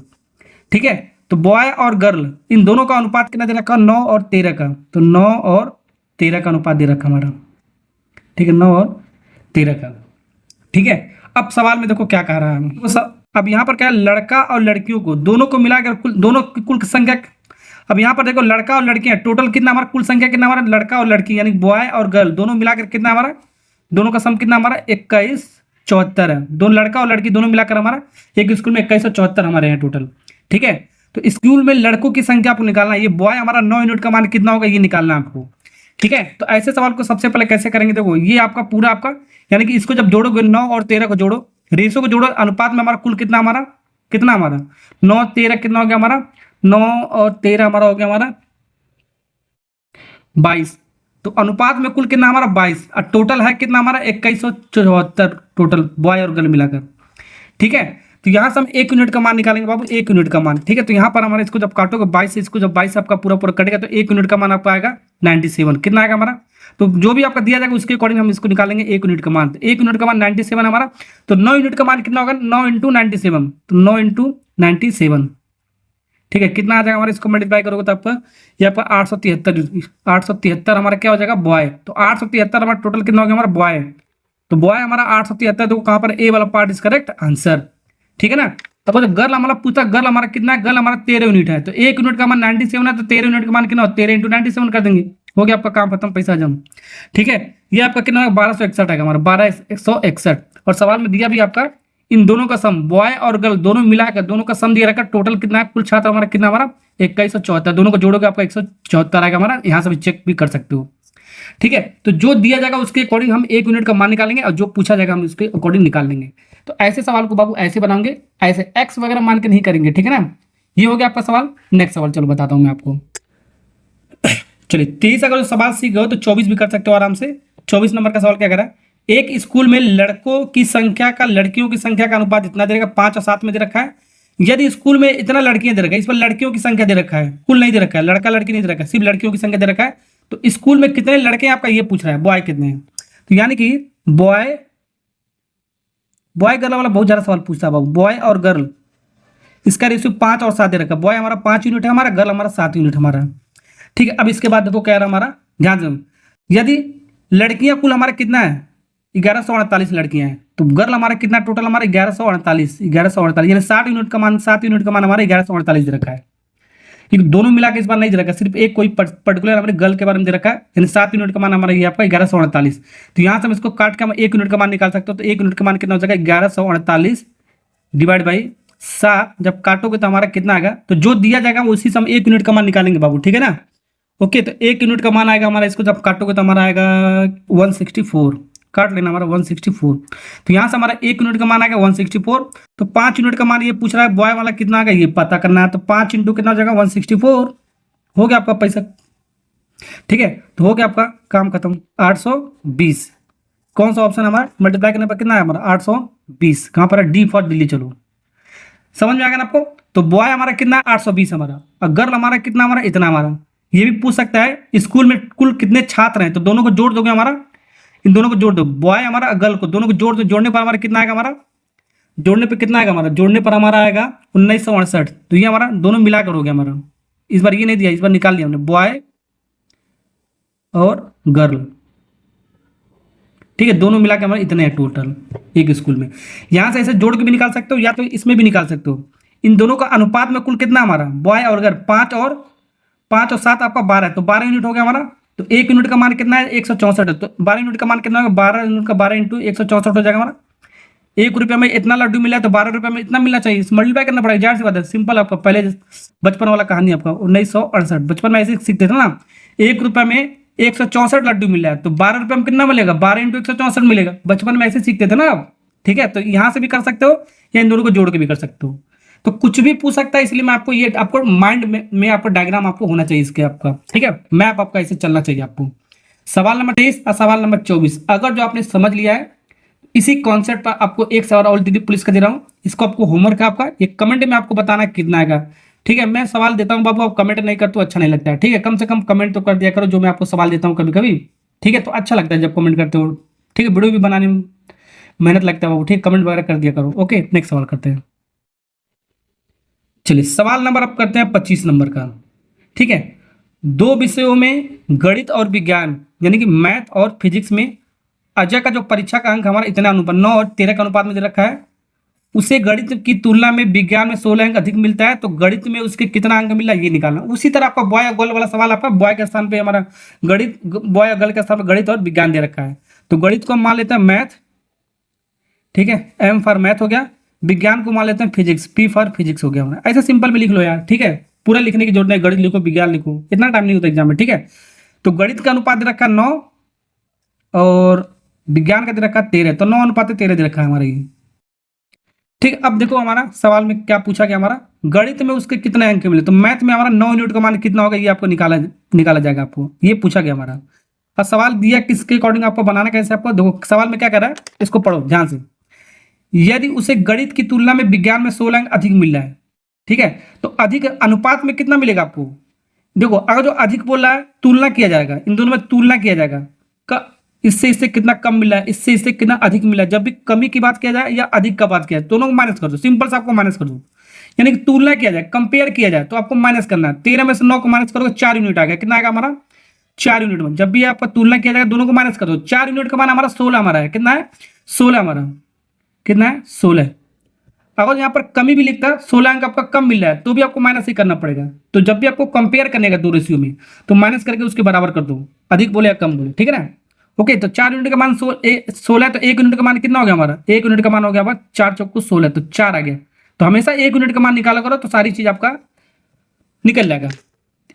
ठीक है। तो बॉय और गर्ल इन दोनों का अनुपात कितना दे रखा है, 9 और 13 का। तो 9 और 13 का अनुपात दे रखा हमारा, ठीक है, 9 और 13 का, ठीक है। अब सवाल में देखो क्या कह रहा है, अब यहाँ पर क्या है, लड़का और लड़कियों को दोनों को मिलाकर कुल, दोनों की कुल संख्या, अब यहाँ पर देखो लड़का और लड़कियां टोटल कितना हमारा, कुल संख्या कितना हमारा, लड़का और लड़की यानी बॉय और गर्ल दोनों मिलाकर कितना हमारा, दोनों का सम कितना हमारा 2174 है। दोनों लड़का और लड़की दोनों मिलाकर हमारा एक स्कूल में 2174 हमारे यहाँ टोटल, ठीक है। तो स्कूल में लड़कों की संख्या आपको निकालना है, ये बॉय हमारा 9 यूनिट का मान कितना होगा ये निकालना है आपको, ठीक है। तो ऐसे सवाल को सबसे पहले कैसे करेंगे, देखो ये आपका पूरा आपका, यानी कि इसको जब जोड़ोगे 9 और 13 को जोड़ो, रेशो को जोड़ो, अनुपात में हमारा कुल कितना हमारा, कितना हमारा 9 13 कितना हो गया हमारा, 9 और 13 हमारा हो गया हमारा 22। तो अनुपात में कुल कितना हमारा 22, और टोटल है कितना हमारा 2174 टोटल बॉय और गर्ल मिलाकर, ठीक है। तो यहाँ से हम 1 यूनिट का मान निकालेंगे बाबू, 1 यूनिट का मान, ठीक है। तो यहाँ पर हमारा इसको जब काटोगे 22 से, इसको जब 22 आपका पूरा पूरा कटेगा तो 1 यूनिट का मान आपका आएगा 97, कितना आएगा हमारा। तो जो भी आपका दिया जाएगा उसके अकॉर्डिंग हम इसको निकालेंगे 1 यूनिट का मान। तो 1 यूनिट का मान 97 हमारा, तो 9 यूनिट का मान कितना होगा, 9 इंटू 97, तो 9 इंटू 97, ठीक है। कितना आ जाएगा हमारा, इसको मल्टीप्लाई करोगे तो आपका ये आपका 873 हमारा क्या हो जाएगा बॉय। तो 873 हमारा टोटल कितना हो गया हमारा बॉय, तो बॉय हमारा 873, तो कहाँ पर ए वाला पार्ट इज करेक्ट आंसर, ठीक है ना। तब गर्ल हमारा पूछा, गर्ल हमारा कितना है, गर्ल हमारा 13 यूनिट है। तो 1 यूनिट का मान 97 है, तो 13 यूनिट का मान कितना हो, 13 इंटू 97 कर देंगे, हो गया आपका काम खत्म, पैसा जम, ठीक है। ये आपका कितना है 1261 है हमारा, 1261। और सवाल में दिया भी आपका इन दोनों का सम, बॉय और गर्ल दोनों मिलाकर दोनों का सम दिया रखा, टोटल कितना है, कुल छात्र हमारा कितना हमारा 2174, दोनों को जोड़ोगे आपका 174 आएगा हमारा, यहाँ से भी चेक भी कर सकते हो, ठीक है। तो जो दिया जाएगा उसके अकॉर्डिंग हम 1 यूनिट का मान निकालेंगे, और जो पूछा जाएगा हम उसके अकॉर्डिंग निकाल लेंगे। तो ऐसे सवाल को बाबू ऐसे बनाएंगे, ऐसे एक्स वगैरह मान के नहीं करेंगे, ठीक है ना। ये हो गया आपका सवाल। नेक्स्ट सवाल चलो बताता हूँ मैं आपको। चलिए 23 अगर सवाल सीख गए तो 24 भी कर सकते हो आराम से। 24 नंबर का सवाल क्या कह रहा है, एक स्कूल में लड़कों की संख्या का लड़कियों की संख्या का अनुपात इतना दे रखा, 5 और 7 में दे रखा है। यदि स्कूल में इतना लड़कियां दे रखा है, इस पर लड़कियों की संख्या दे रखा है, कुल नहीं दे रखा है, लड़का लड़की नहीं दे रखा है, सिर्फ लड़कियों की संख्या दे रखा है। तो स्कूल में कितने लड़के हैं आपका ये पूछ रहा है, बॉय कितने हैं। तो यानी कि बॉय गर्ल वाला बहुत ज्यादा सवाल पूछता है बाबू, बॉय और गर्ल इसका रेशियो 5 और 7 दे रखा है। बॉय हमारा 5 यूनिट है हमारा, गर्ल हमारा 7 यूनिट हमारा, ठीक है। अब इसके बाद देखो क्या रहा हमारा, ध्यान से, यदि लड़कियां कुल हमारा कितना है 1148 लड़कियां हैं, तो गर्ल हमारा कितना टोटल हमारा 1148 यानी 60 यूनिट का मान, 7 यूनिट का मान हमारा 1148 दे रखा है। दोनों मिला के इस बार नहीं दे रखा, सिर्फ एक कोई पर्टिकुलर हमारे गर्ल के बारे में दे रखा है, यानी 7 यूनिट का मान हमारा ये आपका 1148। तो यहाँ से हम इसको काट के हम 1 यूनिट का मान निकाल सकते हो। तो 1 यूनिट का मान कितना हो जाएगा 1148 डिवाइड बाई 7, जब काटोगे तो हमारा कितना आएगा, तो जो दिया जाएगा उसी से हम 1 यूनिट का मान निकालेंगे बाबू, ठीक है ना। ओके, तो 1 यूनिट का मान आएगा हमारा, इसको जब काटोगे तो हमारा आएगा 164, काट लेना हमारा 164। तो यहाँ से हमारा 1 यूनिट का मान आएगा 164। तो 5 यूनिट का मान ये पूछ रहा है बॉय वाला कितना आएगा ये पता करना है। तो 5 इंटू कितना हो जाएगा 164, हो गया आपका पैसा, ठीक है। तो हो गया आपका काम खत्म, 820। कौन सा ऑप्शन हमारा मल्टीप्लाई करने पर कितना है हमारा 820, कहाँ पर है डी फॉर दिल्ली। चलो समझ में आ गया ना आपको। तो बॉय हमारा कितना 820 हमारा, और गर्ल हमारा कितना हमारा इतना हमारा। ये भी पूछ सकता है स्कूल में कुल कितने छात्र हैं, तो दोनों को जोड़ दोगे हमारा, इन दोनों को जोड़ दो, बॉय हमारा गर्ल को, दोनों को जोड़ दो, जोड़ने पर हमारा कितना आएगा, हमारा जोड़ने पे कितना आएगा, हमारा जोड़ने पर हमारा आएगा 1968। तो ये हमारा दोनों मिलाकर हो गया हमारा, इस बार ये नहीं दिया, इस बार निकाल लिया हमने, बॉय और गर्ल, ठीक है, दोनों मिला के हमारे इतने हैं टोटल एक स्कूल में। यहाँ से ऐसे जोड़ के भी निकाल सकते हो, या तो इसमें भी निकाल सकते हो। इन दोनों का अनुपात में कुल कितना हमारा, बॉय और गर्ल, 5 और 7 आपका 12 है, तो 12 यूनिट हो गया हमारा। तो 1 यूनिट का मान कितना है, 164 है, तो 12 यूनिट का मान कितना होगा, 12 यूनिट का 12 इंटू 164 हो जाएगा हमारा। 1 रुपये में इतना लड्डू मिला है, तो 12 रुपये में इतना मिलना चाहिए, मल्टीप्लाई करना पड़ेगा, जाहिर सी बात है, सिंपल। आपका पहले बचपन वाला कहानी आपका 1968, बचपन में ऐसे सीखते थे ना, 1 रुपये में 164 लड्डू मिला है, तो 12 रुपये में कितना मिलेगा, 12 इंटू 164 मिलेगा, बचपन में ऐसे सीखते थे ना आप, ठीक है। तो यहाँ से भी कर सकते हो, या इन दोनों को जोड़ के भी कर सकते हो, तो कुछ भी पूछ सकता है, इसलिए मैं आपको ये, आपको माइंड में आपको डायग्राम आपको होना चाहिए इसके आपका, ठीक है, मैप आपका ऐसे चलना चाहिए आपको। सवाल नंबर 23 और सवाल नंबर 24 अगर जो आपने समझ लिया है, इसी कॉन्सेप्ट पर आपको एक सवाल और दीदी पुलिस का दे रहा हूँ, इसको आपको होमवर्क है आपका, ये कमेंट में आपको बताना है कितना आएगा, ठीक है। मैं सवाल देता हूँ बाबू, आप कमेंट नहीं कर तो अच्छा नहीं लगता है, ठीक है, कम से कम कमेंट तो कर दिया करो, जो मैं आपको सवाल देता हूँ कभी कभी, ठीक है, तो अच्छा लगता है जब कमेंट करते हो, ठीक है, वीडियो भी बनाने में मेहनत लगता है बाबू, ठीक, कमेंट वगैरह कर दिया करो। ओके, नेक्स्ट सवाल करते हैं। चलिए सवाल नंबर अब करते हैं 25 नंबर का, ठीक है। दो विषयों में गणित और विज्ञान यानी कि मैथ और फिजिक्स में अजय का जो परीक्षा का अंक हमारा इतना अनुपात 9 और 13 का अनुपात में दे रखा है, उसे गणित की तुलना में विज्ञान में 16 अंक अधिक मिलता है, तो गणित में उसके कितना अंक मिला ये निकालना। उसी तरह आपका बॉय और गर्ल वाला सवाल, आपका बॉय के स्थान पे हमारा गणित, बॉय और गर्ल के स्थान पर गणित और विज्ञान दे रखा है, तो गणित को हम मान लेते हैं मैथ, ठीक है, एम फॉर मैथ हो गया, विज्ञान को मान लेते हैं फिजिक्स, पी फॉर फिजिक्स हो गया हमारा। ऐसे सिंपल में लिख लो यार, ठीक है, पूरा लिखने की जरूरत नहीं, गणित लिखो विज्ञान लिखो, इतना टाइम नहीं होता एग्जाम में, ठीक है। तो गणित का अनुपात दे रखा है 9 और विज्ञान का दे रखा है 13, तो 9:13 दे रखा है हमारा ये, ठीक। अब देखो हमारा सवाल में क्या पूछा गया, हमारा गणित में उसके कितने अंक मिले, तो मैथ में हमारा 9 यूनिट का मान कितना होगा, ये आपको निकाला जाएगा, आपको ये पूछा गया हमारा। और सवाल दिया किसके अकॉर्डिंग, आपको बनाना कैसे, आपको देखो सवाल में क्या कर रहा है, इसको पढ़ो ध्यान से। यदि उसे गणित की तुलना में विज्ञान में 16 अंक अधिक मिल रहा है, ठीक है, तो अधिक अनुपात में कितना मिलेगा आपको। देखो अगर जो अधिक बोल रहा है, तुलना किया जाएगा, इन दोनों में तुलना किया जाएगा, इससे इससे कितना कम मिला है, इससे इससे कितना अधिक मिला है। जब भी कमी की बात किया जाए या अधिक का बात किया जाए, दोनों को माइनस कर दो, सिंपल से आपको माइनस कर दो, यानी कि तुलना किया जाए, कंपेयर किया जाए, तो आपको माइनस करना है। 13 में से 9 को माइनस करोगे 4 यूनिट आ गया, कितना आएगा हमारा 4 यूनिट में। जब भी आपका तुलना किया जाएगा, दोनों को माइनस कर दो, 4 यूनिट का मान हमारा 16 हमारा है, कितना है 16 हमारा, कितना है 16। अगर यहाँ पर कमी भी लिखता है, 16 अंक आपका कम मिल रहा है, तो भी आपको माइनस ही करना पड़ेगा। तो जब भी आपको कंपेयर करने का दो रेशियो में, तो माइनस करके उसके बराबर कर दो, अधिक बोले या कम बोले, ठीक है ना। ओके, तो 4 यूनिट का मान 16 है, तो 1 यूनिट का मान कितना हो गया हमारा, 1 यूनिट का मान हो गया हमारा 4 चौको 16, तो 4 आ गया। तो हमेशा 1 यूनिट का मान निकाला करो, तो सारी चीज आपका निकल जाएगा।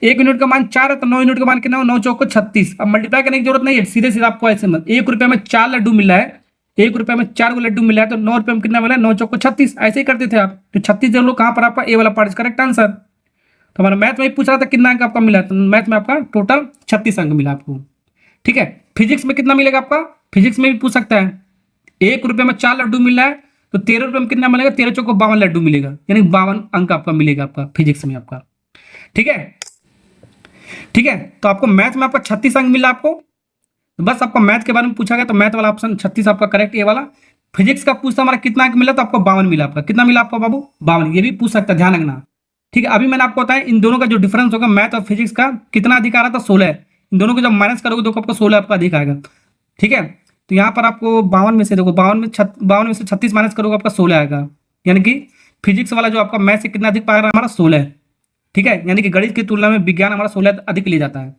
1 यूनिट का मान 4 है, तो 9 यूनिट का मान कितना हो, 9 चौको 36। अब मल्टीप्लाई करने की जरूरत नहीं है, सीधे सीधे आपको ऐसे मत, 1 रुपये में 4 लड्डू मिला है, 1 रुपये में 4 को लड्डू मिला है, तो 9 रुपये में कितना मिला है, 9 चौको 36, ऐसे ही करते थे आप। तो 36 जब लोग कहाँ पर आपका ए वाला पार्ट करेक्ट आंसर। तो हमारा मैथ में पूछ रहा था कितना अंक आपका मिला, तो मैथ में आपका टोटल 36 अंक मिला आपको, ठीक है। फिजिक्स में कितना मिलेगा आपका, फिजिक्स में भी पूछ सकता है, 1 रुपये में 4 लड्डू मिल रहा है, तो 13 रुपये में कितना मिलेगा, 13 चौको 52 लड्डू मिलेगा, यानी 52 अंक आपका मिलेगा आपका फिजिक्स में आपका, ठीक है, ठीक है। तो आपको मैथ में आपका 36 अंक मिला आपको, तो बस आपका मैथ के बारे में पूछा गया, तो मैथ वाला ऑप्शन 36 आपका करेक्ट, ये वाला। फिजिक्स का पूछता हमारा कितना अंक मिला, तो आपको 52 मिला, आपका कितना मिला आपको बाबू 52, ये भी पूछ सकता है, ध्यान रखना, ठीक है। अभी मैंने आपको बताया इन दोनों का जो डिफरेंस होगा मैथ और फिजिक्स का, कितना अधिक आ रहा था 16 है, इन दोनों को जब माइनस करोगे तो आपको 16 आपका अधिक आएगा, ठीक है। तो यहाँ पर आपको 52 में से देखो, 52 में से 36 माइनस करोगे आपका 16 आएगा, यानी कि फिजिक्स वाला जो आपका मैथ से कितना अधिक पा रहा है हमारा 16 है, ठीक है। यानी कि गणित की तुलना में विज्ञान हमारा 16 अधिक लिया जाता है,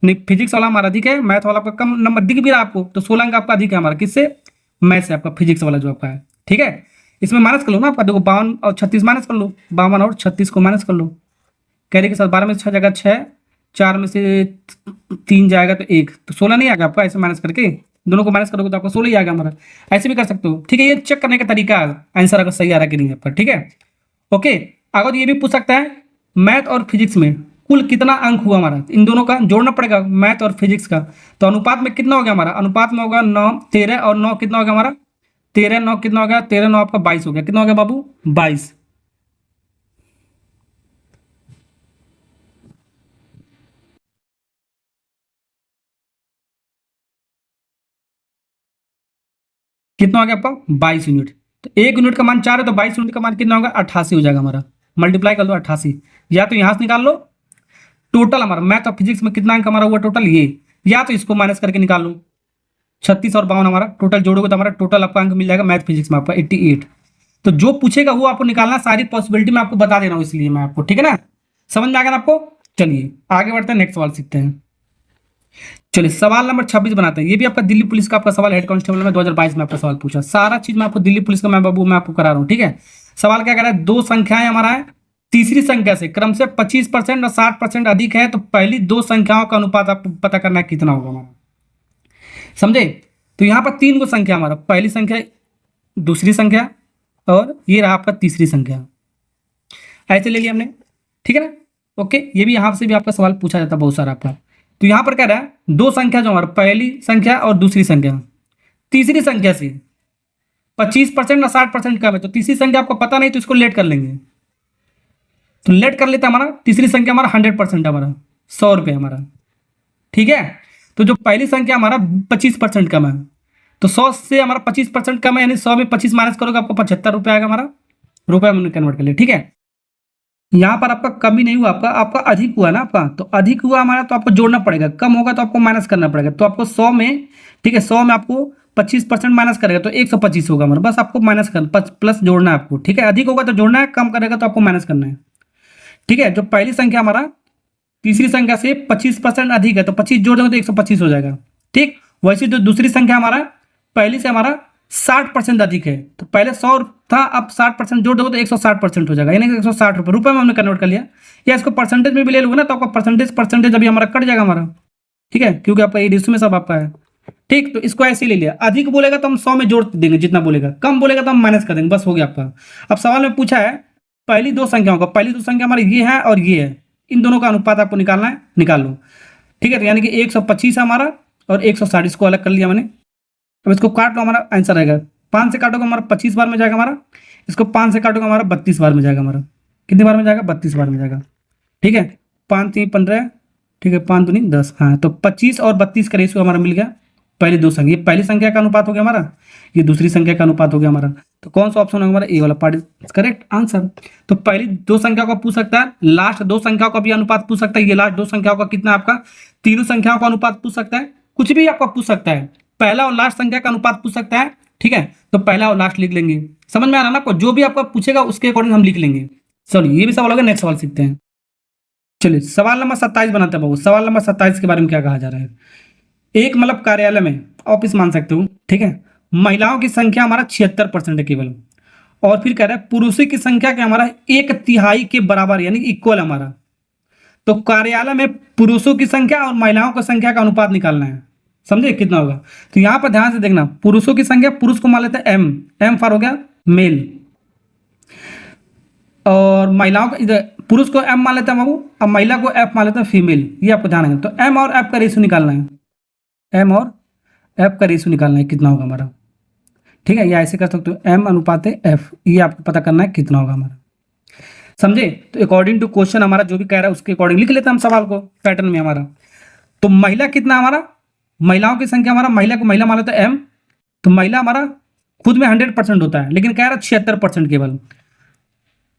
नहीं फिजिक्स वाला हमारा अधिक है, मैथ वाला आपका कम नंबर दिख भी रहा है आपको, तो 16 अंक आपका अधिक है हमारा, किससे, मैथ से, आपका फिजिक्स वाला जो आपका है, ठीक है। इसमें माइनस कर लो ना आपका, देखो 52 और 36 माइनस कर लो, 52 और 36 को माइनस कर लो, कैरी के साथ 12 में से 6 जाएगा 6, 4 में से 3 जाएगा तो 1, तो 16 नहीं आएगा आपका, ऐसे माइनस करके दोनों को माइनस करोगे तो आपको 16 ही आएगा हमारा। ऐसे भी कर सकते हो, ठीक है, ये चेक करने का तरीका है आंसर अगर सही आ रहा है कि नहीं आपका, ठीक है। ओके, अगर ये भी पूछ सकता है मैथ और फिजिक्स में कुल कितना अंक हुआ हमारा, इन दोनों का जोड़ना पड़ेगा मैथ और फिजिक्स का, तो अनुपात में कितना हो गया हमारा, अनुपात में होगा 9 13 और 9 कितना हो गया हमारा, 13 9 कितना हो गया, 13 9 आपका 22 हो गया, कितना हो गया बाबू 22। कितना हो गया आपका 22 यूनिट। तो 1 यूनिट का मान 4 है तो 22 यूनिट का मान कितना होगा 88 हो जाएगा हमारा। मल्टीप्लाई कर लो 88, या तो यहाँ से निकाल लो टोटल हमारा मैथ और फिजिक्स में कितना अंक हमारा हुआ टोटल ये, या तो इसको माइनस करके निकाल लो 36 और 52 हमारा टोटल जोड़ोगे तो हमारा टोटल आपका अंक मिल जाएगा मैथ फिजिक्स में आपका 88। तो जो पूछेगा वो आपको निकालना, सारी पॉसिबिलिटी मैं आपको बता दे रहा हूँ इसलिए मैं आपको, ठीक है ना, समझ में आ गया ना आपको। चलिए आगे बढ़ते हैं, नेक्स्ट सवाल सीखते हैं। चलिए सवाल नंबर 26 बनाते हैं। ये भी आपका दिल्ली पुलिस का आपका सवाल, हेड कांस्टेबल में 2022 में आपका सवाल पूछा। सारा चीज मैं आपको दिल्ली पुलिस का मैं बाबू मैं आपको करा रहा हूँ, ठीक है। सवाल क्या कह रहा है, दो संख्याएं हमारा है, तीसरी संख्या से क्रम से 25% और 60% अधिक है, तो पहली दो संख्याओं का अनुपात आपको पता करना है कितना होगा हमारा, समझे। तो यहाँ पर 3 गो संख्या हमारा, पहली संख्या, दूसरी संख्या और ये रहा आपका तीसरी संख्या, ऐसे ले लिया हमने, ठीक है ना। ओके, ये भी यहाँ से भी आपका सवाल पूछा जाता है बहुत सारा आपका। तो यहाँ पर कह रहा है दो संख्या जो हमारा, पहली संख्या और दूसरी संख्या, तीसरी संख्या से 25% और 60% कम है, तो तीसरी संख्या आपको पता नहीं तो इसको लेट कर लेंगे। तो लेट कर लेते हमारा तीसरी संख्या हमारा 100% हमारा 100 रुपये हमारा, ठीक है। तो जो पहली संख्या हमारा 25% कम है, तो 100 से हमारा 25% कम है, यानी 100 में 25 माइनस करोगे आपको 75 रुपये आएगा हमारा, रुपये में कन्वर्ट कर लिया, ठीक है। यहाँ पर आपका कमी नहीं हुआ, आपका अधिक हुआ ना आपका, तो अधिक हुआ हमारा तो आपको जोड़ना पड़ेगा, कम होगा तो आपको माइनस करना पड़ेगा। तो आपको 100 में, ठीक है, 100 में आपको 25% माइनस करेगा तो 125 होगा हमारा, बस आपको माइनस कर प्लस जोड़ना है आपको, ठीक है। अधिक होगा तो जोड़ना है, कम करेगा तो आपको माइनस करना है, ठीक है। जो पहली संख्या हमारा तीसरी संख्या से 25% अधिक है, तो 25 जोड़ देंगे तो 125 हो जाएगा, ठीक। वैसे जो दूसरी संख्या हमारा पहली से हमारा 60% अधिक है, तो पहले 100 था, अब 60% जोड़ दोगे तो 160% हो जाएगा, यानी कि 160 रुपये, रुपये में हमने कन्वर्ट कर लिया। या इसको परसेंटेज में भी ले लोगे ना तो आपका परसेंटेज अभी हमारा कट जाएगा हमारा, ठीक है, क्योंकि आपका ये रेशियो में सब आपका है, ठीक। तो इसको ऐसे ले लिया, अधिक बोलेगा तो हम 100 में जोड़ देंगे जितना बोलेगा, कम बोलेगा तो हम माइनस कर देंगे, बस हो गया आपका। अब सवाल में पूछा है पहली दो संख्याओं का, पहली दो संख्या हमारी ये है और ये है, इन दोनों का अनुपात आपको निकालना है, निकाल लो, ठीक है। तो यानी कि 125 है हमारा और 160, इसको अलग कर लिया मैंने। अब इसको काट लो, हमारा आंसर आएगा 5 से काटोगे हमारा 25 बार में जाएगा हमारा, इसको 5 से काटोगे हमारा 32 बार में जाएगा हमारा, कितनी बार में जाएगा 32 बार में जाएगा, ठीक है। 5 3 15, ठीक है, 5 दूनी 10, हाँ। तो 25 और 32 का रेशियो हमारा मिल गया पहली दो संख्या, ये पहली संख्या का अनुपात हो गया हमारा, ये दूसरी संख्या का अनुपात हो गया हमारा। तो कौन सा ऑप्शन होगा हमारा, ए वाला पार्ट इज करेक्ट आंसर। तो पहली दो संख्या को पूछ सकता है, लास्ट दो संख्याओं का भी अनुपात पूछ सकता है, ये लास्ट दो संख्याओं का कितना आपका, तीनों संख्याओं का अनुपात पूछ सकता है, कुछ भी आपका पूछ सकता है, पहला और लास्ट संख्या का अनुपात पूछ सकता है, ठीक है। तो पहला और लास्ट लिख लेंगे, समझ में आ रहा ना आपको, जो भी आपका पूछेगा उसके अकॉर्डिंग हम लिख लेंगे। चलिए ये भी सवाल हो गया, नेक्स्ट सवाल सीखते हैं। चलिए सवाल नंबर 27 बनाते हैं बाबू। सवाल नंबर 27 के बारे में क्या कहा जा रहा है, एक मतलब कार्यालय में, ऑफिस मान सकते हो, ठीक है, महिलाओं की संख्या हमारा 76% है केवल, और फिर कह रहा है पुरुषों की संख्या क्या हमारा 1/3 के बराबर, यानी इक्वल हमारा। तो कार्यालय में पुरुषों की संख्या और महिलाओं की संख्या का अनुपात निकालना है, समझे कितना होगा। तो यहां पर ध्यान से देखना, पुरुषों की संख्या, पुरुष को मान लेते हैं एम फॉर हो गया मेल, और महिलाओं को इधर पुरुष को एम मान लेते हैं बाबू, अब महिला को एफ मान लेते हैं फीमेल, ये आपको ध्यान है। तो एम और एफ का रेशियो निकालना है, एम और एफ का रेशियो निकालना है कितना होगा हमारा, ठीक है। या ऐसे कर सकते हो एम अनुपात एफ, ये आपको पता करना है कितना होगा हमारा, समझे। तो अकॉर्डिंग टू क्वेश्चन हमारा जो भी कह रहा है उसके अकॉर्डिंग लिख लेते हैं हम सवाल को पैटर्न में हमारा। तो महिला कितना हमारा, महिलाओं की संख्या हमारा, महिला को महिला मान लेते हैं एम, तो महिला हमारा खुद में 100% होता है, लेकिन कह रहा है 76% केवल।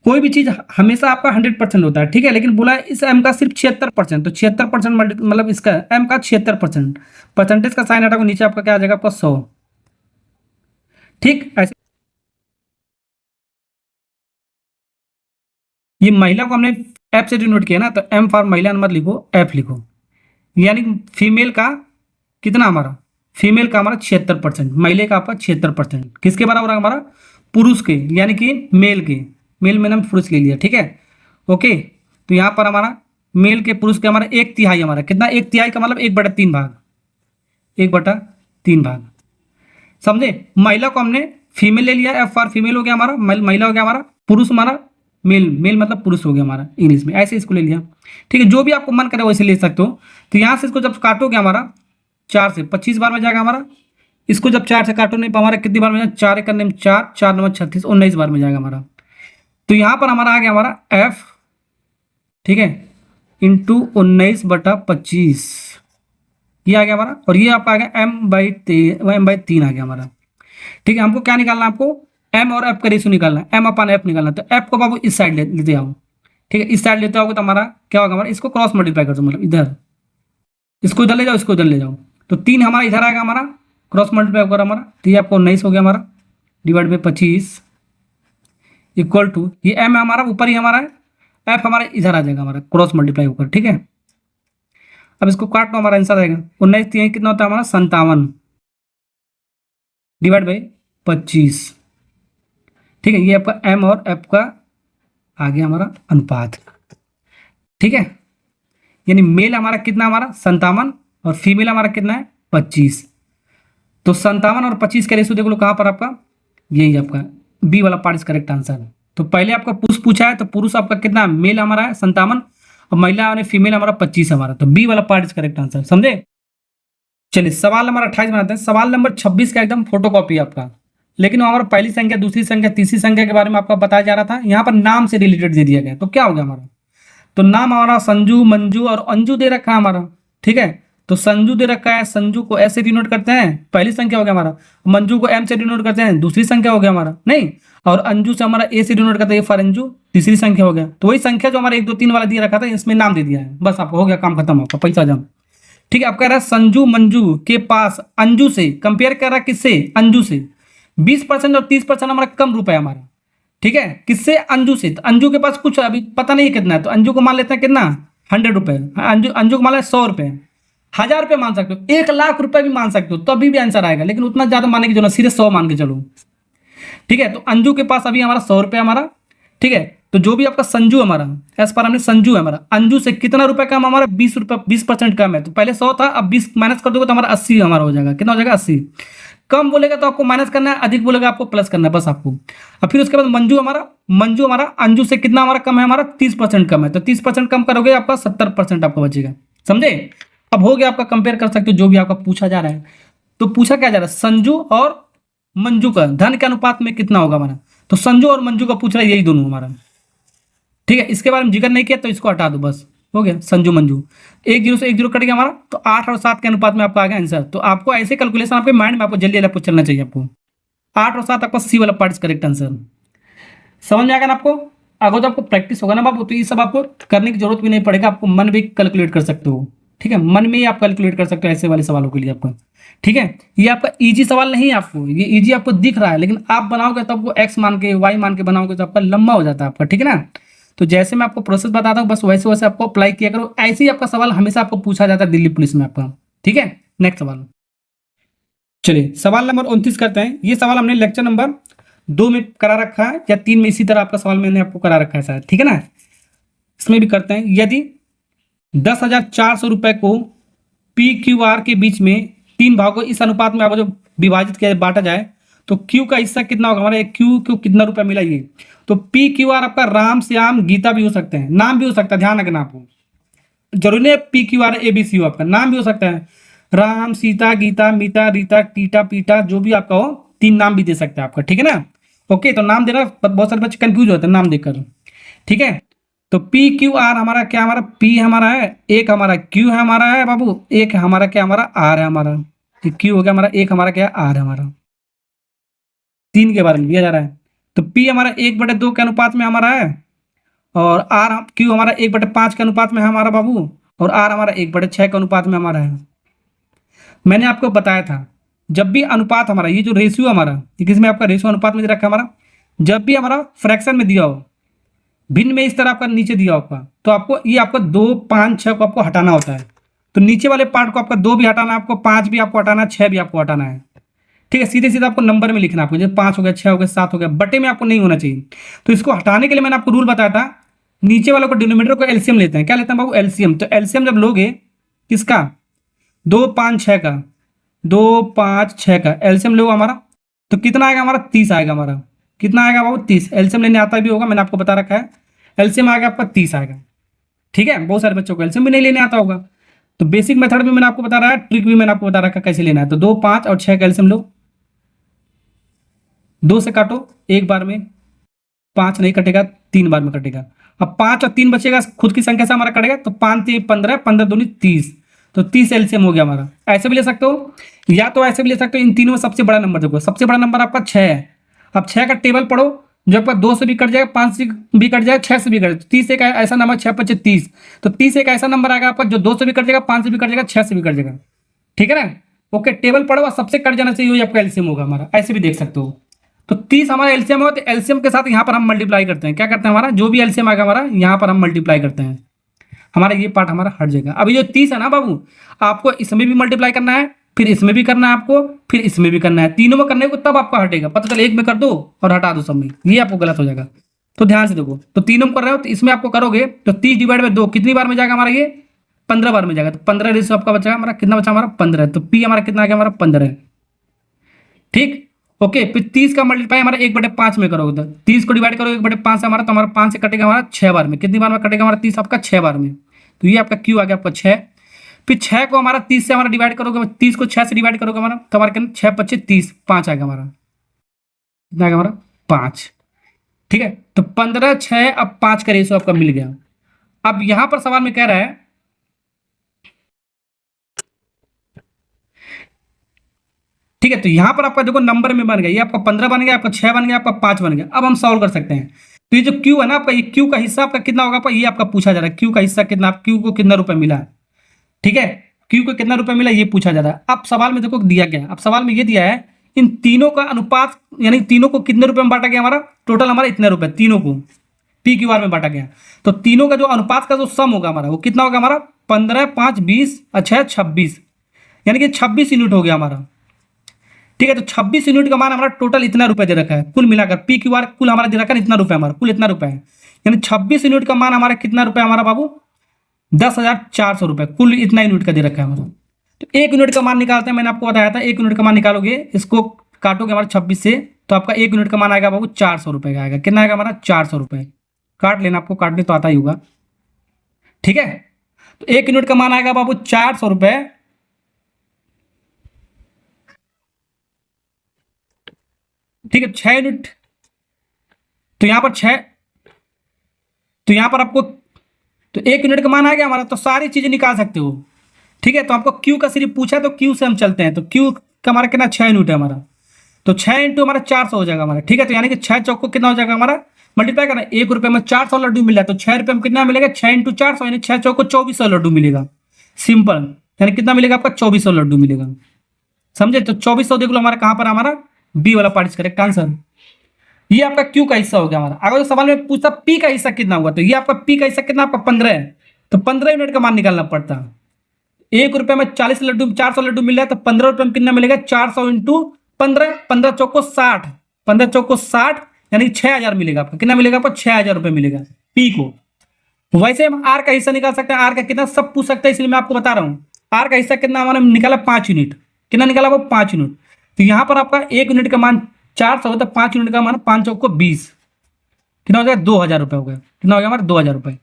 कोई भी चीज हमेशा आपका 100% होता है, ठीक है, लेकिन बोला है इस एम का सिर्फ 76%, तो 76% मतलब इसका एम का 76%, परसेंटेज का साइन हटाओ, नीचे आपका क्या आ जाएगा आपका 100, ठीक। ऐसे ये महिला को हमने एफ से डिनोट किया ना, तो एम फॉर महिला मत लिखो, एफ लिखो, यानी फीमेल का कितना हमारा, फीमेल का हमारा 76%, महिला का आपका 76%, किसके बराबर है हमारा, पुरुष के, यानी कि मेल के, मेल में हम पुरुष ले लिया, ठीक है। ओके, तो यहाँ पर हमारा मेल के पुरुष के हमारा 1/3 हमारा कितना, 1/3 का मतलब 1/3 भाग, 1/3 भाग, समझे। महिला को हमने फीमेल ले लिया, एफ फॉर फीमेल हो गया हमारा, महिला हो गया हमारा, पुरुष हमारा मेल, मेल मतलब पुरुष हो गया हमारा इंग्लिश में, ऐसे इसको ले लिया, ठीक है। जो भी आपको मन करे वैसे ले सकते हो। तो यहाँ से इसको जब काटोगे हमारा 4 से 25 बार में जाएगा हमारा, इसको जब 4 से काटो नहीं हमारा कितनी बार में जाएगा, 4 करने में 4, 4 9 36, 19 बार में जाएगा हमारा। तो यहाँ पर हमारा आ गया हमारा एफ, ठीक है, इंटू 19/25, ये आ गया हमारा, और ये आपका आ गया m/3 आ गया हमारा। ठीक है, हमको क्या निकालना है, आपको एम और एफ का रेशियो निकालना है, एम अपन एफ निकालना है। तो एफ को बाबू इस साइड लेते आओ, ठीक है, इस साइड लेते आओगे तो हमारा क्या होगा, हमारा इसको क्रॉस मल्टीप्लाई कर दो, मतलब इधर इसको इधर ले जाओ, इसको इधर ले जाओ, तो 3 हमारा इधर आएगा, हमारा क्रॉस मल्टीप्लाई होगा हमारा, तो ये आपको 19 हो गया हमारा, डिवाइड बाई 25 इक्वल टू, ये एम हमारा ऊपर ही हमारा है, एफ हमारा इधर आ जाएगा हमारा क्रॉस मल्टीप्लाई होकर, ठीक है। अब इसको काट लो, हमारा आंसर आएगा 19 3 कितना होता है हमारा 57 डिवाइड बाई 25, ठीक है। ये आपका एम और एफ का आ गया हमारा अनुपात, ठीक है। यानी मेल हमारा कितना, हमारा 57 और फीमेल हमारा कितना है 25। तो 57 और 25 का रेशियो देख लो कहाँ पर आपका, यही आपका बी वाला पार्ट इज करेक्ट आंसर। तो पहले आपका पुरुष पूछा है, तो पुरुष आपका कितना, मेल हमारा है 57 और महिला और फीमेल हमारा 25 हमारा, तो बी वाला पार्ट इज करेक्ट आंसर, समझे। चलिए सवाल नंबर 28 बनाते हैं। सवाल नंबर 26 का एकदम फोटोकॉपी आपका, लेकिन हमारा पहली संख्या, दूसरी संख्या, तीसरी संख्या के बारे में आपका बताया जा रहा था, यहाँ पर नाम से रिलेटेड दे दिया गया। तो क्या हो गया हमारा, तो नाम हमारा संजू, मंजू और अंजू दे रखा है हमारा, ठीक है। तो संजू दे रखा है, संजू को ऐसे डिनोट करते हैं, पहली संख्या हो गया हमारा। मंजू को एम से डिनोट करते हैं, दूसरी संख्या हो गया हमारा, नहीं। और अंजू से हमारा ए से डिनोट करते हैं, फॉर अंजू, तीसरी संख्या हो गया। तो वही संख्या जो हमारा 1 2 3 वाला दिया रखा था, इसमें नाम दे दिया है, बस आपको हो गया काम खत्म, आपका पैसा जमा, ठीक है। आप कह रहा है संजू मंजू के पास अंजू से कंपेयर कर रहा है, किससे, अंजू से 20% और 30% हमारा कम रुपए हमारा, ठीक है, किससे, अंजू से। तो अंजू के पास कुछ अभी पता नहीं कितना है, तो अंजू को मान लेते हैं कितना, 100 रुपए। अंजू को मान लें 100 रुपए, 1000 रुपये मान सकते हो, 1 लाख रुपए भी मान सकते हो, तो अभी भी आंसर आएगा, लेकिन उतना ज्यादा मानने की जरूरत, सीधे 100 मान के चलो, ठीक है। तो अंजू के पास अभी हमारा 100 रुपये हमारा, ठीक है। तो जो भी आपका संजू हमारा, एज पर हमने संजू है हमारा, अंजू से कितना रुपए कम, हमारा 20 रुपये, 20% कम है। तो पहले 100 था, अब 20 माइनस कर दोगे तो हमारा 80 हमारा हो जाएगा, कितना हो जाएगा 80। कम बोलेगा तो आपको माइनस करना है, अधिक बोलेगा आपको प्लस करना है, बस आपको। अब फिर उसके बाद मंजू हमारा अंजू से कितना हमारा कम है, हमारा 30% कम है। तो 30% कम करोगे आपका 70% आपका बचेगा, समझे। अब हो गया आपका, कंपेयर कर सकते हो जो भी आपका पूछा जा रहा है। तो पूछा क्या जा रहा है, संजू और मंजू का धन के अनुपात में कितना होगा हमारा। तो संजू और मंजू का पूछ रहा है, यही दोनों हमारा, ठीक है। इसके बारे में जिक्र नहीं किया तो इसको हटा दो, बस हो गया। संजू मंजू 1 0 से 1 0 कट गया हमारा, तो 8 और 7 के अनुपात में आपका आ गया आंसर। तो आपको ऐसे कैलकुलेशन आपके माइंड में आपको जल्दी जल्दी चलना चाहिए आपको। 8 और 7 आपका सी वाला पार्ट करेक्ट आंसर। समझ में आएगा ना आपको, अगर तो आपको प्रैक्टिस होगा ना बाबू, तो ये सब आपको करने की जरूरत भी नहीं पड़ेगा, आपको मन भी कैलकुलेट कर सकते हो, ठीक है। मन में ही आप कैलकुलेट कर सकते हो ऐसे वाले सवालों के लिए आपका, ठीक है। ये आपका इजी सवाल नहीं है, आपको ये इजी आपको दिख रहा है, लेकिन आप बनाओगे तो आपको एक्स मान के वाई मान के बनाओगे तो आपका लंबा हो जाता है आपका, ठीक है ना। तो जैसे मैं आपको प्रोसेस बताता हूँ, बस वैसे वैसे आपको अप्लाई किया करो। ऐसे ही आपका सवाल हमेशा आपको पूछा जाता है दिल्ली पुलिस में आपका, ठीक है। नेक्स्ट सवाल, चलिए सवाल नंबर 29 करते हैं। ये सवाल हमने लेक्चर नंबर 2 में करा रखा है, या 3 में, इसी तरह आपका सवाल मैंने आपको करा रखा है शायद, ठीक है ना। इसमें भी करते हैं, यदि 10,400 रुपए को पी क्यू आर के बीच में 3 भागों इस अनुपात में आपको जो विभाजित किया बांटा जाए, तो क्यू का हिस्सा कितना होगा हमारा, क्यू को कितना रुपया मिला ये। तो पी क्यू आर आपका राम श्याम गीता भी हो सकते हैं, नाम भी हो सकता है, ध्यान रखना आपको, जरूरी नहीं पी क्यू आर ABC हो, आपका नाम भी हो सकता है, राम सीता गीता मीता रीता टीटा पीटा, जो भी आपका हो, 3 नाम भी दे सकते हैं आपका, ठीक है ना। ओके, तो नाम देना, बहुत सारे बच्चे कंफ्यूज होते हैं नाम देखकर, ठीक है। तो पी क्यू आर हमारा क्या, हमारा पी हमारा है, एक हमारा क्यू है हमारा है बाबू, एक हमारा क्या, हमारा आर है हमारा, क्यू हो गया हमारा, एक हमारा क्या, आर है हमारा, 3 के बारे में दिया जा रहा है। तो पी हमारा 1/2 के अनुपात में हमारा है, और आर क्यू हमारा 1/5 के अनुपात में है हमारा बाबू, और आर हमारा 1/6 के अनुपात में हमारा है। मैंने आपको बताया था, जब भी अनुपात हमारा, ये जो रेशियो हमारा, किसमें आपका रेशियो अनुपात में रखा हमारा, जब भी हमारा फ्रैक्शन में दिया हो, भिन्न में इस तरह आपका नीचे दिया होगा, तो आपको ये आपको 2 5 6 को आपको हटाना होता है। तो नीचे वाले पार्ट को आपका 2 भी हटाना है, आपको 5 भी आपको हटाना है, 6 भी आपको हटाना है, ठीक है। सीधे सीधे आपको नंबर में लिखना, आपको जैसे 5 हो गया, 6 हो गया, 7 हो गया, बटे में आपको नहीं होना चाहिए। तो इसको हटाने के लिए मैंने आपको रूल बताया था, नीचे वालों को डिनोमिनेटर को एलसीएम लेते हैं, क्या लेते हैं बाबू, एलसीएम। तो एलसीएम जब लोगे किसका, 2 5 6 का, 2 5 6 का एलसीएम लोगे हमारा, तो कितना आएगा हमारा, 30 आएगा हमारा, कितना आएगा बाबू, 30। एलसीएम लेने आता भी होगा, मैंने आपको बता रखा है, एलसीएम आएगा आपका 30 आएगा, ठीक है। बहुत सारे बच्चों को एलसीएम भी नहीं लेने आता होगा, तो बेसिक मेथड भी मैंने आपको बता रहा है, ट्रिक भी मैंने आपको बता रखा है कैसे लेना है। तो 2 5 और 6 का एलसीएम लो, 2 से काटो एक बार में, 5 नहीं कटेगा, 3 बार में कटेगा। अब 5 और 3 बचेगा, खुद की संख्या से हमारा कटेगा, तो 5 3 15, 15 दूनी 30, तो 30 एलसीएम हो गया हमारा। ऐसे भी ले सकते हो, या तो ऐसे भी ले सकते हो। इन तीनों में सबसे बड़ा नंबर देखो, सबसे बड़ा नंबर आपका 6 है। अब 6 का टेबल पढ़ो, जो आपका 2 से भी कट जाएगा, 5 से भी कट जाएगा, 6 से भी कट जाएगा। 30 एक ऐसा नंबर, 6 पच्चीस 30, तो 30 एक ऐसा नंबर आएगा आपका जो 2 से भी कट जाएगा, 5 से भी कट जाएगा, 6 से भी कट जाएगा। ठीक है ना? ओके, टेबल पढ़ो और सबसे कट जाना चाहिए, आपका एलसीएम होगा हमारा। ऐसे भी देख सकते हो। तो 30 हमारा एलसीएम हो, तो एलसीएम के साथ यहाँ पर हम मल्टीप्लाई करते हैं। क्या करते हैं? हमारा जो भी एलसीएम आएगा हमारा, यहाँ पर हम मल्टीप्लाई करते हैं। हमारा ये पार्ट हमारा हट जाएगा। अभी जो 30 है ना बाबू, आपको इसमें भी मल्टीप्लाई करना है, फिर इसमें भी करना है आपको, फिर इसमें भी करना है। तीनों में करने को तब आपका हटेगा। पता चले एक में कर दो और हटा दो सब में, ये आपको गलत हो जाएगा। तो ध्यान से देखो, तो तीनों में कर रहे हो, तो इसमें आपको करोगे तो 30 डिवाइड बाई 2 कितनी बार में जाएगा हमारा? ये 15 बार में जाएगा। तो 15 रेशियो आपका बचा हमारा, कितना बचा हमारा? 15। तो पी हमारा कितना आ गया? हमारा 15। ठीक, ओके। फिर 30 का मल्टीप्लाई हमारा 1/5 में करोगे, तो 30 को डिवाइड करोगे 1/5 से हमारा, तो हमारा 5 से कटेगा हमारा 6 बार में। कितनी बार में कटेगा हमारा? 30 आपका 6 बार में। तो ये आपका क्यू आ गया आपका 6। फिर 6 को हमारा 30 से हमारा डिवाइड करोगे, 30 को 6 से डिवाइड करोगे हमारा, तो हमारे कितना? 6 25 30, 5 आएगा हमारा। कितना आएगा हमारा? 5। ठीक है, तो 15 6 अब 5 का रेशियो आपका मिल गया। अब यहां पर सवाल में कह रहा है, ठीक है, तो यहां पर आपका देखो नंबर में बन गया, ये आपका 15 बन गया, आपका 6 बन गया, आपका 5 बन गया। अब हम सॉल्व कर सकते हैं। तो ये जो क्यू है ना आपका, ये क्यू का हिस्सा आपका कितना होगा? ये आपका पूछा जा रहा है, क्यू का हिस्सा कितना, क्यू को कितना रुपए मिला। ठीक है, क्यू को कितना रुपए मिला ये पूछा जा रहा है। अब सवाल में देखो दिया गया, अब सवाल में ये दिया है इन तीनों का अनुपात, यानी तीनों को कितने रुपए में बांटा गया हमारा? टोटल हमारा इतने रुपए, तीनों को पी क्यू आर में बांटा गया। तो तीनों का जो अनुपात का जो सम होगा हमारा, वो कितना होगा हमारा? 15 5 20 अच्छा 26, यानी कि 26 यूनिट हो गया हमारा। ठीक है, तो 26 यूनिट का मान हमारा टोटल इतना रुपए दे रखा है, कुल मिलाकर पी क्यू आर कुल हमारा दे रखा है इतना रुपए, हमारा कुल इतना रुपए है। यानी 26 यूनिट का मान हमारा कितना रुपए हमारा बाबू? 10,400 रुपए, कुल इतना यूनिट का दे रखा है हमारा। तो 1 यूनिट का मान निकालते हैं, मैंने आपको बताया था 1 यूनिट का मान निकालोगे, इसको काटोगे हमारा 26 से, तो आपका 1 यूनिट का मान आएगा बाबू 400 रुपए का आएगा। कितना आएगा हमारा? 400 रुपए। काट लेना, आपको काटने तो आता ही होगा। ठीक है, तो 1 यूनिट का मान आएगा बाबू 400 रुपए। ठीक है, 6 यूनिट, तो यहां पर 6, तो यहां पर आपको, तो 1 यूनिट का मान आ गया हमारा, तो सारी चीजें निकाल सकते हो। ठीक है, तो आपको क्यू का सिर्फ पूछा, तो क्यू से हम चलते हैं। तो क्यू का हमारा कितना? 6 यूनिट है हमारा, तो 6 इंटू हमारा 400 हो जाएगा हमारा। ठीक है, तो यानी कि 6 चौक को कितना हो जाएगा हमारा? मल्टीप्लाई करना, 1 रुपए में 400 लड्डू मिल रहा है, तो 6 रुपए में कितना मिलेगा? 6 इंटू 400, यानी 6 चौक को 2400 लड्डू मिलेगा। सिंपल, यानी कितना मिलेगा आपका? 2400 लड्डू मिलेगा। समझे? तो 2400 देख लो हमारा कहां पर हमारा बी वाला पार्ट करेक्ट आंसर। ये आपका क्यू का हिस्सा हो गया हमारा। अगर सवाल में पूछता पी का हिस्सा कितना हुआ, तो ये आपका पी का हिस्सा कितना? आपका 15 है, तो 15 यूनिट का मान निकालना पड़ता। 1 रुपए में 40 लड्डू, 400 लड्डू मिल रहा है, तो 15 रुपए में कितना मिलेगा? 400 इंटू 15, 15 चौक को 60, 15 चौक को 60, यानी 6000 मिलेगा आपका। कितना मिलेगा आपको? 6000 रुपए मिलेगा पी को। वैसे हम आर का हिस्सा निकाल सकते हैं, आर का कितना सब पूछ सकते हैं, इसलिए मैं आपको बता रहा हूँ। आर का हिस्सा कितना हमारा निकाला? 5 यूनिट। कितना निकाला वो? 5 यूनिट। तो यहाँ पर आपका 1 यूनिट का मान 400 होता है, 5 यूनिट का मान 5 चौक को 20, कितना हो जाएगा? 2000 रुपए हो गया। कितना हो गया हमारा? 2000 रुपए।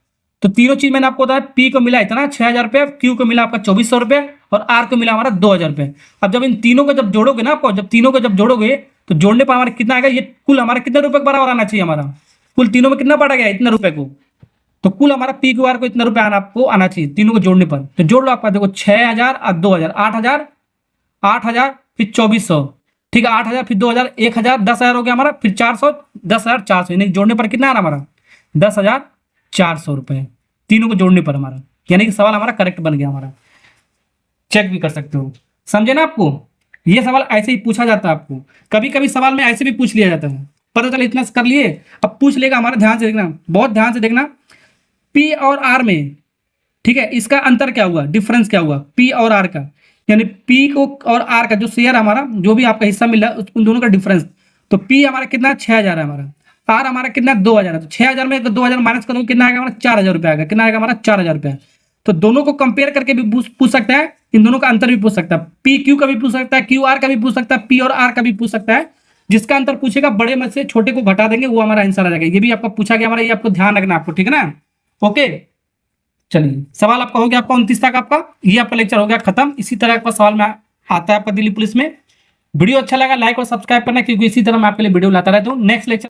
तो तीनों चीज मैंने आपको बताया, पी को मिला इतना 6000 रुपये, क्यू को मिला आपका 2400 रुपये, और आर को मिला हमारा 2000 रुपये। अब जब इन तीनों को जब जोड़ोगे ना आपको, जब तीनों को जब जोड़ोगे तो जोड़ने पर हमारा कितना आएगा? ये कुल हमारा कितने रुपए बराबर आना चाहिए? हमारा कुल तीनों में कितना बढ़ा गया? इतना रुपए को। तो कुल हमारा पी क्यू आर को इतना रुपए आपको आना चाहिए तीनों को जोड़ने पर। तो जोड़ लो आपका, देखो 6000 और 2000, 8000, 8000 फिर 2400, ठीक है 8000 फिर 2000, 1000, 10000 हो गया हमारा, फिर 400, 10400, यानी जोड़ने पर कितना आ रहा हमारा? 10400 रुपए तीनों को जोड़ने पर हमारा। यानी कि सवाल हमारा करेक्ट बन गया हमारा। चेक भी कर सकते हो, समझे ना आपको? ये सवाल ऐसे ही पूछा जाता है आपको, कभी कभी सवाल में ऐसे भी पूछ लिया जाता है। पता चला इतना कर लिए, अब पूछ लेगा हमारा, ध्यान से देखना, बहुत ध्यान से देखना। पी और आर में, ठीक है, इसका अंतर क्या हुआ, डिफरेंस क्या हुआ पी और आर का, यानी पी को और आर का जो शेयर हमारा, जो भी आपका हिस्सा मिल रहा है उन दोनों का डिफरेंस। तो पी हमारा कितना 6000 है हमारा, आर हमारा कितना 2000 है। तो 6000 में 2000 माइनस करोगे कितना आएगा हमारा? 4000 रुपये आएगा। कितना आएगा हमारा? 4000 रुपये। तो दोनों को कंपेयर करके भी पूछ सकता है, इन दोनों का अंतर भी पूछ सकता है, पी क्यू का भी पूछ सकता है, क्यू आर का भी पूछ सकता है, पी और आर का भी पूछ सकता है। जिसका अंतर पूछेगा बड़े में से छोटे को घटा देंगे, वो हमारा आंसर आ जाएगा। ये भी आपको पूछा गया हमारा, ये आपको ध्यान रखना आपको, ठीक है ना? ओके, चलिए सवाल आपका हो गया, आपका 29 तक आपका ये आपका लेक्चर हो गया खत्म। इसी तरह का सवाल में आता है आपका दिल्ली पुलिस में। वीडियो अच्छा लगा लाइक और सब्सक्राइब करना, क्योंकि इसी तरह मैं आपके लिए वीडियो लाता रहता हूँ। Next lecture.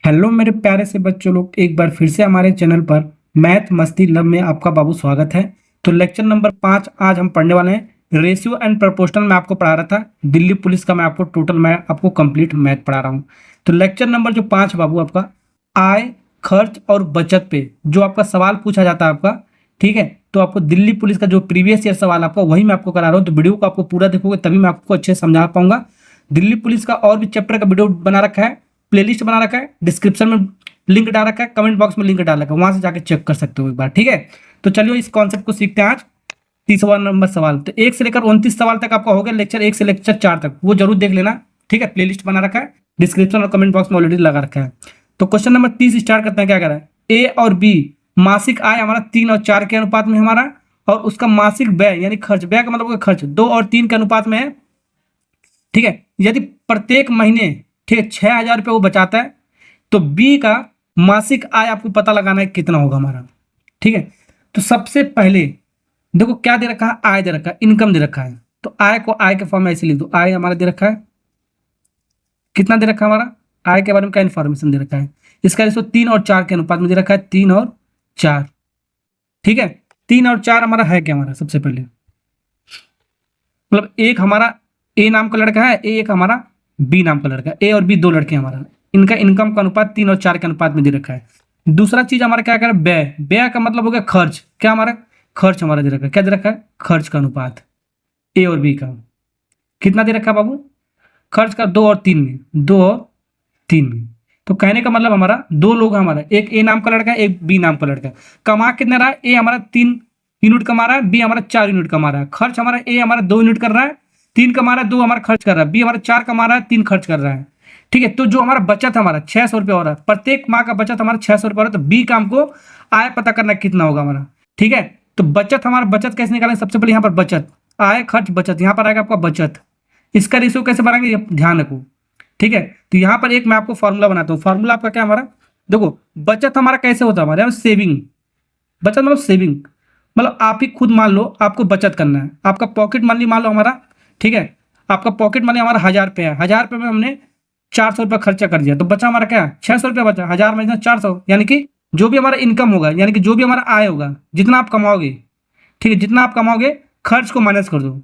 हेलो मेरे प्यारे से बच्चों लोग, एक बार फिर से हमारे चैनल पर मैथ मस्ती लब में आपका बाबू स्वागत है। तो लेक्चर नंबर 5 आज हम पढ़ने वाले हैं। रेशियो एंड प्रोपोर्शनल मैं आपको पढ़ा रहा था, दिल्ली पुलिस का मैं आपको टोटल मैं आपको कंप्लीट मैथ पढ़ा रहा हूँ। तो लेक्चर नंबर जो 5 बाबू आपका आय, खर्च और बचत पे जो आपका सवाल पूछा जाता है आपका, ठीक है। तो आपको दिल्ली पुलिस का जो प्रीवियस ईयर सवाल आपका वही मैं आपको करा रहा हूँ। तो वीडियो को आपको पूरा देखोगे तभी मैं आपको अच्छे से समझा पाऊंगा। दिल्ली पुलिस का और भी चैप्टर का वीडियो बना रखा है, प्लेलिस्ट बना रखा है, डिस्क्रिप्शन में लिंक डाल रखा है, कमेंट बॉक्स में लिंक डाल रखा है, वहां से जाकर चेक कर सकते हो एक बार, ठीक है। तो चलिए इस कॉन्सेप्ट को सीखते हैं आज। 30वां नंबर सवाल, तो 1 से लेकर 29 सवाल तक आपका हो गया, लेक्चर 1 से लेक्चर 4 तक, वो जरूर देख लेना, ठीक है। प्लेलिस्ट बना रखा है, डिस्क्रिप्शन और कमेंट बॉक्स में ऑलरेडी लगा रखा है। तो क्वेश्चन नंबर 30 स्टार्ट करते हैं। क्या कह रहा है, ए और बी मासिक आय हमारा 3 और 4 के अनुपात में हमारा, और उसका मासिक व्यय यानी खर्च, व्यय का मतलब खर्च 2 और 3 के अनुपात में है, ठीक है। यदि प्रत्येक महीने, ठीक है, 6,000 रुपये वो बचाता है, तो बी का मासिक आय आपको पता लगाना है कितना होगा हमारा, ठीक है। तो सबसे पहले देखो क्या दे रखा है, आय दे रखा है, इनकम दे रखा है। तो आय को आय के फॉर्म में ऐसे लिख दो, आय हमारा दे रखा है, कितना दे रखा है हमारा, आय के बारे में क्या इन्फॉर्मेशन दे रखा है, इसका रेशो 3 और 4 के अनुपात में दे रखा है, 3 और 4, ठीक है। 3 और 4 हमारा है क्या, हमारा सबसे पहले मतलब एक हमारा ए नाम का लड़का है, एक हमारा बी नाम का लड़का है, ए और बी 2 लड़के हमारा, इनका इनकम का अनुपात 3 और 4 के अनुपात में दे रखा है। दूसरा चीज हमारा क्या कर, व्यय, व्यय का मतलब हो गया खर्च, क्या हमारा खर्च हमारा दे रखा है, क्या दे रखा है, खर्च का अनुपात ए और बी का कितना दे रखा है बाबू, खर्च का 2 और 3 में, 2 और 3 में। तो कहने का मतलब हमारा 2 लोग हमारा, एक ए नाम का लड़का है, एक बी नाम का लड़का है। कमा कितना रहा है, ए हमारा 3 यूनिट कमा रहा है, बी हमारा 4 यूनिट कमा रहा है। खर्च हमारा ए हमारा 2 यूनिट कर रहा है, 3 कमा रहा है, 2 हमारा खर्च कर रहा है, बी हमारा 4 कमा रहा है, 3 खर्च कर रहा है, ठीक है। तो जो हमारा बचत हमारा 600 रुपये हो रहा है, प्रत्येक माह का बचत हमारा 600 रुपये हो रहा है। तो बी का हमको आय पता करना कितना होगा हमारा, ठीक है। तो बचत हमारा, बचत कैसे निकालेंगे, सबसे पहले यहाँ पर बचत, आय खर्च बचत, यहाँ पर आएगा आपका बचत, इसका रेशियो कैसे बनाएंगे ये ध्यान रखो, ठीक है। तो यहाँ पर एक मैं आपको फॉर्मूला बनाता हूँ। फॉर्मूला आपका क्या हमारा, देखो बचत हमारा कैसे होता है हमारे यहाँ, सेविंग, बचत मतलब सेविंग, मतलब आप ही खुद मान लो आपको बचत करना है, आपका पॉकेट मनी मान लो हमारा, ठीक है, आपका पॉकेट मनी हमारा 1,000 रुपये है, 1,000 रुपये में हमने 400 रुपये खर्चा कर दिया, तो बचा हमारा क्या, 600 रुपये बचा, 1,000 में 400, यानी कि जो भी हमारा इनकम होगा, यानी कि जो भी हमारा आय होगा, जितना आप कमाओगे, ठीक है, जितना आप कमाओगे खर्च को माइनस कर दो,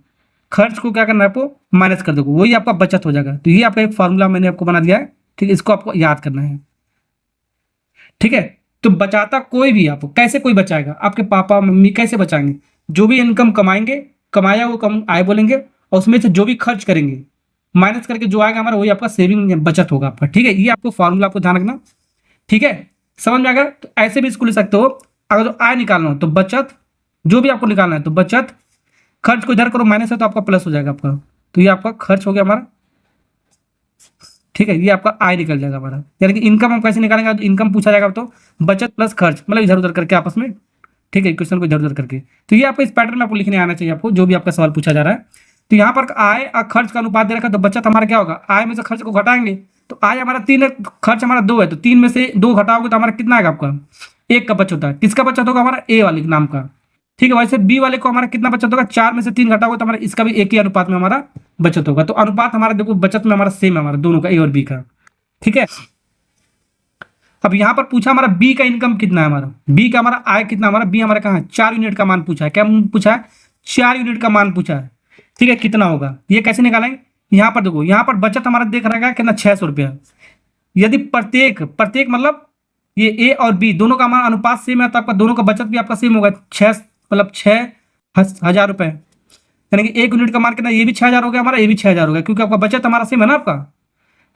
खर्च को क्या करना है आपको, माइनस कर दो, वही आपका बचत हो जाएगा। तो ये आपका एक फॉर्मूला मैंने आपको बना दिया है, ठीक है, इसको आपको याद करना है, ठीक है। तो बचाता कोई भी, आपको कैसे कोई बचाएगा, आपके पापा मम्मी कैसे बचाएंगे, जो भी इनकम कमाएंगे, कमाया वो कम आय बोलेंगे, और उसमें से जो भी खर्च करेंगे माइनस करके जो आएगा हमारा वही आपका सेविंग बचत होगा आपका, ठीक है। ये आपको फॉर्मूला आपको ध्यान रखना, ठीक है, समझ में आ गया। तो ऐसे भी इसको ले सकते हो, अगर जो आय निकालना हो तो बचत, जो भी आपको निकालना है तो बचत, खर्च को इधर करो माइनस है तो आपका प्लस हो जाएगा आपका, तो ये आपका खर्च हो गया हमारा, ठीक है। ये आपका आय निकल जाएगा हमारा, यानी कि इनकम हम कैसे निकालेंगे, तो इनकम पूछा जाएगा तो बचत प्लस खर्च, मतलब इधर उधर करके आपस में, ठीक है, क्वेश्चन को इधर उधर करके। तो ये आपको इस पैटर्न में आपको लिखने आना चाहिए आपको, जो भी आपका सवाल पूछा जा रहा है। तो यहाँ पर आय और खर्च का अनुपात दे रखा है, तो बचत हमारा क्या होगा, आय में से खर्च को घटाएंगे, तो आय हमारा 3 है, खर्च हमारा 2 है, तो 3 में से 2 घटाओगे तो हमारा कितना आएगा आपका, 1 का बचत होता है। किसका बचत होगा, हमारा ए वाले नाम का, ठीक है। वैसे बी वाले को हमारा कितना बचत होगा, 4 में से 3 घटाओगे तो हमारा इसका भी एक ही अनुपात में हमारा बचत होगा। तो अनुपात हमारा देखो बचत में हमारा सेम है, हमारा दोनों का, ए और बी का, ठीक है। अब यहाँ पर पूछा हमारा बी का इनकम कितना है, हमारा बी का हमारा आय कितना, हमारा बी हमारा कहाँ है, 4 यूनिट का मान पूछा है, क्या पूछा है, 4 यूनिट का मान पूछा है, ठीक है। कितना होगा ये कैसे निकालेंगे, यहाँ पर देखो, यहाँ पर बचत हमारा देख रहा है कितना, 600 रुपया। यदि प्रत्येक मतलब ये ए और बी दोनों का हमारा अनुपात सेम है, तो आपका दोनों का बचत भी आपका सेम होगा, 6 मतलब 6,000 रुपये, यानी कि 1 यूनिट का मान कितना, ये भी 6,000 हो गया हमारा, ये भी 6,000 हो गया, क्योंकि आपका बचत हमारा सेम है ना आपका।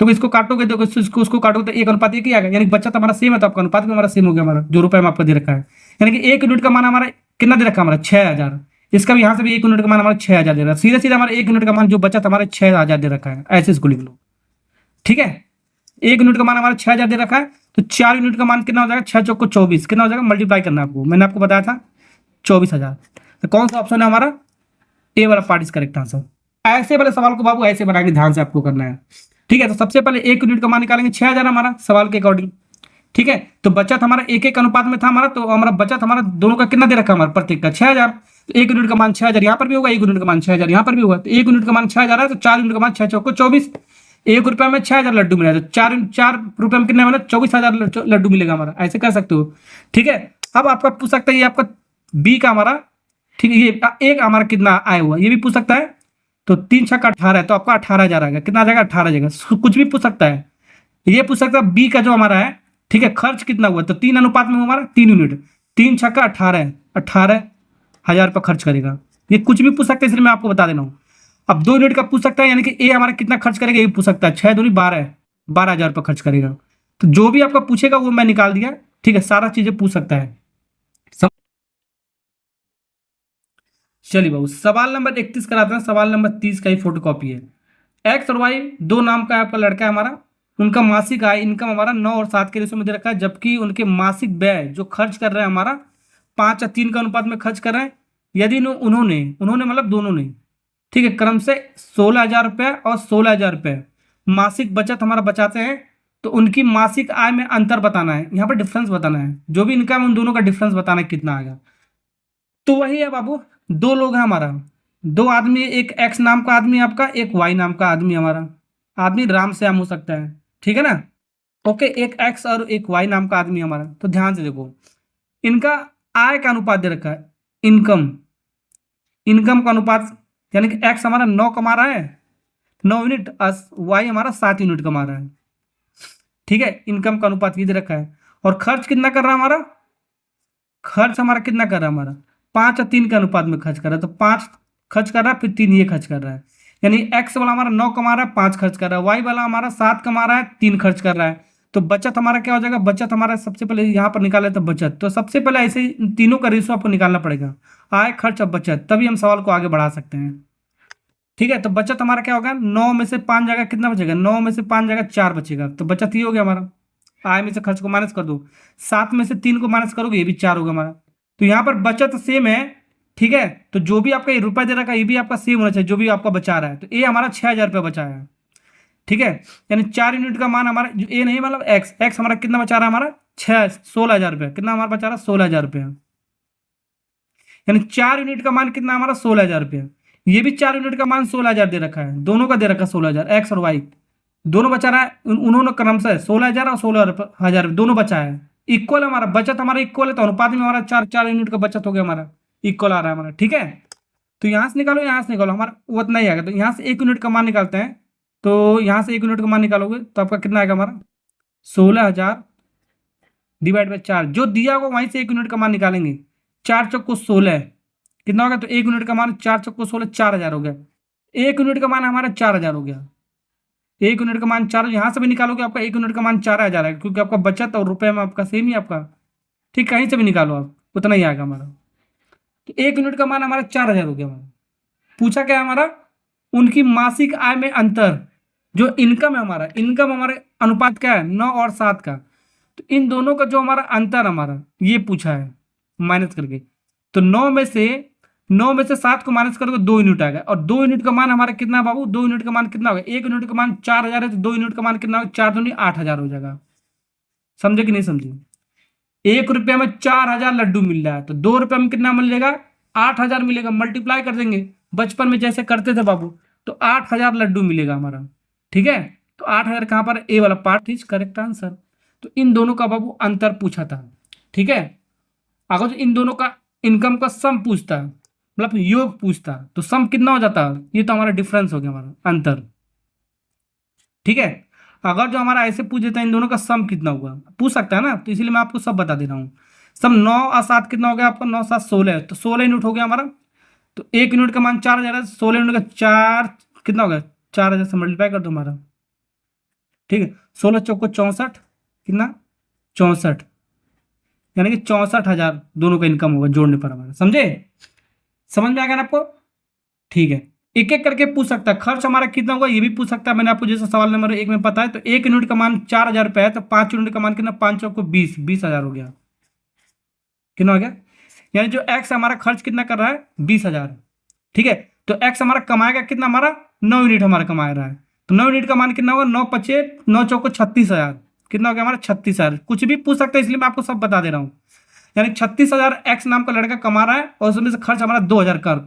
तो इसको काटोगे, देखो उसको काटोगे तो 1 अनुपात 1 ही आएगा, यानी बचत हमारा सेम है, तो आपका अनुपात भी हमारा सेम हो गया हमारा, जो रुपये में आपको दे रखा है। यानी कि 1 यूनिट का मान हमारा कितना दे रखा है, हमारा 6,000, इसका भी यहाँ से भी 1 यूनिट का मान हमारा 6,000 दे रहा है, सीधे सीधे हमारा 1 यूनिट का मान जो बचत हमारे 6,000 दे रखा है, ऐसे इसको लिख लो, ठीक है। 1 यूनिट का मान हमारा 6,000 दे रखा है, तो 4 यूनिट का मान कितना हो जाएगा, 6 चौको 24, कितना हो जाएगा, मल्टीप्लाई करना है आपको, मैंने आपको बताया था 24,000। तो कौन सा ऑप्शन है हमारा, ए वाला पार्ट इज करेक्ट आंसर। ऐसे वाले सवाल को बाबू ऐसे बनाएंगे, ध्यान से आपको करना है, ठीक है। तो सबसे पहले 1 यूनिट का मान निकालेंगे, 6,000 हमारा सवाल के अकॉर्डिंग, ठीक है। तो बचत हमारा 1 अनुपात में था हमारा, तो हमारा बचत हमारा दोनों का कितना दे रखा हमारा, प्रत्येक का 6,000। तो 1 यूनिट का मान 6,000 यहाँ पर भी होगा, 1 यूनिट का मान 6,000 यहाँ पर भी होगा। तो 1 यूनिट का मान 6,000 है, तो 4 यूनिट का मान 6 चौको 24, 1 रुपये में 6,000 लड्डू मिला, तो 4 रुपये में कितने, मतलब 24,000 लड्डू मिलेगा हमारा, ऐसे कर सकते हो, ठीक है। अब आपका पूछ सकता है ये आपका बी का हमारा ठीक है, ये एक हमारा कितना आया हुआ ये भी पूछ सकता है। तो 3 छक्का 18 है, तो आपका 18,000 आएगा। कितना आ जाएगा? 18 आ जाएगा। कुछ भी पूछ सकता है। ये पूछ सकता है बी का जो हमारा है, ठीक है, खर्च कितना हुआ, तो 3 अनुपात में हमारा 3 यूनिट, 3 छक्का 18 है, 18,000 रुपये खर्च करेगा। ये कुछ भी पूछ सकता है, इसलिए मैं आपको बता दे रहा हूँ। अब 2 यूनिट का पूछ सकता है, यानी कि ए हमारा कितना खर्च करेगा ये पूछ सकता है। 6 दूनी 12, 12,000 रुपये खर्च करेगा। तो जो भी आपका पूछेगा वो मैं निकाल दिया, ठीक है, सारा चीजें पूछ सकता है। चलिए बाबू, सवाल नंबर 31 कराते हैं। सवाल नंबर 30 का ही फोटो कॉपी है। एक्स और वाई दो नाम का आपका लड़का है हमारा, उनका मासिक आय इनकम हमारा 9 और 7 के रेशो में दे रखा है, जबकि उनके मासिक व्यय जो खर्च कर रहे हैं हमारा 5 या 3 का अनुपात में खर्च कर रहे हैं। यदि उन्होंने उन्होंने मतलब दोनों ने, ठीक है, क्रम से 16,000 रुपये और 16,000 रुपये मासिक बचत हमारा बचाते हैं, तो उनकी मासिक आय में अंतर बताना है। यहाँ पर डिफरेंस बताना है, जो भी इनकम है उन दोनों का डिफरेंस बताना है कितना आएगा। तो वही है बाबू, दो लोग हैं हमारा, दो आदमी, एक एक्स नाम का आदमी आपका, एक वाई नाम का आदमी हमारा। आदमी राम श्याम हो सकता है, ठीक है ना। ओके, एक एक्स और एक वाई नाम का आदमी हमारा। तो ध्यान से देखो, इनका आय का अनुपात दे रखा है, इनकम, इनकम का अनुपात, यानी कि एक्स हमारा 9 कमा रहा है, 9 यूनिट, वाई हमारा 7 यूनिट कमा रहा है, ठीक है। इनकम का अनुपात ये दे रखा है। और खर्च कितना कर रहा है हमारा, खर्च हमारा कितना कर रहा है हमारा 5 और 3 के अनुपात में खर्च कर रहा है। तो 5 खर्च कर रहा है, फिर 3 ये खर्च कर रहा है। यानी एक्स वाला हमारा 9 कमा रहा है, 5 खर्च कर रहा है, वाई वाला हमारा 7 कमा रहा है, 3 खर्च कर रहा है। तो बचत हमारा क्या हो जाएगा, बचत हमारा सबसे पहले यहाँ पर निकाले तो बचत, तो सबसे पहले ऐसे ही इन तीनों का रेशो आपको निकालना पड़ेगा, आय खर्च और बचत, तभी हम सवाल को आगे बढ़ा सकते हैं। ठीक है, तो बचत हमारा क्या होगा, 9 में से 5 जाएगा, कितना बचेगा, 9 में से 5 जाएगा 4 बचेगा, तो बचत ये हो गया हमारा। आय में से खर्च को माइनस कर दो, 7 में से 3 को माइनस करोगे ये भी 4 होगा हमारा। तो यहाँ पर बचत सेम है, ठीक है। तो जो भी आपका ये रुपया दे रखा है ये भी आपका सेम होना चाहिए, जो भी आपका बचा रहा है। तो ए हमारा 6,000 रुपया बचा है, ठीक है। यानी 4 यूनिट का मान हमारा, जो ए नहीं मतलब एक्स, एक्स हमारा कितना बचा रहा है हमारा 16,000 रुपया, कितना हमारा बचा रहा है 16,000 रुपया। यानी 4 यूनिट का मान कितना हमारा 16,000 रुपया। ये भी 4 यूनिट का मान 16,000 दे रखा है, दोनों का दे रखा है 16,000, एक्स और वाई दोनों बचा रहा है। उन्होंने क्रम से 16,000 और 16,000 दोनों बचा है। इक्वल हमारा बचत हमारा इक्वल है, तो अनुपात में हमारा 4 यूनिट का बचत हो गया हमारा, इक्वल आ रहा है हमारा, ठीक है। तो यहाँ से निकालो, यहाँ से निकालो, हमारा उतना ही आएगा। तो यहाँ से 1 यूनिट का मान निकालते हैं, तो यहाँ से 1 यूनिट का मान निकालोगे तो आपका कितना आएगा हमारा 16,000 डिवाइड बाई 4, जो दिया होगा वहीं से 1 यूनिट का मान निकालेंगे। 4 चौको 16 कितना होगा, तो 1 यूनिट का मान 4 चौको 16 4,000 हो गया। 1 यूनिट का मान हमारा 4,000 हो गया। 1 यूनिट का मान 4, यहाँ से भी निकालोगे आपका 1 यूनिट का मान 4,000 है, क्योंकि आपका बचत और रुपये में आपका सेम ही आपका, ठीक, कहीं से भी निकालो आप उतना ही आएगा हमारा। तो 1 यूनिट का मान हमारा 4,000 हो गया हमारा। पूछा क्या हमारा, उनकी मासिक आय में अंतर, जो इनकम है हमारा, इनकम हमारे अनुपात क्या है 9 और 7 का, तो इन दोनों का जो हमारा अंतर हमारा ये पूछा है माइनस करके। तो 9 में से 7 को माइनस करोगे 2 यूनिट आएगा, और 2 यूनिट का मान हमारा कितना है बाबू, 2 यूनिट का मान कितना होगा, 1 यूनिट का मान 4,000 है, तो 2 यूनिट का मान कितना होगा, 4 दूनी 8,000 हो जाएगा। समझे कि नहीं समझे, 1 रुपया में 4,000 लड्डू मिल रहा है, तो 2 रुपये में कितना मिलेगा 8,000 मिलेगा। मल्टीप्लाई कर देंगे बचपन में जैसे करते थे बाबू, तो 8,000 लड्डू मिलेगा हमारा, ठीक है। तो 8,000 कहाँ पर, ए वाला पार्ट इज करेक्ट आंसर। तो इन दोनों का बाबू अंतर पूछा था, ठीक है। अगर जो इन दोनों का इनकम का सम पूछता, मतलब योग पूछता, तो सम कितना हो जाता, ये तो हमारा डिफरेंस हो गया हमारा अंतर, ठीक है। अगर जो हमारा ऐसे पूछ देता है इन दोनों का सम कितना हुआ, पूछ सकता है ना, तो इसलिए मैं आपको सब बता दे रहा हूँ। सम 9 और 7 कितना हो गया आपका, 9 7 16, तो 16 यूनिट हो गया हमारा। तो 1 यूनिट का मान 4,000 है, 16 यूनिट का 4 कितना हो गया, 4,000 से मल्टीप्लाई कर दो हमारा, ठीक है। 16 चौको 64 कितना 64, यानी कि 64,000 दोनों का इनकम होगा जोड़ने पर हमारा। समझे, समझ में आ गया ना आपको, ठीक है। एक एक करके पूछ सकता है, खर्च हमारा कितना होगा ये भी पूछ सकता है। मैंने आपको जैसे सवाल नंबर 1 में पता है, तो 1 यूनिट का मान 4,000 रुपये है, तो 5 यूनिट का मान कितना, 5 चौको 20,000 हो गया, कितना हो गया। यानी जो एक्स हमारा खर्च कितना कर रहा है 20,000, ठीक है। तो एक्स हमारा कमाएगा कितना, हमारा 9 यूनिट हमारा कमा रहा है, तो 9 यूनिट का मान कितना होगा, 9 पचे 9 चौको 36,000, कितना हो गया हमारा 36,000। कुछ भी पूछ सकता है, इसलिए मैं आपको सब बता दे रहा हूँ। यानी 36,000 एक्स नाम का लड़का कमा रहा है, और उसमें से खर्च हमारा 2,000 कर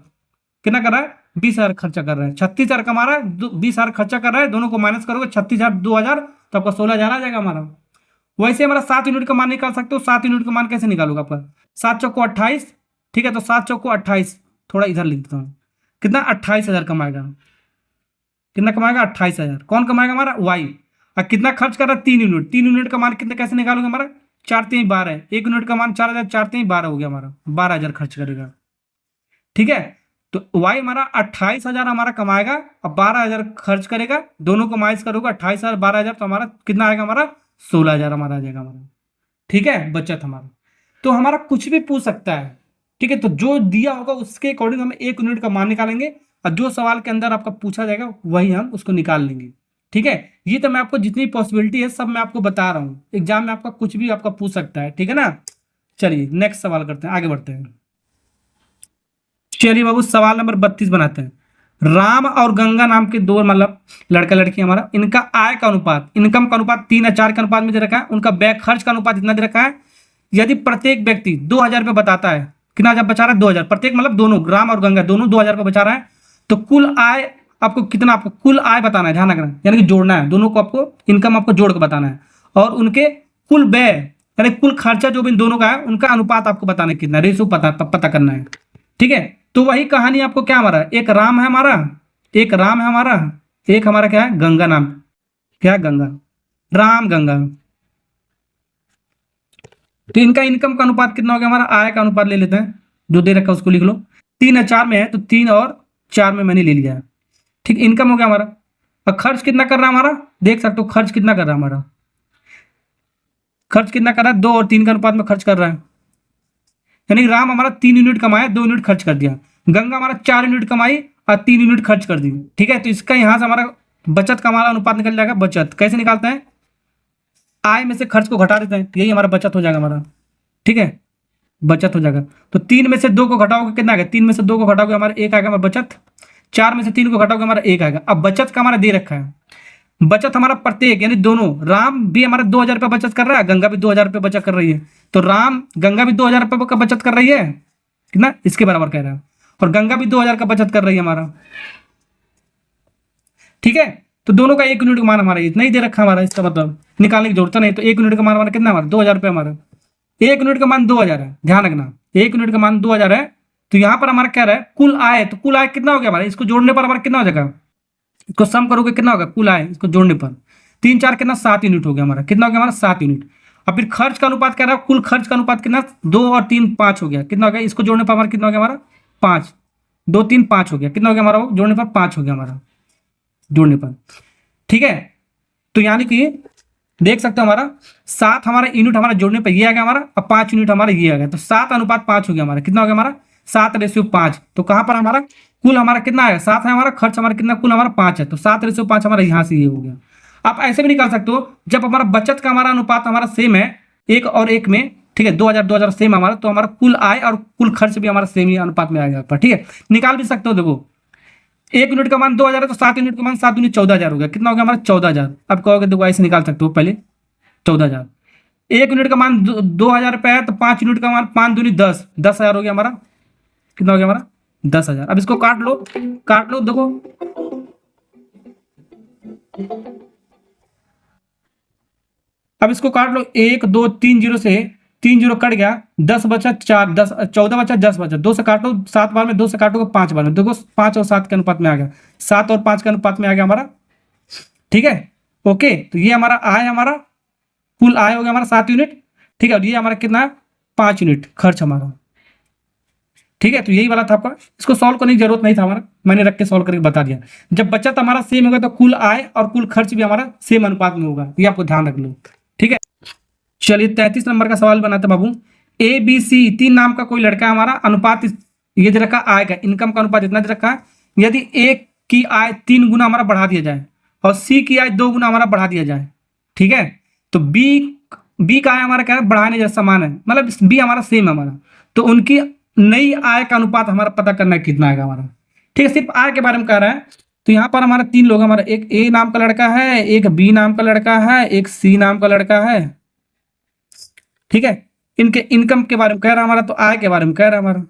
कितना कर रहा है 20,000 खर्चा कर रहा है। 36,000 कमा रहा है, 20,000 खर्चा कर रहा है, दोनों को माइनस करोगे 36,000 2,000, तो आपका 16,000 आ जाएगा हमारा। वैसे हमारा 7 यूनिट का मान निकाल सकते हो। 7 यूनिट का मान कैसे निकालोगे आपका, 7 चौको 28, ठीक है, तो 7 चौको 28, थोड़ा इधर लिख देता हूँ, कितना 28,000 कमाएगा। कितना कमाएगा 28,000। कौन कमाएगा हमारा वाई। और कितना खर्च कर रहा है 3 यूनिट। 3 यूनिट का मान कितना कैसे निकालोगे हमारा 4×3=12, 1 यूनिट का मान 4,000, 4×3=12 हो गया हमारा, 12,000 खर्च करेगा। ठीक है, तो वाई हमारा 28,000 हमारा कमाएगा और 12,000 खर्च करेगा, दोनों को माइनस करोगे 28,000 12,000 तो हमारा कितना आएगा हमारा 16,000 हमारा आ जाएगा हमारा। ठीक है, बचत हमारा। तो हमारा कुछ भी पूछ सकता है। ठीक है, तो जो दिया होगा उसके अकॉर्डिंग हम 1 यूनिट का मान निकालेंगे और जो सवाल के अंदर आपका पूछा जाएगा वही हम उसको निकाल लेंगे। ठीक है, ये तो मैं आपको जितनी पॉसिबिलिटी है सब मैं आपको बता रहा हूँ। एग्जाम में आपका कुछ भी आपका पूछ सकता है। ठीक है ना, चलिए नेक्स्ट सवाल करते हैं, आगे बढ़ते हैं। चलिए बाबू सवाल नंबर 32 बनाते हैं। राम और गंगा नाम के दो मतलब लड़का लड़की हमारा, इनका आय का अनुपात, इनकम का अनुपात 3:4 के अनुपात में दे रखा है। उनका व्यय खर्च का अनुपात इतना दे रखा है। यदि प्रत्येक व्यक्ति 2,000 रुपये बताता है, कितना हजार बचा रहा है 2,000, प्रत्येक मतलब दोनों राम और गंगा दोनों 2,000 रुपये बचा रहा है, तो कुल आय आपको कितना, आपको कुल आय बताना है, ध्यान रखना, यानी कि जोड़ना है दोनों को, आपको इनकम आपको जोड़ के बताना है। और उनके कुल व्यय यानी कुल खर्चा जो भी इन दोनों का है उनका अनुपात आपको बताना है कितना, रेशो पता करना है। ठीक है, तो वही कहानी आपको क्या हमारा, एक राम है हमारा, एक राम है हमारा, एक हमारा क्या है गंगा नाम, क्या है गंगा, राम गंगा। तो इनका इनकम का अनुपात कितना हो गया हमारा, आय का अनुपात ले लेते हैं, जो दे रखा है उसको लिख लो। 3 और 4 में है तो 3 और 4 में मैंने ले लिया है। ठीक, इनकम हो गया हमारा। और खर्च कितना कर रहा है हमारा, देख सकते हो खर्च कितना कर रहा है हमारा, खर्च कितना कर रहा है 2 और 3 के अनुपात में खर्च कर रहा है। यानी राम हमारा 3 यूनिट कमाया, 2 यूनिट खर्च कर दिया। गंगा हमारा 4 यूनिट कमाई और 3 यूनिट खर्च कर दी। ठीक है, तो इसका यहाँ से हमारा बचत का हमारा अनुपात निकल जाएगा। बचत कैसे निकालते हैं, आय में से खर्च को घटा देते हैं, यही हमारा बचत हो जाएगा हमारा। ठीक है, बचत हो जाएगा। तो 3 में से 2 को घटाओगे कितना आएगा, 3 में से 2 को घटाओगे हमारा 1 आएगा हमारा बचत। 4 में से 3 को घटाओगे हमारा 1 आएगा। अब बचत का हमारा दे रखा है, बचत हमारा प्रत्येक यानी दोनों, राम भी हमारा 2,000 रुपये बचत कर रहा है, गंगा भी 2,000 रुपये बचत कर रही है। तो राम गंगा भी 2,000 रुपये का बचत कर रही है, कितना इसके बराबर कह रहा है, और गंगा भी 2,000 का बचत कर रही है हमारा। ठीक है, तो दोनों का 1 यूनिट का मान हमारा इतना ही दे रखा है हमारा, इसका मतलब निकालने की जरूरत नहीं। तो 1 यूनिट का मान हमारा कितना हमारा 2,000 रुपये हमारा, 1 यूनिट का मान 2,000 है, ध्यान रखना 1 यूनिट का मान 2,000 है। तो यहाँ पर हमारा क्या रहा है कुल आय, तो कुल आय कितना हो गया हमारा, इसको जोड़ने पर हमारा कितना हो जाएगा, इसको सम करोगे कितना होगा कुल आय, इसको जोड़ने पर 3×4 कितना 7 यूनिट हो गया हमारा, कितना हो गया हमारा 7 यूनिट। और फिर खर्च का अनुपात क्या रहा है, कुल खर्च का अनुपात कितना 2 और 3 5 हो गया, कितना हो गया, इसको जोड़ने पर हमारा कितना हो गया हमारा 5, 2 3 5 हो गया, कितना हो गया हमारा जोड़ने पर 5 हो गया हमारा जोड़ने पर। ठीक है, तो यानी कि देख सकते हो हमारा 7 हमारा यूनिट हमारा जोड़ने पर ये आ गया हमारा, और 5 यूनिट हमारा ये आ गया, तो 7:5 हो गया हमारा, कितना हो गया हमारा 7:5। तो कहाँ पर हमारा कुल हमारा कितना है 7 है, हमारा खर्च हमारा कितना कुल हमारा 5 है, तो 7:5 हमारा यहाँ से ये हो गया। आप ऐसे भी निकाल सकते हो, जब हमारा बचत का हमारा अनुपात हमारा सेम है 1 और 1 में, ठीक है 2,000 सेम हमारा, तो हमारा कुल आय और कुल खर्च भी हमारा सेम ही अनुपात में आएगा पर। ठीक है, निकाल भी सकते हो। देखो 1 यूनिट का मान 2,000 है, तो 7 यूनिट का मान 7 यूनिट 14,000 हो गया, कितना हो गया हमारा 14,000। अब कहोगे देखो ऐसे निकाल सकते हो, पहले 14,000, 1 यूनिट का मान 2,000 रुपये है, तो 5 यूनिट का मान 5 दूनी 10, 10,000 हो गया हमारा, कितना हो गया हमारा 10,000। अब इसको काट लो, काट लो, देखो अब इसको काट लो, 1 2 3 जीरो से 3 जीरो कट गया, 10 बचा 4, 10 14 बचा 10 बचा, 2 से काटो 7 बार में, 2 से काटोगे 5 बार में, देखो 5 और 7 के अनुपात में आ गया, 7 और 5 के अनुपात में आ गया हमारा। ठीक है, ओके, तो ये हमारा आय, हमारा कुल आय हो गया हमारा 7 यूनिट। ठीक है, और ये हमारा कितना है 5 यूनिट खर्च हमारा। ठीक है, तो यही वाला था आपका, इसको सॉल्व करने की जरूरत नहीं था हमारा, मैंने रख के सॉल्व करके बता दिया। जब बचत हमारा सेम होगा तो कुल आय और कुल खर्च भी हमारा सेम अनुपात में होगा, ये आपको ध्यान रख लो। ठीक है, चलिए 33 नंबर का सवाल बनाते बाबू। ABC 3 नाम का कोई लड़का हमारा, अनुपात ये दे रखा आय का, इनकम का अनुपात इतना दे रखा है। यदि A की आय 3 गुना हमारा बढ़ा दिया जाए और C की आय 2 गुना हमारा बढ़ा दिया जाए, ठीक है, तो B का आय हमारा क्या है बढ़ाने जैसा समान है, मतलब B हमारा सेम है हमारा, तो उनकी नई आय का अनुपात हमारा पता करना है कितना आएगा हमारा। ठीक है, सिर्फ आय के बारे में कह रहा है। तो यहाँ पर हमारा 3 लोग, हमारा एक A नाम का लड़का है, एक B नाम का लड़का है, एक C नाम का लड़का है। ठीक है, इनके इनकम के बारे में कह रहा है हमारा, तो आय के बारे में कह रहा है हमारा,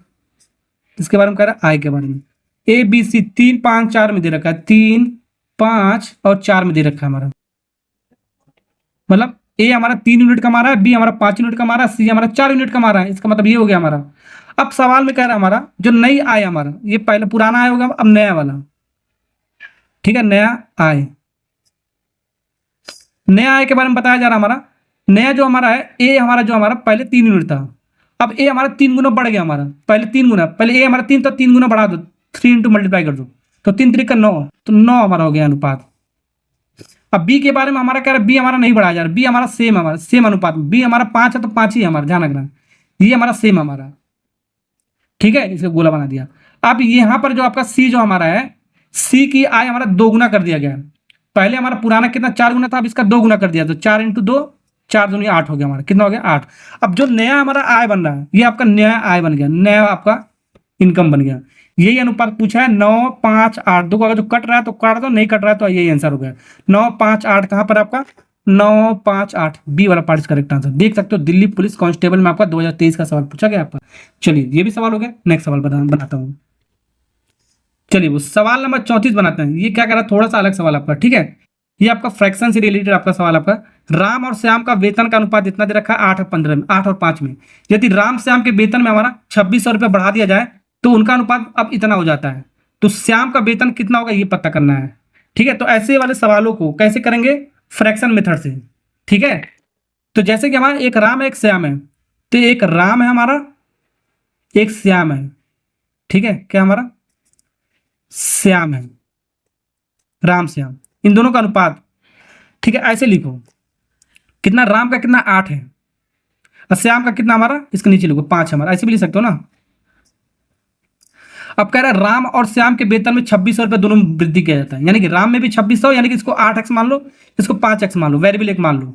इसके बारे में कह रहा है आय के बारे में। ABC 3 5 4 में दे रखा है, 3 5 और 4 में दे रखा है हमारा, मतलब ए हमारा 3 यूनिट का मारा है, बी हमारा 5 यूनिट का मारा है, सी हमारा 4 यूनिट का मारा है। इसका मतलब ये हो गया हमारा। अब सवाल में कह रहा है हमारा जो नई आय हमारा, ये पहले पुराना आय होगा, अब नया वाला, ठीक है, नया आय। नया आय के बारे में बताया जा रहा है हमारा। नया जो हमारा है, ए हमारा जो हमारा पहले 3 यूनिट था, अब ए हमारा 3 गुना बढ़ गया हमारा। पहले 3 गुना, पहले ए हमारा 3 था, 3 गुना बढ़ा दो, 3 इंटू मल्टीप्लाई कर दो, तो 3 3 का 9, तो 9 हमारा हो गया अनुपात। अब बी के बारे में हमारा कह रहा है, बी हमारा नहीं बढ़ाया जा रहा, बी हमारा सेम, हमारा सेम अनुपात में, बी हमारा 5 है तो 5 ही है हमारा, ध्यान रखना, ये हमारा सेम हमारा, ठीक है, इसे गोला बना दिया। अब यहाँ पर जो आपका सी जो हमारा है, सी की आय हमारा 2 गुना कर दिया गया। पहले हमारा पुराना कितना 4 गुना था, अब इसका 2 गुना कर दिया, तो 4 इंटू 2, 4 दूनी 8 हो गया हमारा, कितना हो गया 8। अब जो नया हमारा आय बन रहा है, ये आपका नया आय बन गया, नया आपका इनकम बन गया। यही अनुपात पूछा है, 9 5 8। देखो अगर जो कट रहा है तो काट दो, नहीं कट रहा है तो यही आंसर हो गया 9 5 8। कहाँ पर आपका 9 5 8, बी वाला पार्ट करेक्ट आंसर। देख सकते हो दिल्ली पुलिस कांस्टेबल में आपका 2023 का सवाल पूछा गया आपका। चलिए ये भी सवाल हो गया, नेक्स्ट सवाल बनाता हूँ। चलिए वो सवाल नंबर 34 बनाते हैं। ये क्या कह रहा है, थोड़ा सा अलग सवाल आपका, ठीक है। ये आपका फ्रैक्शन से रिलेटेड आपका सवाल आपका। राम और श्याम का वेतन का अनुपात इतना दे रखा है 8 और 15 में, 8 और 5 में। यदि राम श्याम के वेतन में हमारा 2600 रुपये बढ़ा दिया जाए तो उनका अनुपात अब इतना हो जाता है, तो श्याम का वेतन कितना होगा ये पता करना है, ठीक है। तो ऐसे वाले सवालों को कैसे करेंगे, फ्रैक्शन मेथड से, ठीक है। तो जैसे कि हमारा एक राम है एक श्याम है, तो एक राम है हमारा, एक श्याम है, ठीक है। क्या हमारा श्याम है, राम श्याम, इन दोनों का अनुपात, ठीक है। ऐसे लिखो, कितना राम का कितना 8 है और श्याम का कितना हमारा, इसके नीचे लिखो 5 हमारा, ऐसे भी लिख सकते हो ना। अब कह रहा है राम और श्याम के वेतन में 2600 रुपये दोनों में वृद्धि किया जाता है, यानी कि राम में भी 2600, यानी कि इसको 8x मान लो, इसको 5x मान लो, वेरिएबल एक मान लो,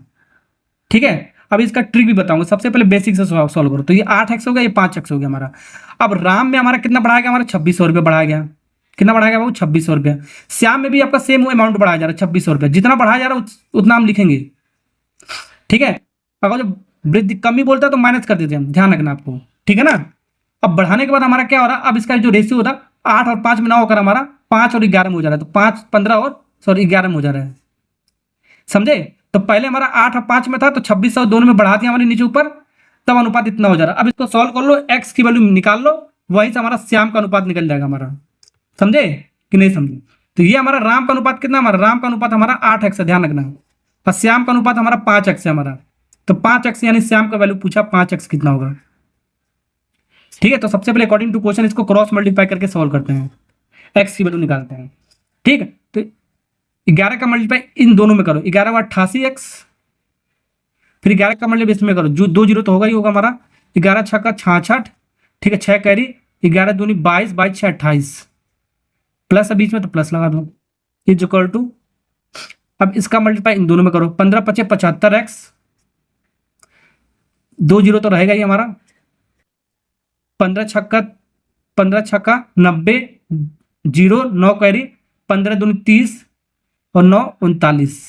ठीक है। अब इसका ट्रिक भी बताऊंगा, सबसे पहले बेसिक से सॉल्व करो। तो ये 8x हो गया, ये 5x हो गया हमारा। अब राम में हमारा कितना बढ़ाया गया, हमारा 2600 रुपये बढ़ाया गया, कितना बढ़ाया गया बाबू 2600 रुपये। श्याम में भी आपका सेम अमाउंट बढ़ाया जा रहा है 2600 रुपये, जितना बढ़ाया जा रहा है उतना हम लिखेंगे, ठीक है। अगर जो वृद्धि कमी बोलता है तो माइनस कर देते हैं हम, ध्यान रखना आपको, ठीक है ना। अब बढ़ाने के बाद हमारा क्या हो रहा है, अब इसका जो रेशियो होता है 8 और 5 में 9 होकर हमारा 5 और 11 में हो जा रहा है, तो 5 15 और 11 में हो जा रहा है, समझे। तो पहले हमारा 8 और 5 में था, तो 2600 दोनों में बढ़ा दिया हमारे नीचे ऊपर, तब अनुपात इतना हो जा रहा है। अब इसको सॉल्व कर लो, एक्स की वैल्यू निकाल लो, वहीं से हमारा श्याम का अनुपात निकल जाएगा हमारा, समझे कि नहीं समझे। तो ये हमारा राम का अनुपात कितना, हमारा राम का अनुपात हमारा 8x है, ध्यान रखना। और श्याम का अनुपात हमारा 5x है हमारा, तो 5x यानी श्याम का वैल्यू पूछा 5x कितना होगा, ठीक है। तो सबसे पहले अकॉर्डिंग टू क्वेश्चन इसको क्रॉस मल्टीप्लाई करके सॉल्व करते हैं, एक्स की वैल्यू निकालते हैं, ठीक है। तो 11 का मल्टीप्लाई इन दोनों में करो, 11 × 88x, फिर 11 का मल्टीप्लाई इसमें करो, जो 2 जीरो तो होगा ही होगा हमारा, 11 6 का 66, ठीक है, 6 कैरी, 11 दूनी 22, 22 6 28, प्लस है बीच में तो प्लस लगा दो, इज इक्वल टू, अब इसका मल्टीप्लाई इन दोनों में करो, 15 × 5 = 75x, 2 जीरो तो रहेगा ही हमारा, 15 6 का 90, 0 9 कैरी, 15 दूनी 30 और 9 39,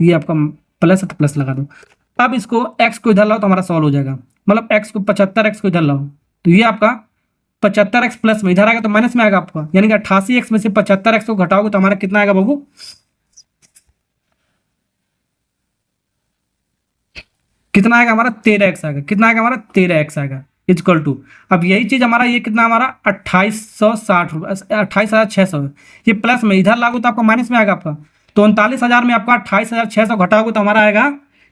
ये आपका प्लस है तो प्लस लगा दो। अब इसको x को इधर लाओ तो हमारा सॉल्व हो जाएगा, मतलब x को 75x को इधर लाओ तो ये आपका 75x प्लस में, इधर आएगा तो माइनस में आएगा आपका, यानी कि 88x में से 75x को घटाओगे तो हमारा कितना आएगा बाबू, कितना आएगा हमारा 13x आएगा, कितना आएगा हमारा 13x आएगा, इक्वल टू। अब यही चीज हमारा ये कितना हमारा 2860 रुपये, 28,600, ये प्लस में इधर लागू तो आपका माइनस में आएगा आपका, तो 39,000 में आपका 28,600 घटाओगे तो हमारा आएगा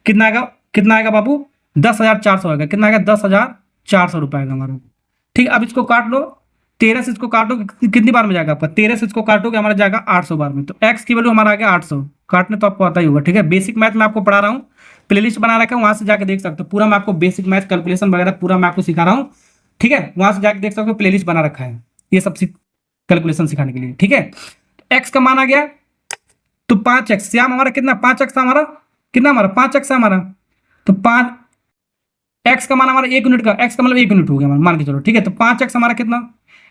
कितना आएगा, कितना आएगा बाबू 10,400 आएगा, कितना आएगा 10,400 रुपये आएगा हमारा, ठीक। अब इसको काट लो, 13 से इसको काटो, कितनी बार में जाएगा आपका, 13 से इसको काटोगे हमारा जाएगा 800 बार में, तो x की वैल्यू हमारा आ गया 800, काटने तो आपको आता ही होगा, ठीक है। बेसिक मैथ में आपको पढ़ा रहा हूँ, प्लेलिस्ट बना रखा है, वहां से जाके देख सकते हो, पूरा मैं आपको बेसिक मैथ कैलकुलेशन वगैरह पूरा मैं आपको सिखा रहा हूँ, ठीक है। वहां से जाके देख सकते हो, प्लेलिस्ट बना रखा है ये सब कैलकुलेशन सिखाने के लिए, ठीक है। x का मान आ गया तो 5x, श्याम हमारा कितना 5x था हमारा, कितना हमारा 5x है हमारा, तो 5 x का मान हमारा 1 यूनिट का, x का मतलब 1 यूनिट हो गया हमारा, मान के चलो, ठीक है। तो 5x हमारा कितना,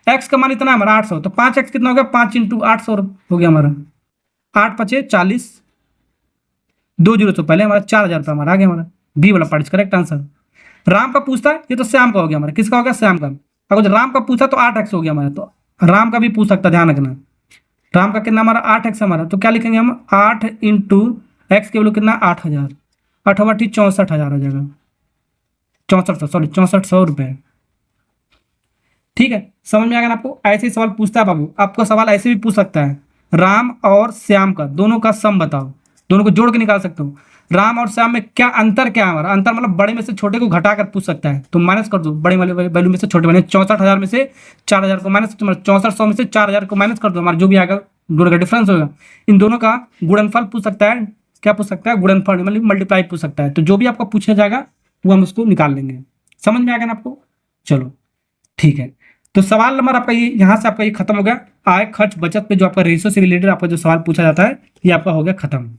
x का मान इतना हमारा 800, तो 5x कितना हो गया 5 × 800 हो गया हमारा, 8 × 5 = 40, 2 जीरो तो पहले हमारा 4,000 रुपये हमारा आ गया, हमारा बी वाला पार्ट करेक्ट आंसर। राम का पूछता है, ये तो श्याम का हो गया हमारा, किसका हो गया श्याम का। अगर राम का पूछा तो 8x हो गया हमारा, तो राम का भी पूछ सकता, ध्यान रखना। राम का कितना हमारा 8x हमारा, तो क्या लिखेंगे हम 8 × x की वैल्यू कितना 8,000। 8 8 64,000 हो जाएगा, 6400 रुपये। ठीक है, समझ में आ गया ना आपको? ऐसे ही सवाल पूछता है बाबू, आपको सवाल ऐसे भी पूछ सकता है, राम और श्याम का दोनों का सम बताओ, दोनों को जोड़ के निकाल सकते हो। राम और श्याम में क्या अंतर, क्या है हमारा अंतर, मतलब बड़े में से छोटे को घटा कर पूछ सकता है, तो माइनस कर दो बड़े वाले वैल्यू में से छोटे वाले, 64,000 में से 4,000 को माइनस, 6400 में से 4,000 को माइनस कर दो, हमारा जो भी आएगा दोनों का डिफरेंस होगा। इन दोनों का गुणनफल पूछ सकता है, क्या पूछ सकता है, गुणनफल मतलब मल्टीप्लाई पूछ सकता है। तो जो भी आपको पूछा जाएगा वो हम उसको निकाल लेंगे। समझ में आ गया ना आपको? चलो ठीक है, तो सवाल नंबर आपका ये यहाँ से आपका ये खत्म हो गया। आय खर्च बचत पे जो आपका रेशियो से रिलेटेड आपका जो सवाल पूछा जाता है ये आपका हो गया खत्म।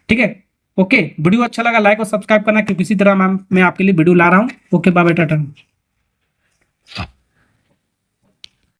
ठीक है, ओके, वीडियो अच्छा लगा लाइक और सब्सक्राइब करना, क्योंकि इसी तरह मैं आपके लिए वीडियो ला रहा हूँ। Okay, bye bye, Tata.